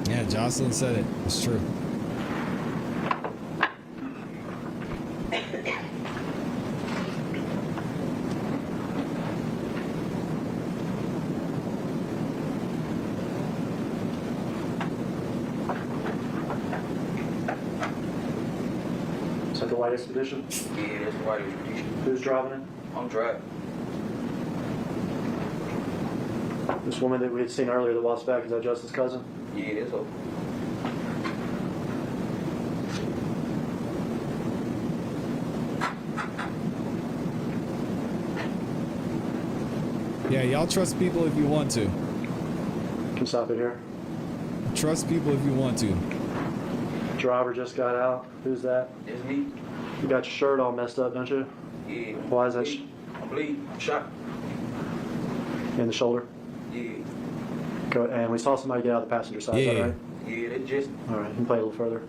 Yeah, Jocelyn said it. It's true. Is that the white Expedition? Yeah, that's the white Expedition. Who's driving it? I'm driving. This woman that we had seen earlier that walks back, is that Justin's cousin? Yeah, that's her. Yeah, y'all trust people if you want to. Can stop it here. Trust people if you want to. Driver just got out. Who's that? It's me. You got your shirt all messed up, don't you? Yeah. Why is that? I'm bleeding. I'm shot. In the shoulder? Yeah. Go, and we saw somebody get out of the passenger side, is that right? Yeah, that just. All right, you can play a little further.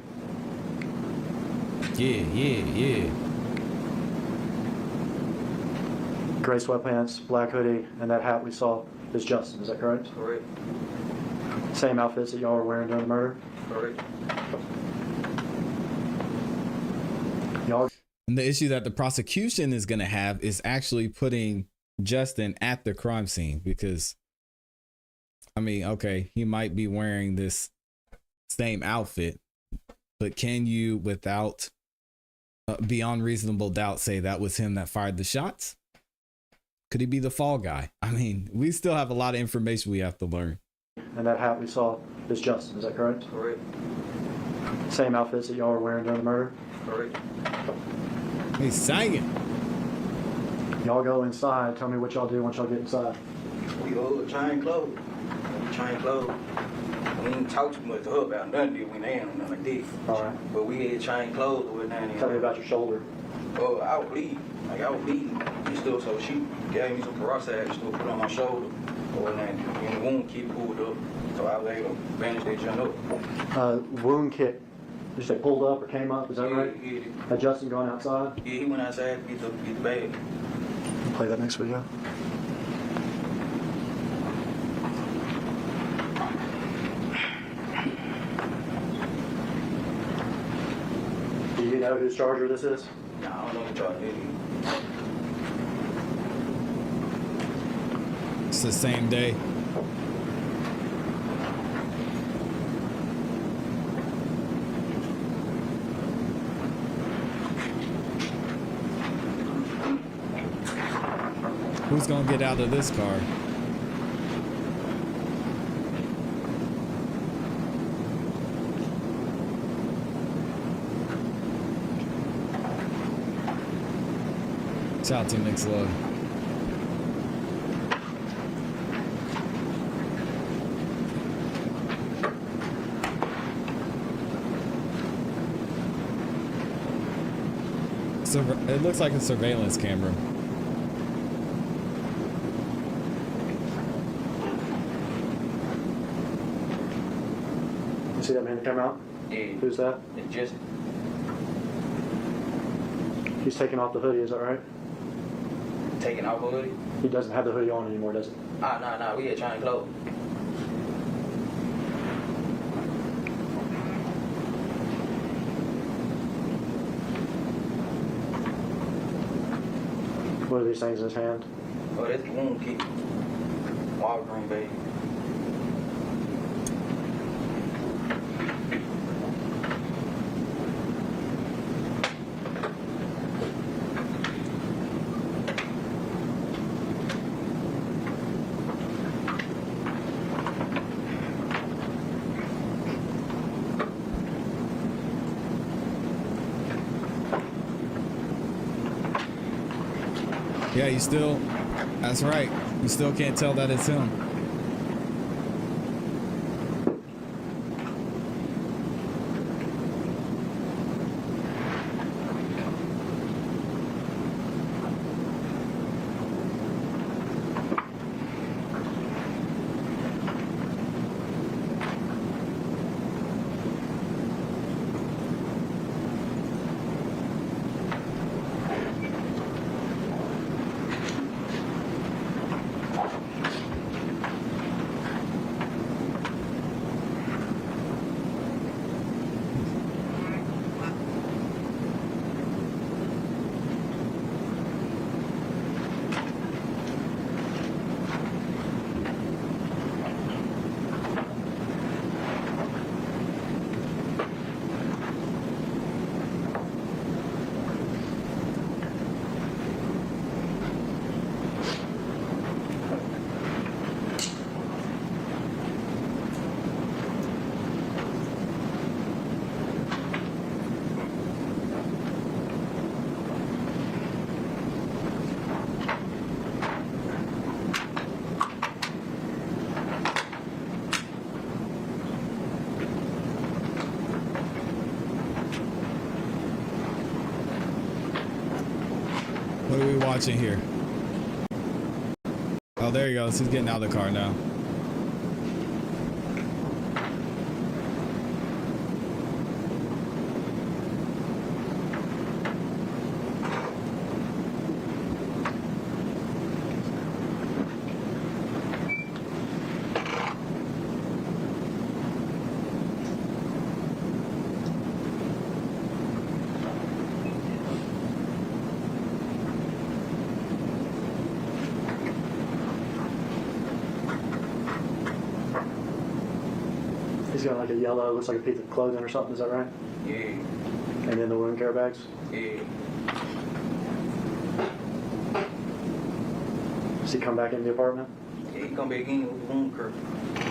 Yeah. Gray sweatpants, black hoodie, and that hat we saw is Justin, is that correct? Correct. Same outfits that y'all were wearing during the murder? Correct. Y'all. And the issue that the prosecution is going to have is actually putting Justin at the crime scene because, I mean, okay, he might be wearing this same outfit, but can you, without beyond reasonable doubt, say that was him that fired the shots? Could he be the fall guy? I mean, we still have a lot of information we have to learn. And that hat we saw is Justin, is that correct? Correct. Same outfits that y'all were wearing during the murder? Correct. He's singing. Y'all go inside. Tell me what y'all do once y'all get inside. We go chain clothes. We chain clothes. We didn't talk too much to her about nothing, did we? Ain't nothing like this. All right. But we had chain clothes or nothing. Tell me about your shoulder. Oh, I was bleeding. Like, I was bleeding and stuff, so she gave me some peroxide and stuff, put on my shoulder or nothing. And the wound keep pulled up, so I was able to bandage that junk up. Wound kit. Did you say pulled up or came up? Is that right? Yeah. Had Justin gone outside? Yeah, he went outside to get the bag. Play that next video. Do you know whose charger this is? Nah, I don't know what y'all did. It's the same day. Who's gonna get out of this car? Shout out to Mix Love. It looks like a surveillance camera. You see that man come out? Yeah. Who's that? It's just He's taking off the hoodie, is that right? taking off a hoodie. He doesn't have the hoodie on anymore, does he? Nah, we had trying clothes. What are these things in his hand? Oh, that's the wound kit. Walgreens, baby. Yeah, you still, that's right. You still can't tell that it's him. What are we watching here? Oh, there he goes. He's getting out of the car now. He's got like a yellow, looks like a piece of clothing or something, is that right? Yeah. And then the wound care bags? Yeah. Does he come back in the apartment? Yeah, he come back in with the wound care.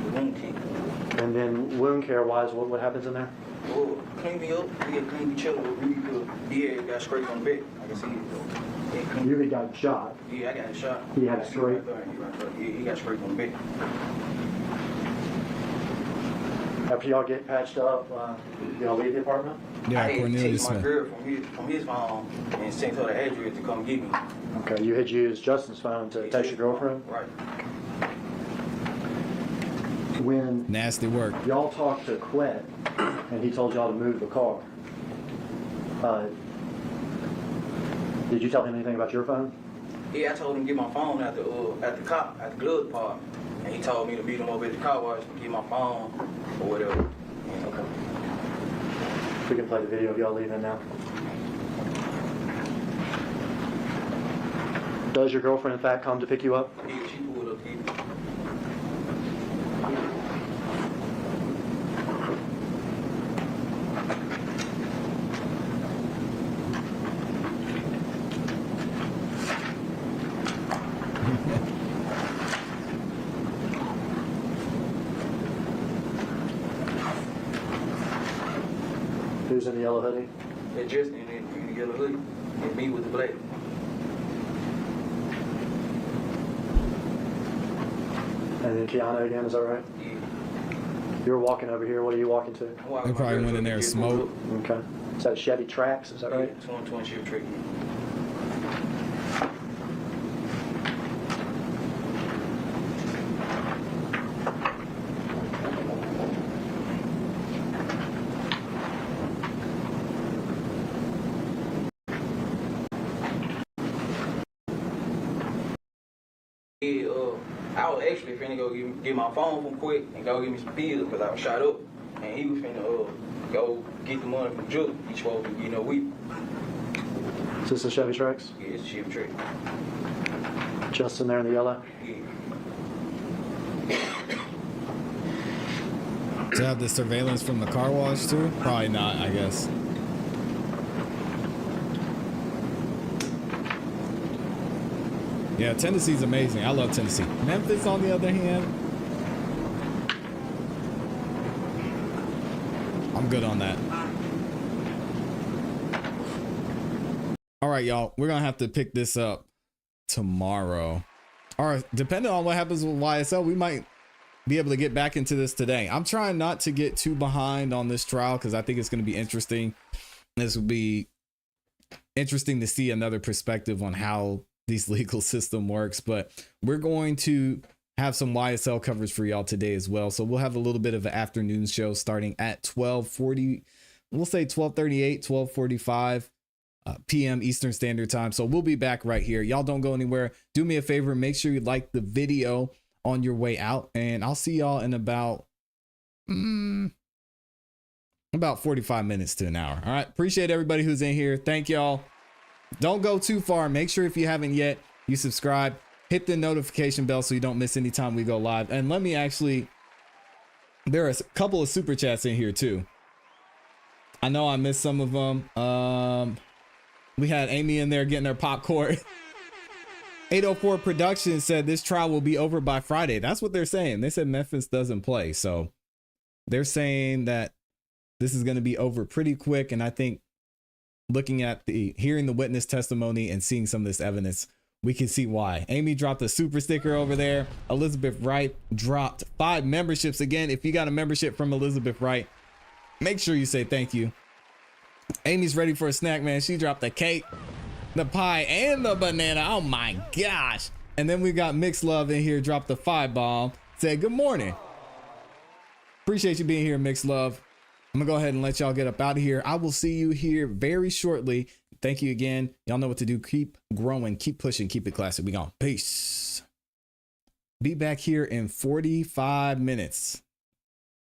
The wound kit. And then wound care wise, what happens in there? Oh, clean me up. We got clean each other really good. Yeah, got scraped on the back. I can see it. Yeah, clean. You got shot. Yeah, I got a shot. He had a I see scrape? right there. Yeah, he got scraped on the back. After y'all get patched up, y'all leave the apartment? Yeah, I had to Cornelius take my Smith. girl from his phone and sent her the address to come get me. Okay, you had used Justin's phone to text your girlfriend? Right. When Nasty work. y'all talked to Quet and he told y'all to move the car, did you tell him anything about your phone? Yeah, I told him to get my phone at the glove department. And he told me to meet him over at the car wash to get my phone or whatever. And, Okay. We can play the video of y'all leaving now. Does your girlfriend in fact come to pick you up? yeah, she pulled up here. Who's in the yellow hoodie? That Justin in the yellow hoodie, and me with the black. And then Keanu again, is that right? Yeah. You're walking over here. What are you walking to? I'm walking They probably my went in there and just pulled smoked. Okay. Is that Chevy Trax? Is that up. right? Yeah, 2020 Chevy Trax. Yeah, I was actually finna go get my phone from Quick and go get me some pills because I was shot up. And he was finna go get the money from Juke. He supposed to, we. Is this a Chevy Trax? Yeah, it's a Chevy Trax. Justin there in the yellow? Yeah. Does it have the surveillance from the car wash too? Probably not, I guess. Yeah, Tennessee's amazing. I love Tennessee. Memphis, on the other hand, I'm good on that. All right, y'all. We're going to have to pick this up tomorrow. Or depending on what happens with YSL, we might be able to get back into this today. I'm trying not to get too behind on this trial because I think it's going to be interesting. This will be interesting to see another perspective on how this legal system works, but we're going to have some YSL coverage for y'all today as well. So we'll have a little bit of an afternoon show starting at 12:40. We'll say 12:38, 12:45 p.m. Eastern Standard Time. So we'll be back right here. Y'all don't go anywhere. Do me a favor. Make sure you like the video on your way out, and I'll see y'all in about 45 minutes to an hour. All right. Appreciate everybody who's in here. Thank y'all. Don't go too far. Make sure if you haven't yet, you subscribe, hit the notification bell so you don't miss any time we go live. And let me actually, there are a couple of super chats in here too. I know I missed some of them. We had Amy in there getting her popcorn. 804 Productions said this trial will be over by Friday. That's what they're saying. They said Memphis doesn't play. So they're saying that this is going to be over pretty quick. And I think looking at hearing the witness testimony and seeing some of this evidence, we can see why. Amy dropped a super sticker over there. Elizabeth Wright dropped 5 memberships. Again, if you got a membership from Elizabeth Wright, make sure you say thank you. Amy's ready for a snack, man. She dropped the cake, the pie, and the banana. Oh my gosh. And then we got Mixed Love in here, dropped the 5 bomb. Said good morning. Appreciate you being here, Mixed Love. I'm gonna go ahead and let y'all get up out of here. I will see you here very shortly. Thank you again. Y'all know what to do. Keep growing, keep pushing, keep it classic. We gone. Peace. Be back here in 45 minutes.